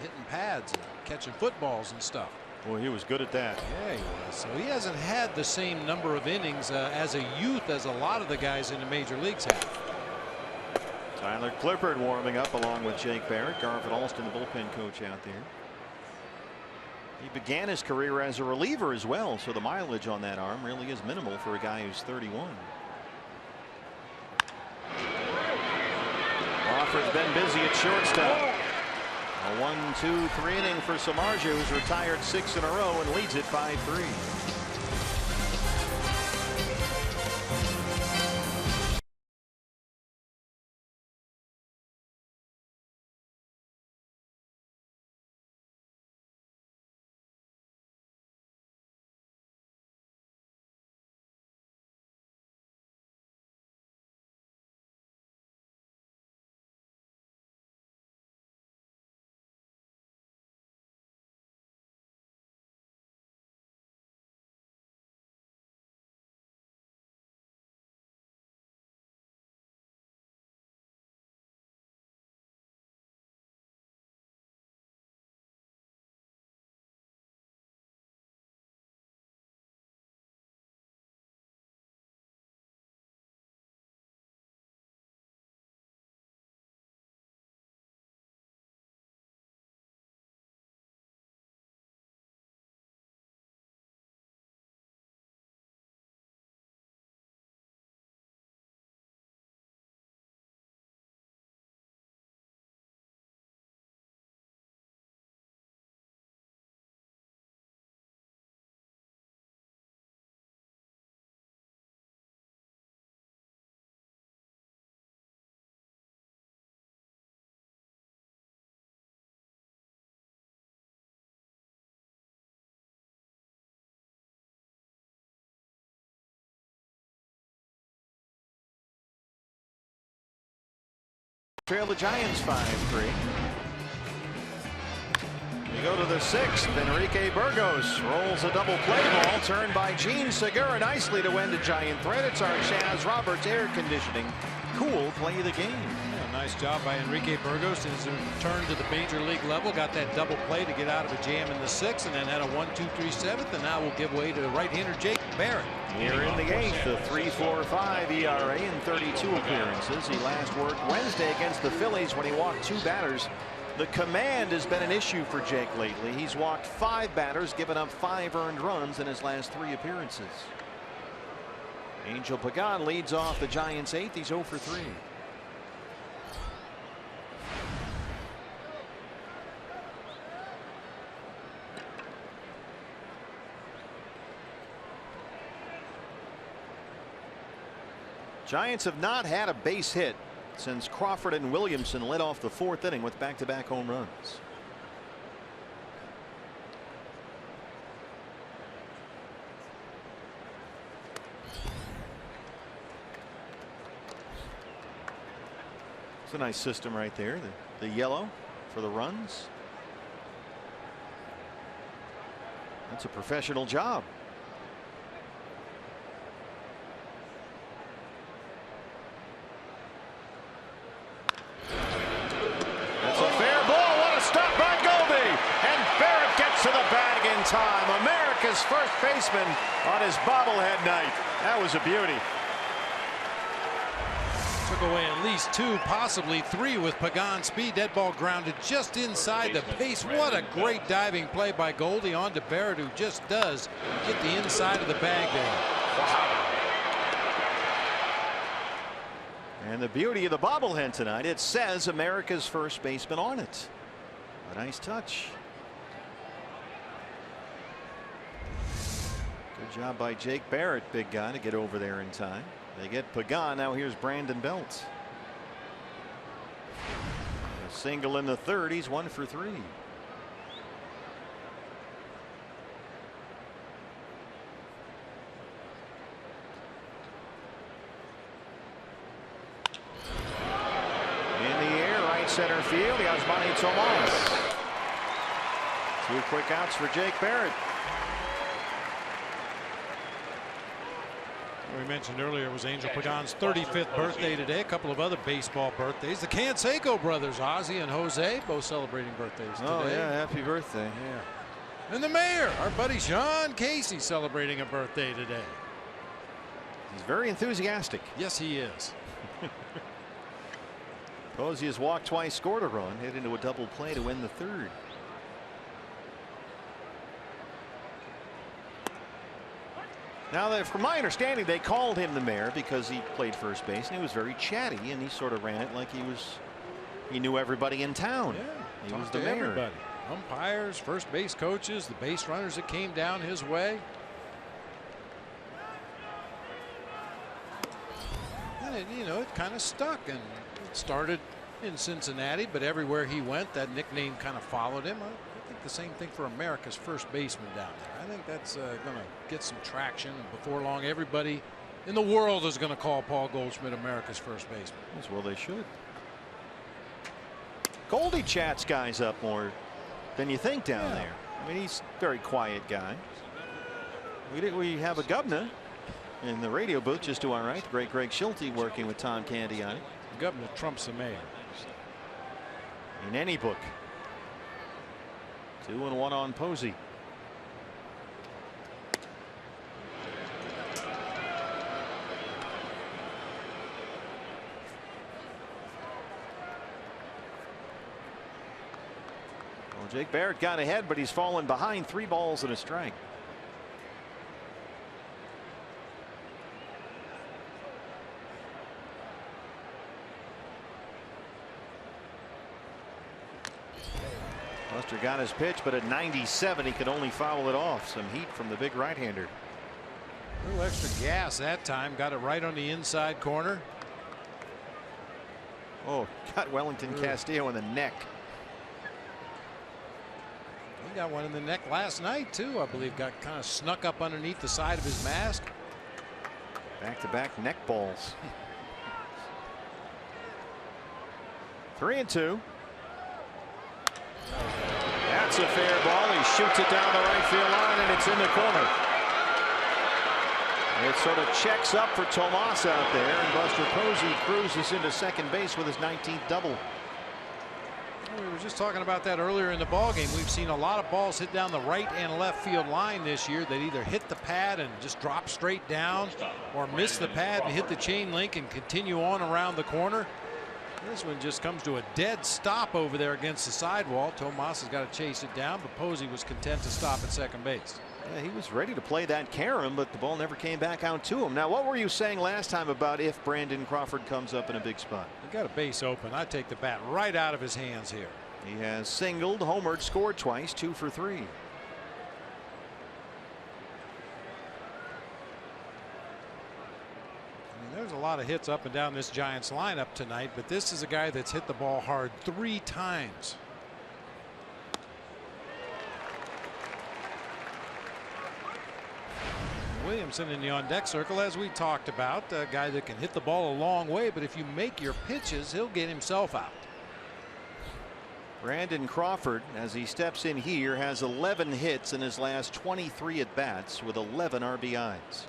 hitting pads and catching footballs and stuff. Well, he was good at that. Yeah, he was. So he hasn't had the same number of innings as a youth as a lot of the guys in the major leagues have. Tyler Clippard warming up along with Jake Barrett. Garvin Alston, the bullpen coach, out there. He began his career as a reliever as well, so the mileage on that arm really is minimal for a guy who's 31. Crawford's been busy at shortstop. A 1-2-3 inning for Samardzija, who's retired 6 in a row and leads it 5-3. trail the Giants 5-3. We go to the 6th. Enrique Burgos rolls a double play ball turned by Gene Segura nicely to end a Giant threat. It's our Chaz Roberts air conditioning cool play of the game. Yeah, nice job by Enrique Burgos in his return to the major league level. Got that double play to get out of a jam in the 6th, and then had a 1-2-3 7th, and now will give way to right-hander Jake Barrett. Here in the 8th, the 3.45 ERA in 32 appearances. He last worked Wednesday against the Phillies when he walked 2 batters. The command has been an issue for Jake lately. He's walked 5 batters, given up 5 earned runs in his last 3 appearances. Angel Pagan leads off the Giants 8th. He's 0 for 3. Giants have not had a base hit since Crawford and Williamson led off the 4th inning with back-to-back home runs. It's a nice system right there. The yellow for the runs. That's a professional job. To the bag in time. America's first baseman on his bobblehead night. That was a beauty. Took away at least 2, possibly 3 with Pagan's speed. Dead ball grounded just inside the base. What a great diving play by Goldie on to Barrett, who just does get the inside of the bag there. And the beauty of the bobblehead tonight, it says America's first baseman on it. A nice touch. Good job by Jake Barrett, big guy, to get over there in time. They get Pagan. Now here's Brandon Belt. A single in the 3rd. He's 1 for 3. In the air, right center field. Yasmani Tomas. 2 quick outs for Jake Barrett. We mentioned earlier it was Angel Pagan's 35th birthday today. A couple of other baseball birthdays. The Canseco brothers, Ozzie and Jose, both celebrating birthdays today. Oh yeah, happy birthday. Yeah. And the mayor, our buddy Sean Casey, celebrating a birthday today. He's very enthusiastic. Yes, he is. Posey has walked twice, scored a run, hit into a double play to win the 3rd. Now, from my understanding, they called him the mayor because he played first base and he was very chatty, and he sort of ran it like he knew everybody in town. Yeah, he was the mayor. Everybody. Umpires, first base coaches, the base runners that came down his way. And it kind of stuck, and it started in Cincinnati, but everywhere he went, that nickname kind of followed him. I think the same thing for America's first baseman down there. I think that's going to get some traction, and before long everybody in the world is going to call Paul Goldschmidt America's first baseman. As well they should. Goldie chats guys up more than you think down there. I mean, he's a very quiet guy. We have a governor in the radio booth just to our right, great Greg Schulte, working with Tom Candy on it. The governor trumps the mayor in any book. 2-1 on Posey. Well, Jake Barrett got ahead, but he's fallen behind. 3 balls and a strike. Buster got his pitch, but at 97 he could only foul it off. Some heat from the big right-hander. A little extra gas that time. Got it right on the inside corner. Oh, got Wellington Castillo in the neck. He got one in the neck last night too, I believe. Got kind of snuck up underneath the side of his mask. Back-to-back neck balls. 3-2. That's a fair ball. He shoots it down the right field line, and it's in the corner. It sort of checks up for Tomas out there, and Buster Posey cruises into second base with his 19th double. We were just talking about that earlier in the ball game. We've seen a lot of balls hit down the right and left field line this year that either hit the pad and just drop straight down, or miss the pad and hit the chain link and continue on around the corner. This one just comes to a dead stop over there against the sidewall. Tomas has got to chase it down, but Posey was content to stop at second base. Yeah, he was ready to play that carom, but the ball never came back out to him. Now, what were you saying last time about if Brandon Crawford comes up in a big spot? He got a base open. I'd take the bat right out of his hands here. He has singled, homered, scored twice, 2 for 3. There's a lot of hits up and down this Giants lineup tonight, but this is a guy that's hit the ball hard 3 times. Williamson in the on deck circle, as we talked about, a guy that can hit the ball a long way, but if you make your pitches, he'll get himself out. Brandon Crawford, as he steps in here, has 11 hits in his last 23 at bats with 11 RBIs.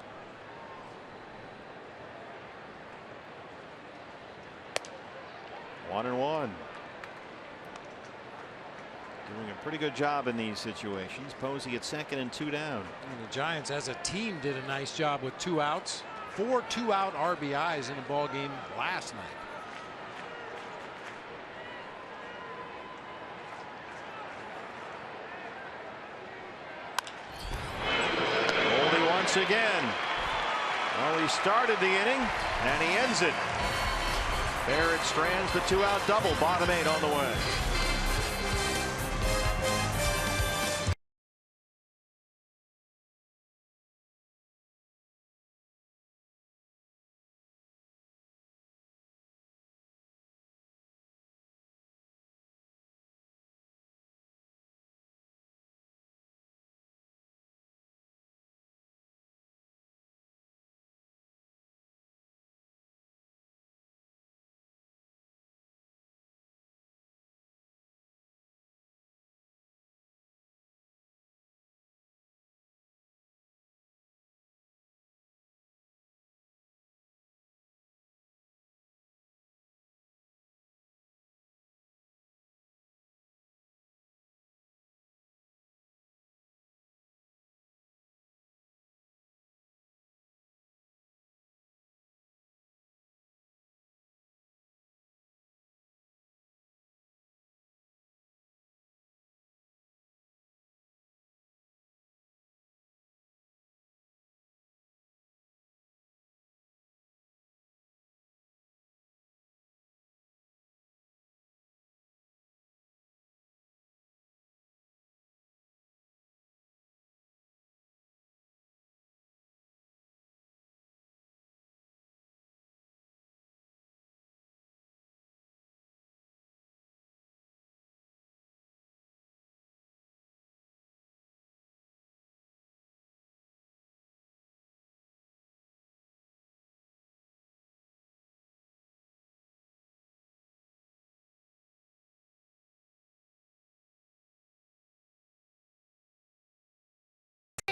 One and one. Doing a pretty good job in these situations. Posey at second and 2 down. And the Giants as a team did a nice job with 2 outs. 4 2-out RBIs in the ball game last night. Goldie once again. Well, he started the inning and he ends it. Barrett strands the 2-out double. Bottom 8 on the way.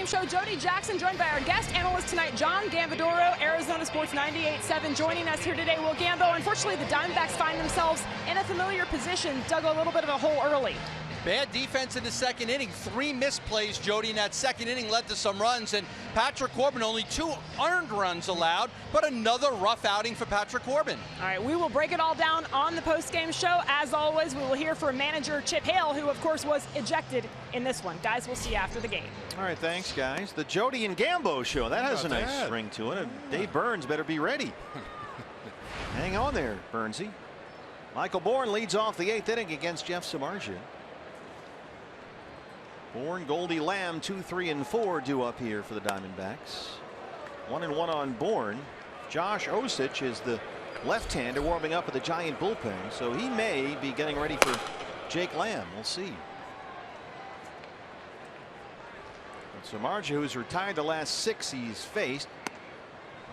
Show Jody Jackson joined by our guest analyst tonight, John Gambadoro, Arizona Sports 98.7, joining us here today. Well, Gambo, unfortunately the Diamondbacks find themselves in a familiar position, dug a little bit of a hole early. Bad defense in the second inning. 3 misplays, Jody, in that second inning led to some runs, and Patrick Corbin only 2 earned runs allowed, but another rough outing for Patrick Corbin. All right, we will break it all down on the post-game show. As always, we will hear from manager Chip Hale, who of course was ejected in this one. Guys, we'll see you after the game. All right, thanks, guys. The Jody and Gambo show. That has a nice ring to it. And Dave Burns better be ready. Hang on there, Burnsy. Michael Bourne leads off the 8th inning against Jeff Samardzija. Bourne, Goldie, Lamb, 2, 3, and 4 due up here for the Diamondbacks. 1 and 1 on Bourne. Josh Osich is the left-hander warming up with the Giant bullpen, so he may be getting ready for Jake Lamb. We'll see. Samardzija, who's retired the last 6 he's faced,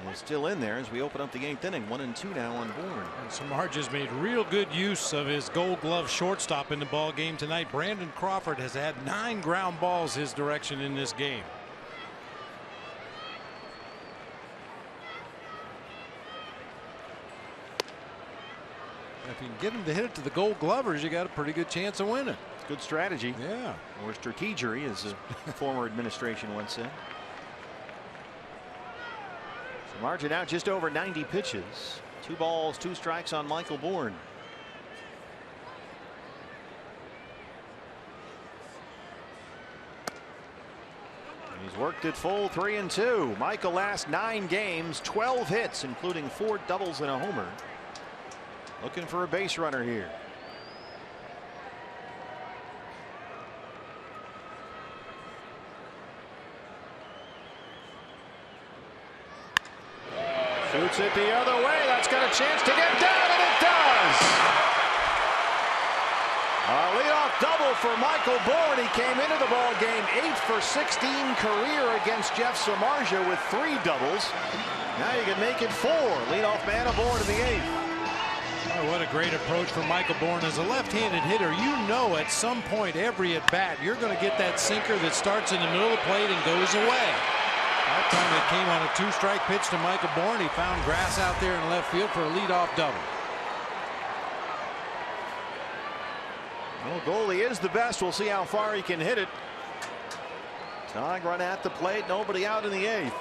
And it's still in there as we open up the 8th inning. 1-2 now on Bourne. And Samardzija has made real good use of his Gold Glove shortstop in the ball game tonight. Brandon Crawford has had 9 ground balls his direction in this game. If you can get him to hit it to the Gold Glovers, you got a pretty good chance of winning. Good strategy. Yeah. Or strategery, as the former administration once said. Samardzija now just over 90 pitches. 2 balls, 2 strikes on Michael Bourne. And he's worked it full 3-2. Michael last 9 games, 12 hits, including 4 doubles and a homer. Looking for a base runner here. Shoots it the other way. That's got a chance to get down, and it does. A leadoff double for Michael Bourne. He came into the ball game 8 for 16 career against Jeff Samardzija with 3 doubles. Now you can make it 4. Leadoff man aboard in the 8th. Oh, what a great approach from Michael Bourne. As a left-handed hitter, you know at some point every at bat you're going to get that sinker that starts in the middle of the plate and goes away. That time it came on a 2-strike pitch to Michael Bourne. He found grass out there in left field for a leadoff double. Well, goalie is the best. We'll see how far he can hit it. Tying run at the plate. Nobody out in the 8th.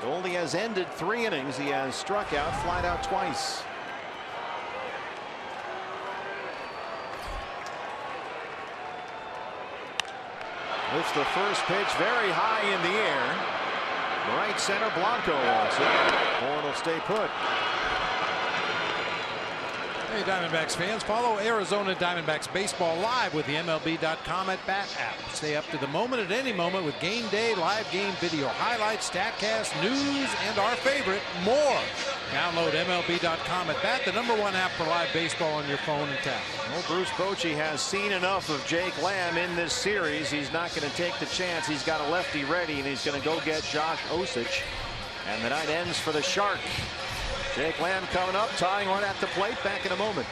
Goalie has ended 3 innings. He has struck out, flied out twice. Lifts the first pitch very high in the air. Right center, Blanco wants it. Bourne will stay put. Hey, Diamondbacks fans, follow Arizona Diamondbacks baseball live with the MLB.com at Bat app. Stay up to the moment at any moment with game day, live game video highlights, StatCast, news, and our favorite, more. Download MLB.com at Bat, the #1 app for live baseball on your phone and tablet. Well, Bruce Bochy has seen enough of Jake Lamb in this series. He's not going to take the chance. He's got a lefty ready, and he's going to go get Josh Osich. And the night ends for the Shark. Jake Lamb coming up, tying run at the plate. Back in a moment.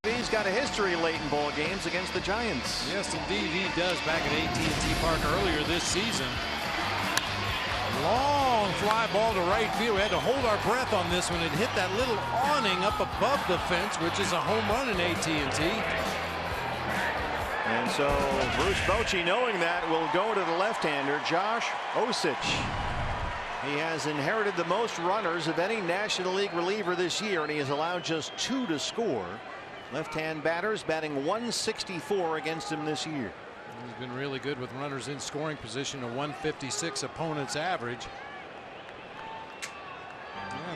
He's got a history late in ball games against the Giants. Yes, indeed, he does. Back at AT&T Park earlier this season. Long fly ball to right field. We had to hold our breath on this one. It hit that little awning up above the fence, which is a home run in AT&T. And so Bruce Bochy, knowing that, will go to the left-hander, Josh Osich. He has inherited the most runners of any National League reliever this year, and he has allowed just 2 to score. Left-hand batters batting .164 against him this year. He's been really good with runners in scoring position, a .156 opponent's average.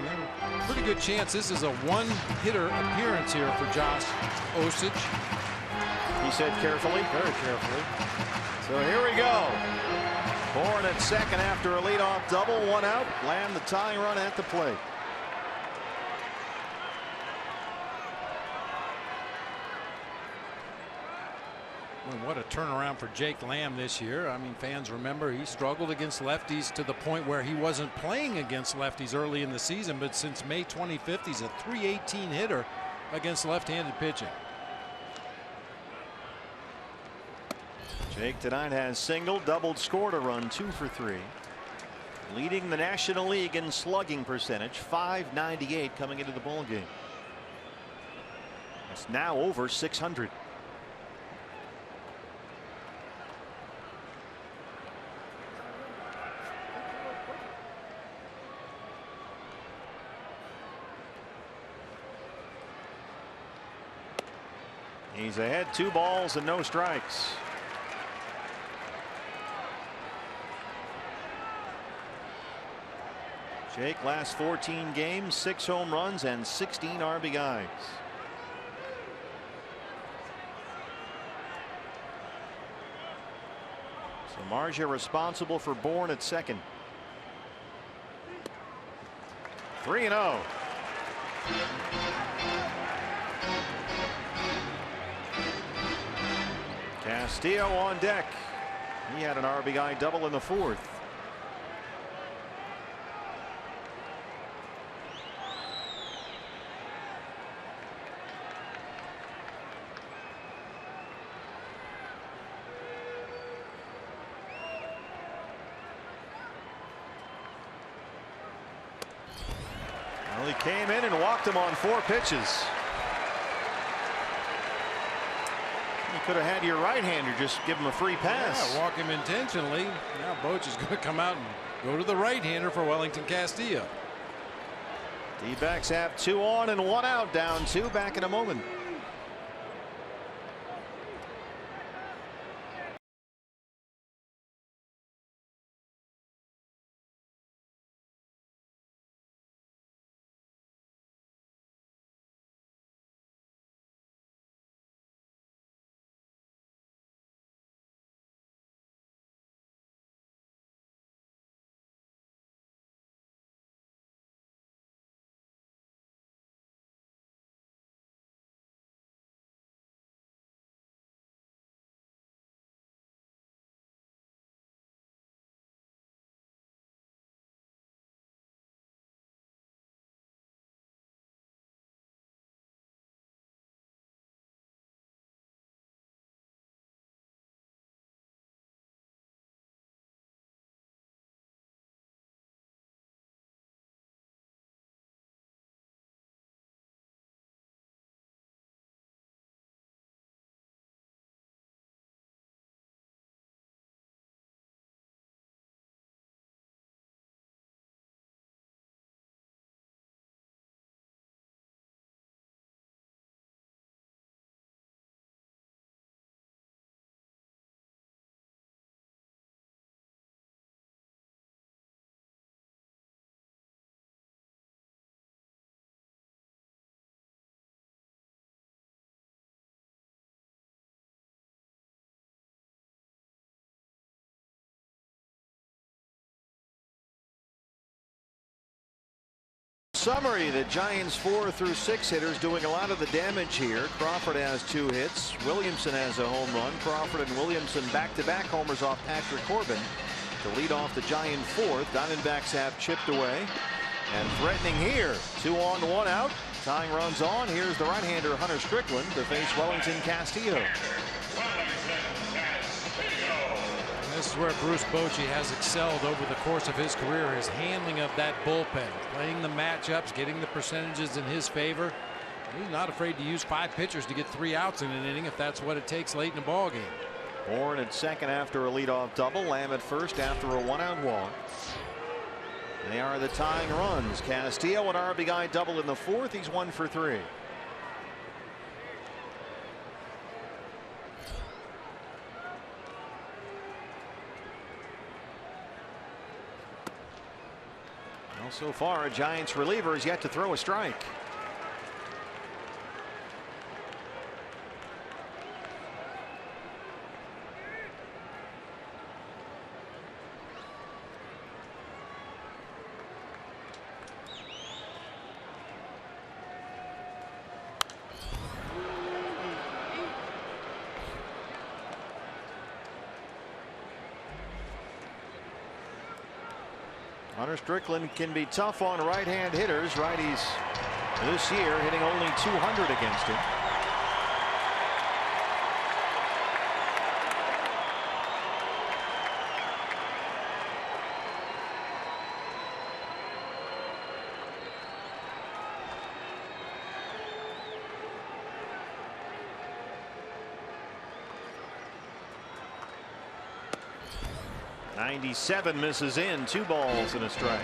Yeah, Pretty good chance this is a one-hitter appearance here for Josh Osich. He said carefully. Very carefully. So here we go. Bourne at second after a leadoff double, 1 out. Lamb the tying run at the plate. Well, what a turnaround for Jake Lamb this year. I mean, fans remember he struggled against lefties to the point where he wasn't playing against lefties early in the season, but since May 25th, he's a .318 hitter against left-handed pitching. Jake tonight has singled, doubled, scored a run, 2 for 3. Leading the National League in slugging percentage, .598 coming into the ball game. It's now over 600. He's ahead, 2 balls and no strikes. Jake last 14 games, 6 home runs and 16 RBIs. So Marja responsible for Bourne at second. 3-0. Castillo on deck. He had an RBI double in the 4th. Well, he came in and walked him on 4 pitches. You could have had your right-hander just give him a free pass. Yeah, walk him intentionally. Now Boch is going to come out and go to the right-hander for Wellington Castillo. D-backs have 2 on and 1 out, down 2. Back in a moment. Summary: the Giants 4 through 6 hitters doing a lot of the damage here. Crawford has 2 hits. Williamson has a home run. Crawford and Williamson back-to-back homers off Patrick Corbin to lead off the Giant 4th. Diamondbacks have chipped away and threatening here. 2 on, 1 out. Tying runs on. Here's the right-hander Hunter Strickland to face Wellington Castillo. This is where Bruce Bochy has excelled over the course of his career, his handling of that bullpen, playing the matchups, getting the percentages in his favor. He's not afraid to use 5 pitchers to get 3 outs in an inning if that's what it takes late in the ball game. Bourne at second after a leadoff double. Lamb at first after a 1-out walk. They are the tying runs. Castillo an RBI double in the 4th. He's 1 for 3. Well, so far, a Giants reliever is yet to throw a strike. Hunter Strickland can be tough on right-hand hitters. Righties this year hitting only .200 against him. .97 misses in, 2 balls and a strike.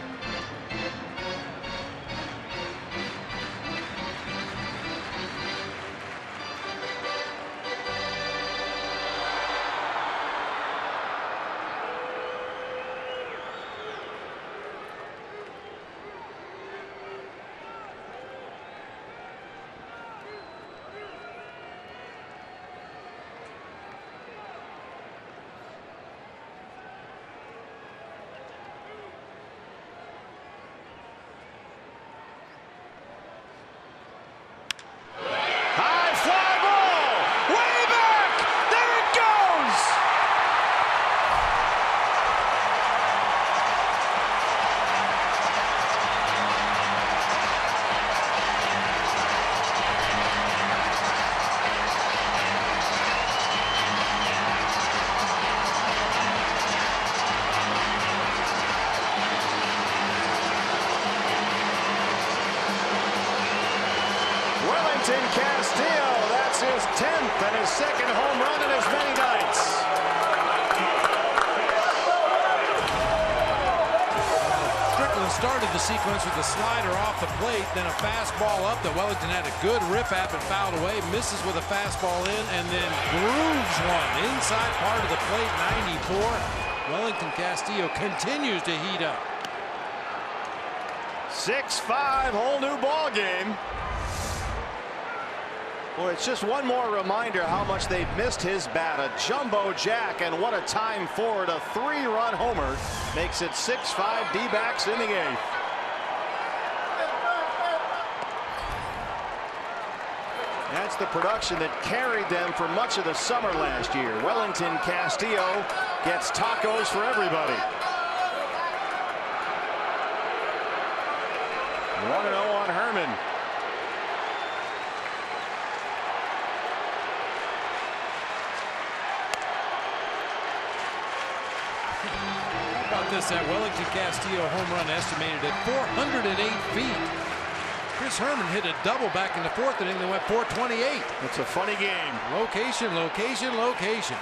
Castillo, that's his 10th and his 2nd home run in as many nights. Strickland started the sequence with a slider off the plate, then a fastball up that Wellington had a good rip at but fouled away, misses with a fastball in, and then grooves one inside part of the plate, 94. Wellington Castillo continues to heat up. 6-5, whole new ball game. Well, it's just one more reminder how much they've missed his bat. A jumbo jack, and what a time for it. A 3-run homer makes it 6-5 D-backs in the 8th. That's the production that carried them for much of the summer last year. Wellington Castillo gets tacos for everybody. 1-0 on Herman. This at Wellington Castillo home run estimated at 408 feet. Chris Herman hit a double back in the 4th inning that went 428. It's a funny game. Location, location, location.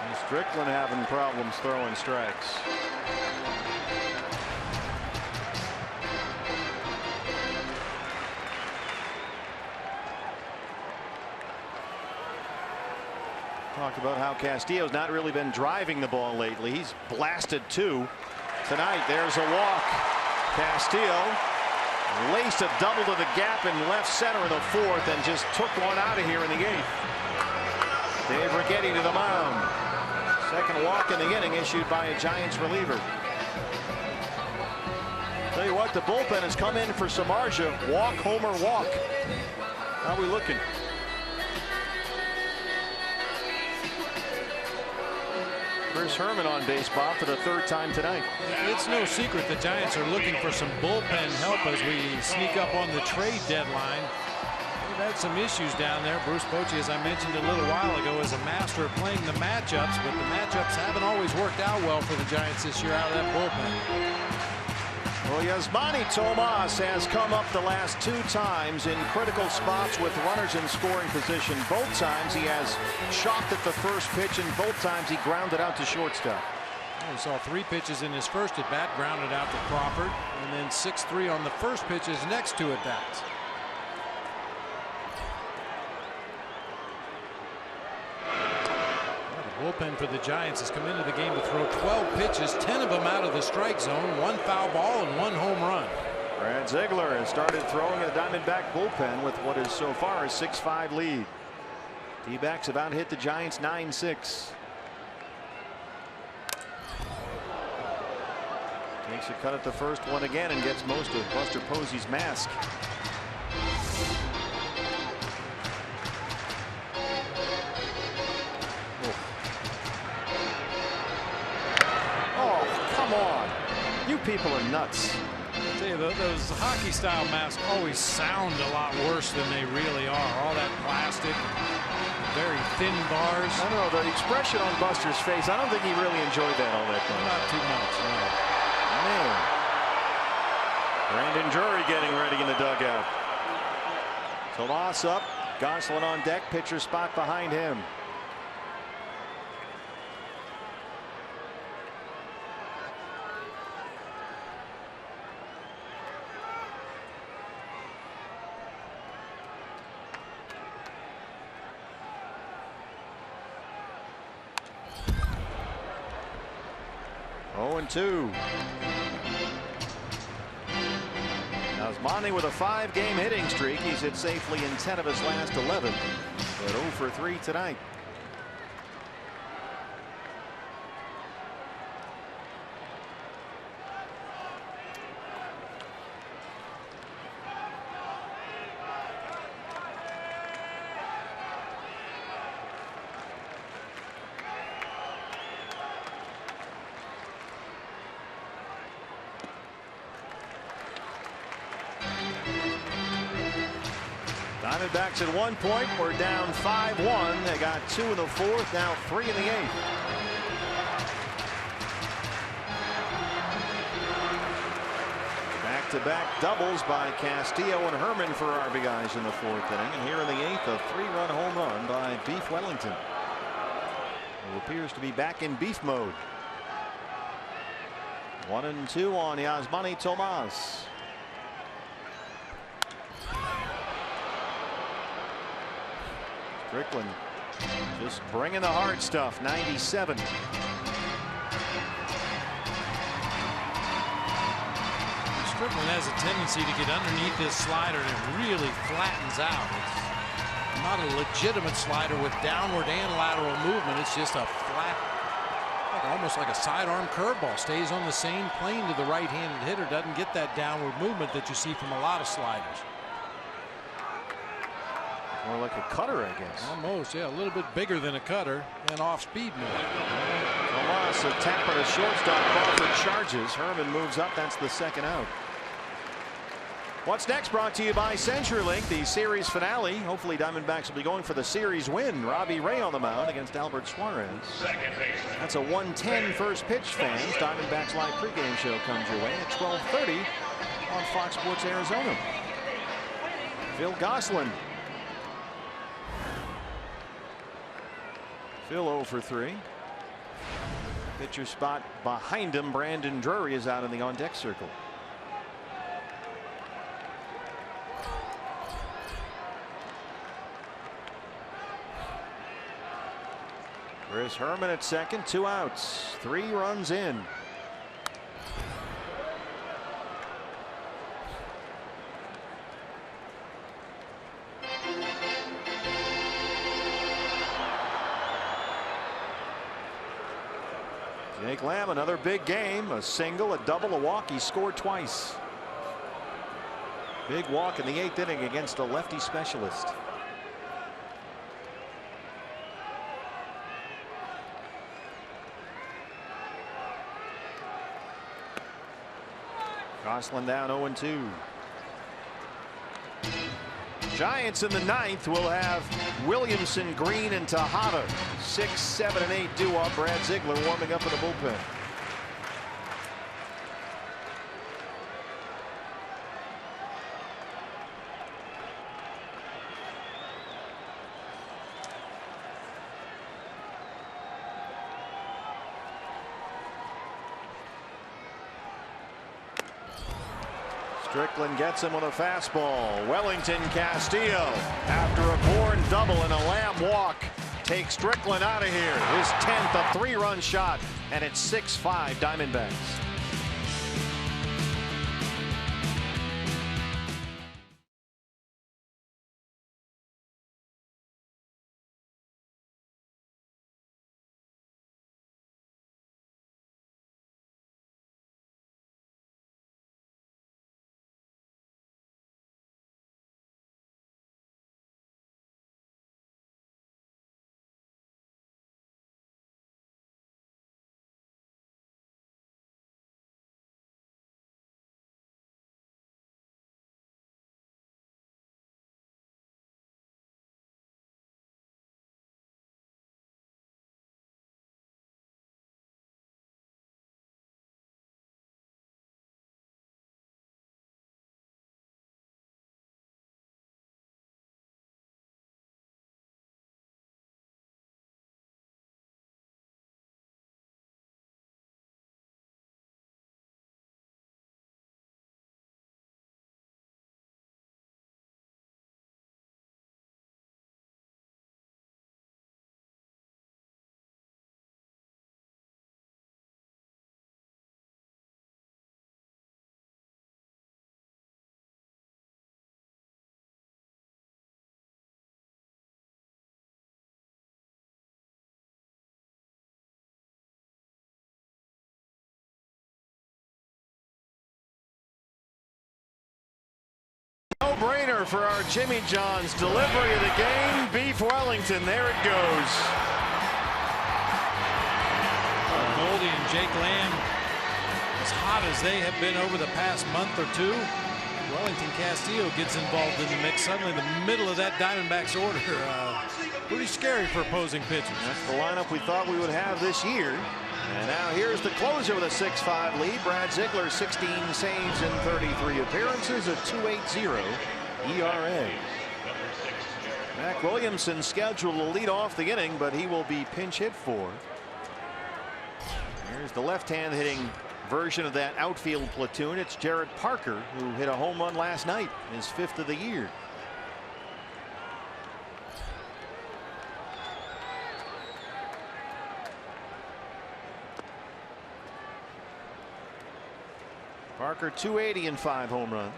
And Strickland having problems throwing strikes. Talked about how Castillo's not really been driving the ball lately. He's blasted 2 tonight. There's a walk. Castillo laced a double to the gap in left center in the 4th and just took one out of here in the 8th. Dave Righetti to the mound. 2nd walk in the inning issued by a Giants reliever. Tell you what, the bullpen has come in for Samardzija. Walk, homer, walk. How are we looking? Chris Herman on base, Bob, for the 3rd time tonight. It's no secret the Giants are looking for some bullpen help as we sneak up on the trade deadline. They've had some issues down there. Bruce Bochy, as I mentioned a little while ago, is a master of playing the matchups, but the matchups haven't always worked out well for the Giants this year out of that bullpen. Well, Yasmani Tomas has come up the last 2 times in critical spots with runners in scoring position. Both times he has chopped at the first pitch, and both times he grounded out to shortstop. We saw 3 pitches in his first at bat, grounded out to Crawford, and then 6-3 on the first pitch his next 2 at bats. Bullpen for the Giants has come into the game to throw 12 pitches, 10 of them out of the strike zone, 1 foul ball and 1 home run. Brad Ziegler has started throwing in the Diamondback bullpen with what is so far a 6-5 lead. D-backs have out-hit the Giants 9-6. Takes a cut at the first one again and gets most of Buster Posey's mask. Oh, come on. You people are nuts. I tell you, those hockey style masks always sound a lot worse than they really are. All that plastic, very thin bars. I don't know, the expression on Buster's face, I don't think he really enjoyed that all that much. Not too much, no. Man. Brandon Drury getting ready in the dugout. Tomas up, Gosselin on deck, pitcher spot behind him. Two. Osmani with a 5-game hitting streak. He's hit safely in 10 of his last 11, but 0 for 3 tonight. Diamondbacks at one point were down 5-1. They got 2 in the 4th, now 3 in the 8th. Back-to-back doubles by Castillo and Herman for RBIs in the 4th inning. And here in the 8th, a 3-run home run by Beef Wellington, who appears to be back in beef mode. 1-2 on Yasmani Tomas. Strickland just bringing the hard stuff. 97. Strickland has a tendency to get underneath this slider and it really flattens out. It's not a legitimate slider with downward and lateral movement. It's just a flat, almost like a sidearm curveball. Stays on the same plane to the right-handed hitter. Doesn't get that downward movement that you see from a lot of sliders. More like a cutter, I guess. Almost, yeah, a little bit bigger than a cutter and off speed more. Tomas, a tap at a shortstop. Crawford charges. Herman moves up. That's the second out. What's next brought to you by CenturyLink, the series finale. Hopefully Diamondbacks will be going for the series win. Robbie Ray on the mound against Albert Suarez. That's a 1:10 first pitch, fans. Diamondbacks live pregame show comes your way at 12:30 on Fox Sports Arizona. Phil Gosselin. Phil 0 for 3. Pitcher spot behind him. Brandon Drury is out in the on-deck circle. Chris Herman at second, 2 outs, 3 runs in. Jake Lamb, another big game, a single, a double, a walk. He scored twice. Big walk in the 8th inning against a lefty specialist. Gosselin down 0-2. Giants in the 9th will have Williamson, Green, and Tejada. 6, 7, and 8 due up. Brad Ziegler warming up in the bullpen. Strickland gets him with a fastball. Wellington, Castillo after a Bourne double and a Lamb walk. take Strickland out of here. His 10th, a 3-run shot, and it's 6-5 Diamondbacks. No-brainer for our Jimmy John's delivery of the game. Beef Wellington, there it goes. Goldie and Jake Lamb, as hot as they have been over the past month or two, Wellington Castillo gets involved in the mix suddenly in the middle of that Diamondbacks order. Pretty scary for opposing pitchers. That's the lineup we thought we would have this year. And now here's the closer with a 6-5 lead. Brad Ziegler, 16 saves in 33 appearances, a 2.80 ERA. Mac Williamson scheduled to lead off the inning, but he will be pinch hit for. Here's the left-hand hitting version of that outfield platoon. It's Jared Parker, who hit a home run last night, his 5th of the year. Parker 280 and 5 home runs.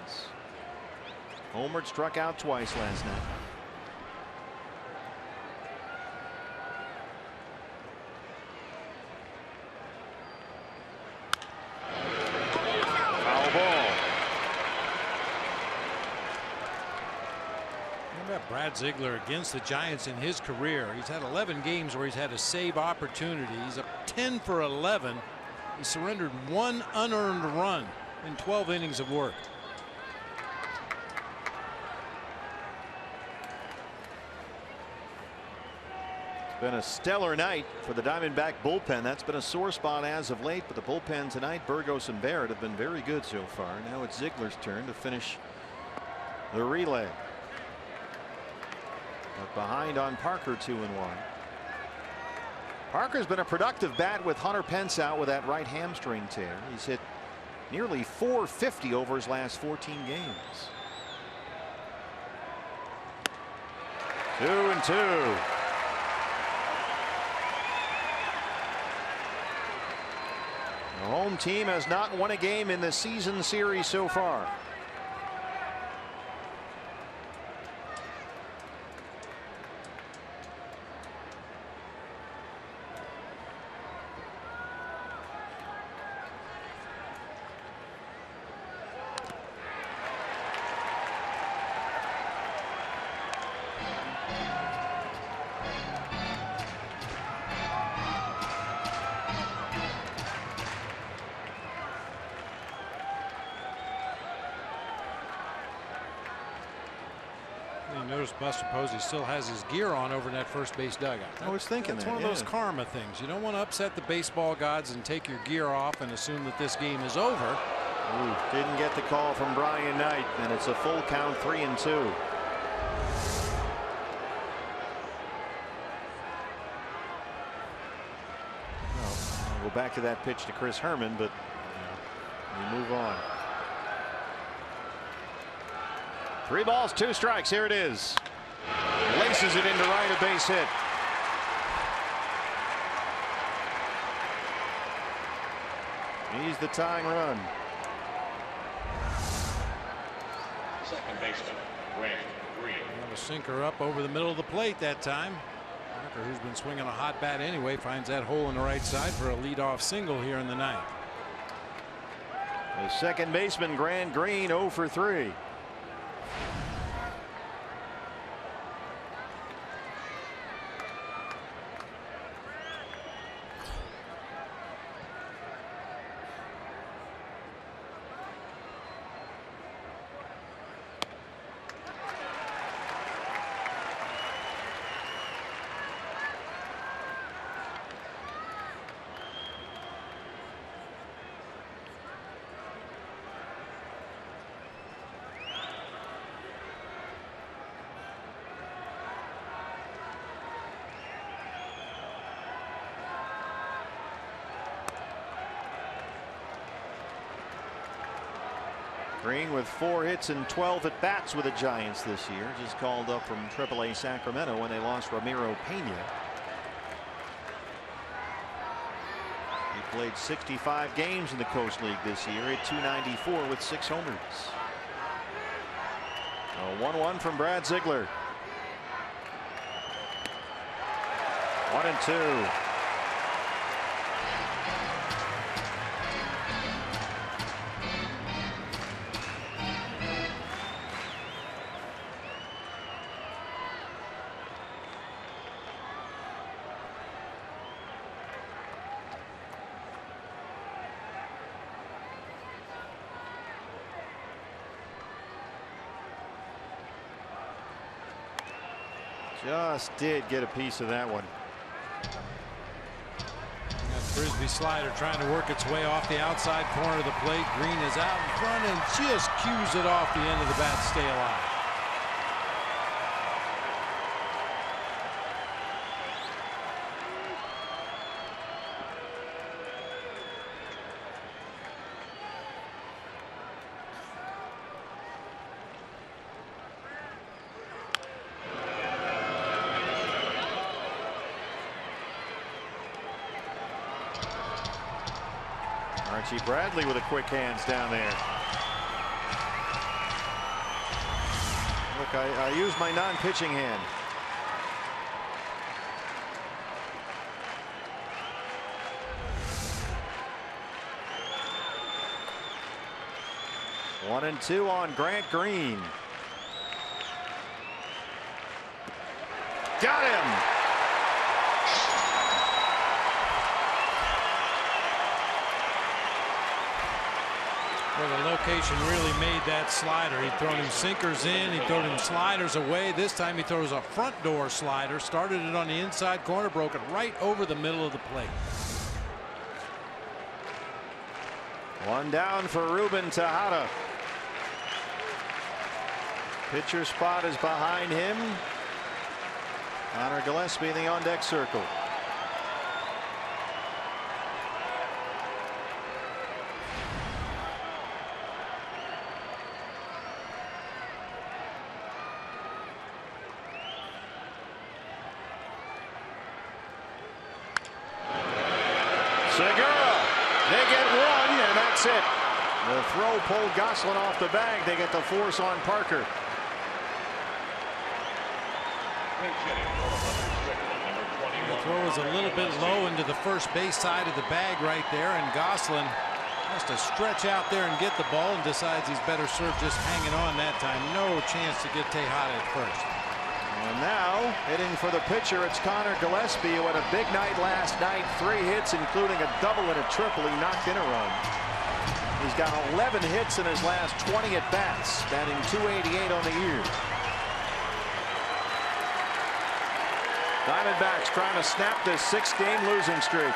Homered, struck out twice last night. Foul ball. How about Brad Ziegler against the Giants in his career? He's had 11 games where he's had a save opportunity. He's up 10 for 11. He surrendered 1 unearned run in 12 innings of work. It's been a stellar night for the Diamondback bullpen. That's been a sore spot as of late, but the bullpen tonight, Burgos and Barrett, have been very good so far. Now it's Ziegler's turn to finish the relay. But behind on Parker, 2-1. Parker's been a productive bat with Hunter Pence out with that right hamstring tear. He's hit nearly .450 over his last 14 games. 2-2. The home team has not won a game in the season series so far. Notice Buster Posey still has his gear on over in that first base dugout. I was thinking that's one of those karma things. You don't want to upset the baseball gods and take your gear off and assume that this game is over. Ooh, didn't get the call from Brian Knight, and it's a full count, 3-2. Well, we'll go back to that pitch to Chris Herman, but we move on. 3 balls, 2 strikes. Here it is. Laces it into right, a base hit. He's the tying run. Second baseman, Grant Green. Have a sinker up over the middle of the plate that time. Parker, who's been swinging a hot bat anyway, finds that hole in the right side for a leadoff single here in the ninth. The second baseman, Grant Green, 0 for 3. Green with 4 hits and 12 at bats with the Giants this year. Just called up from AAA Sacramento when they lost Ramiro Pena. He played 65 games in the Coast League this year at .294 with 6 homers. A 1-1 from Brad Ziegler. 1-2. Just did get a piece of that one. That frisbee slider trying to work its way off the outside corner of the plate. Green is out in front and just cues it off the end of the bat to stay alive. Archie Bradley with a quick hands down there. Look, I used my non-pitching hand. One and two on Grant Green. Got him. Well, the location really made that slider. He'd thrown him sinkers in. He thrown him sliders away. This time he throws a front door slider. Started it on the inside corner. Broke it right over the middle of the plate. One down for Ruben Tejada. Pitcher spot is behind him. Connor Gillespie in the on-deck circle. Segura, they get one, and that's it. The throw pulled Gosselin off the bag. They get the force on Parker. The throw is a little bit low into the first base side of the bag right there, and Gosselin has to stretch out there and get the ball, and decides he's better served just hanging on that time. No chance to get Tejada at first. And now hitting for the pitcher, it's Connor Gillespie, who had a big night last night. 3 hits, including a double and a triple. He knocked in a run. He's got 11 hits in his last 20 at bats, batting .288 on the year. Diamondbacks trying to snap this 6-game losing streak.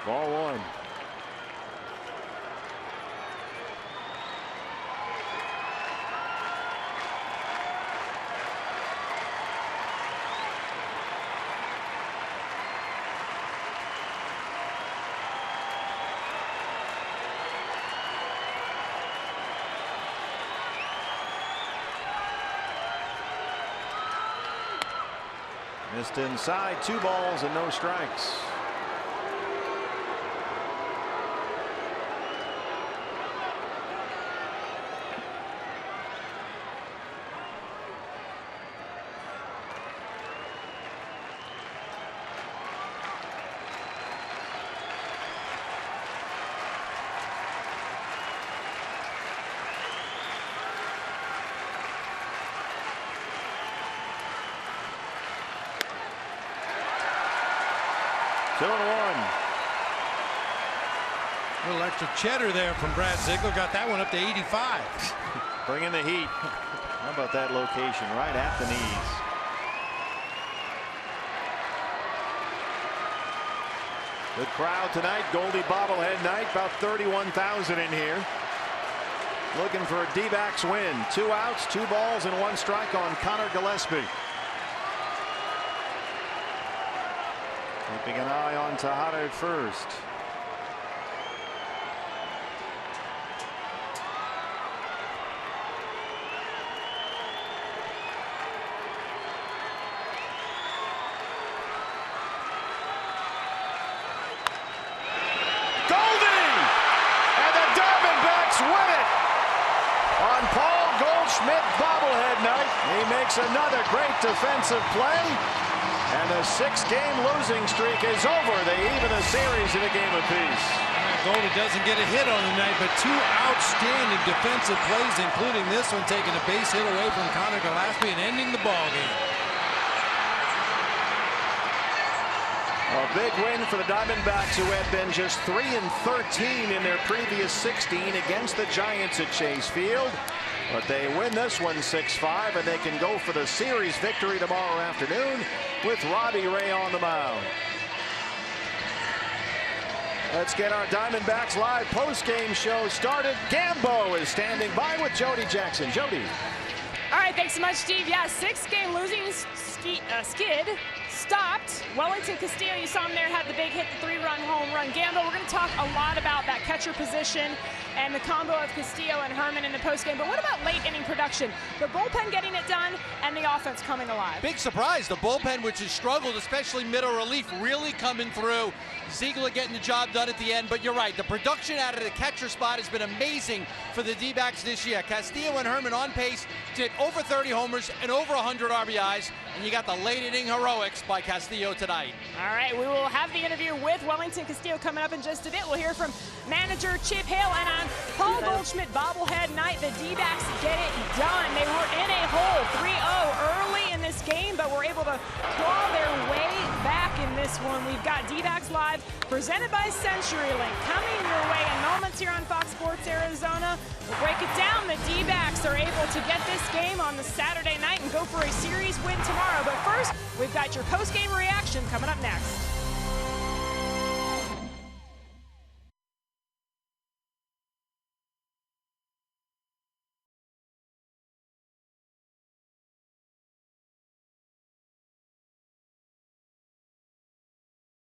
Ball 1. Missed inside, 2 balls and no strikes. A little extra cheddar there from Brad Ziegler. Got that one up to 85. Bringing the heat. How about that location right at the knees? Good crowd tonight. Goldie bobblehead night. About 31,000 in here. Looking for a D-backs win. 2 outs, 2 balls, and 1 strike on Connor Gillespie. Keeping an eye on Tejada at first. Goldie! And the Diamondbacks win it! On Paul Goldschmidt bobblehead night. He makes another great defensive play. And the 6-game losing streak is over. They even the series in a game apiece. Goldie doesn't get a hit on the night, but 2 outstanding defensive plays, including this one, taking a base hit away from Connor Gillespie and ending the ball game. A big win for the Diamondbacks, who had been just 3-13 in their previous 16 against the Giants at Chase Field. But they win this one 6-5, and they can go for the series victory tomorrow afternoon with Robbie Ray on the mound. Let's get our Diamondbacks live post-game show started. Gambo is standing by with Jody Jackson. Jody. All right, thanks so much, Steve. Yeah, 6-game losing skid stopped. Wellington Castillo, you saw him there, had the big hit, the 3-run home run. Gambo, we're going to talk a lot about that catcher position and the combo of Castillo and Herman in the postgame. But what about late inning production? The bullpen getting it done and the offense coming alive. Big surprise. The bullpen, which has struggled, especially middle relief, really coming through. Ziegler getting the job done at the end. But you're right. The production out of the catcher spot has been amazing for the D-backs this year. Castillo and Herman on pace to hit over 30 homers and over 100 RBIs. And you got the late inning heroics by Castillo tonight. All right, we will have the interview with Wellington Castillo coming up in just a bit. We'll hear from manager Chip Hale, and on Paul Goldschmidt bobblehead night, the D-backs get it done. They were in a hole 3-0 early in this game, but were able to claw their way back in this one. We've got D-backs Live, presented by CenturyLink, coming your way in moments here on Fox Sports Arizona. We'll break it down. The D-backs are able to get this game on the Saturday night and go for a series win tomorrow. But first, we've got your post-game reaction coming up next.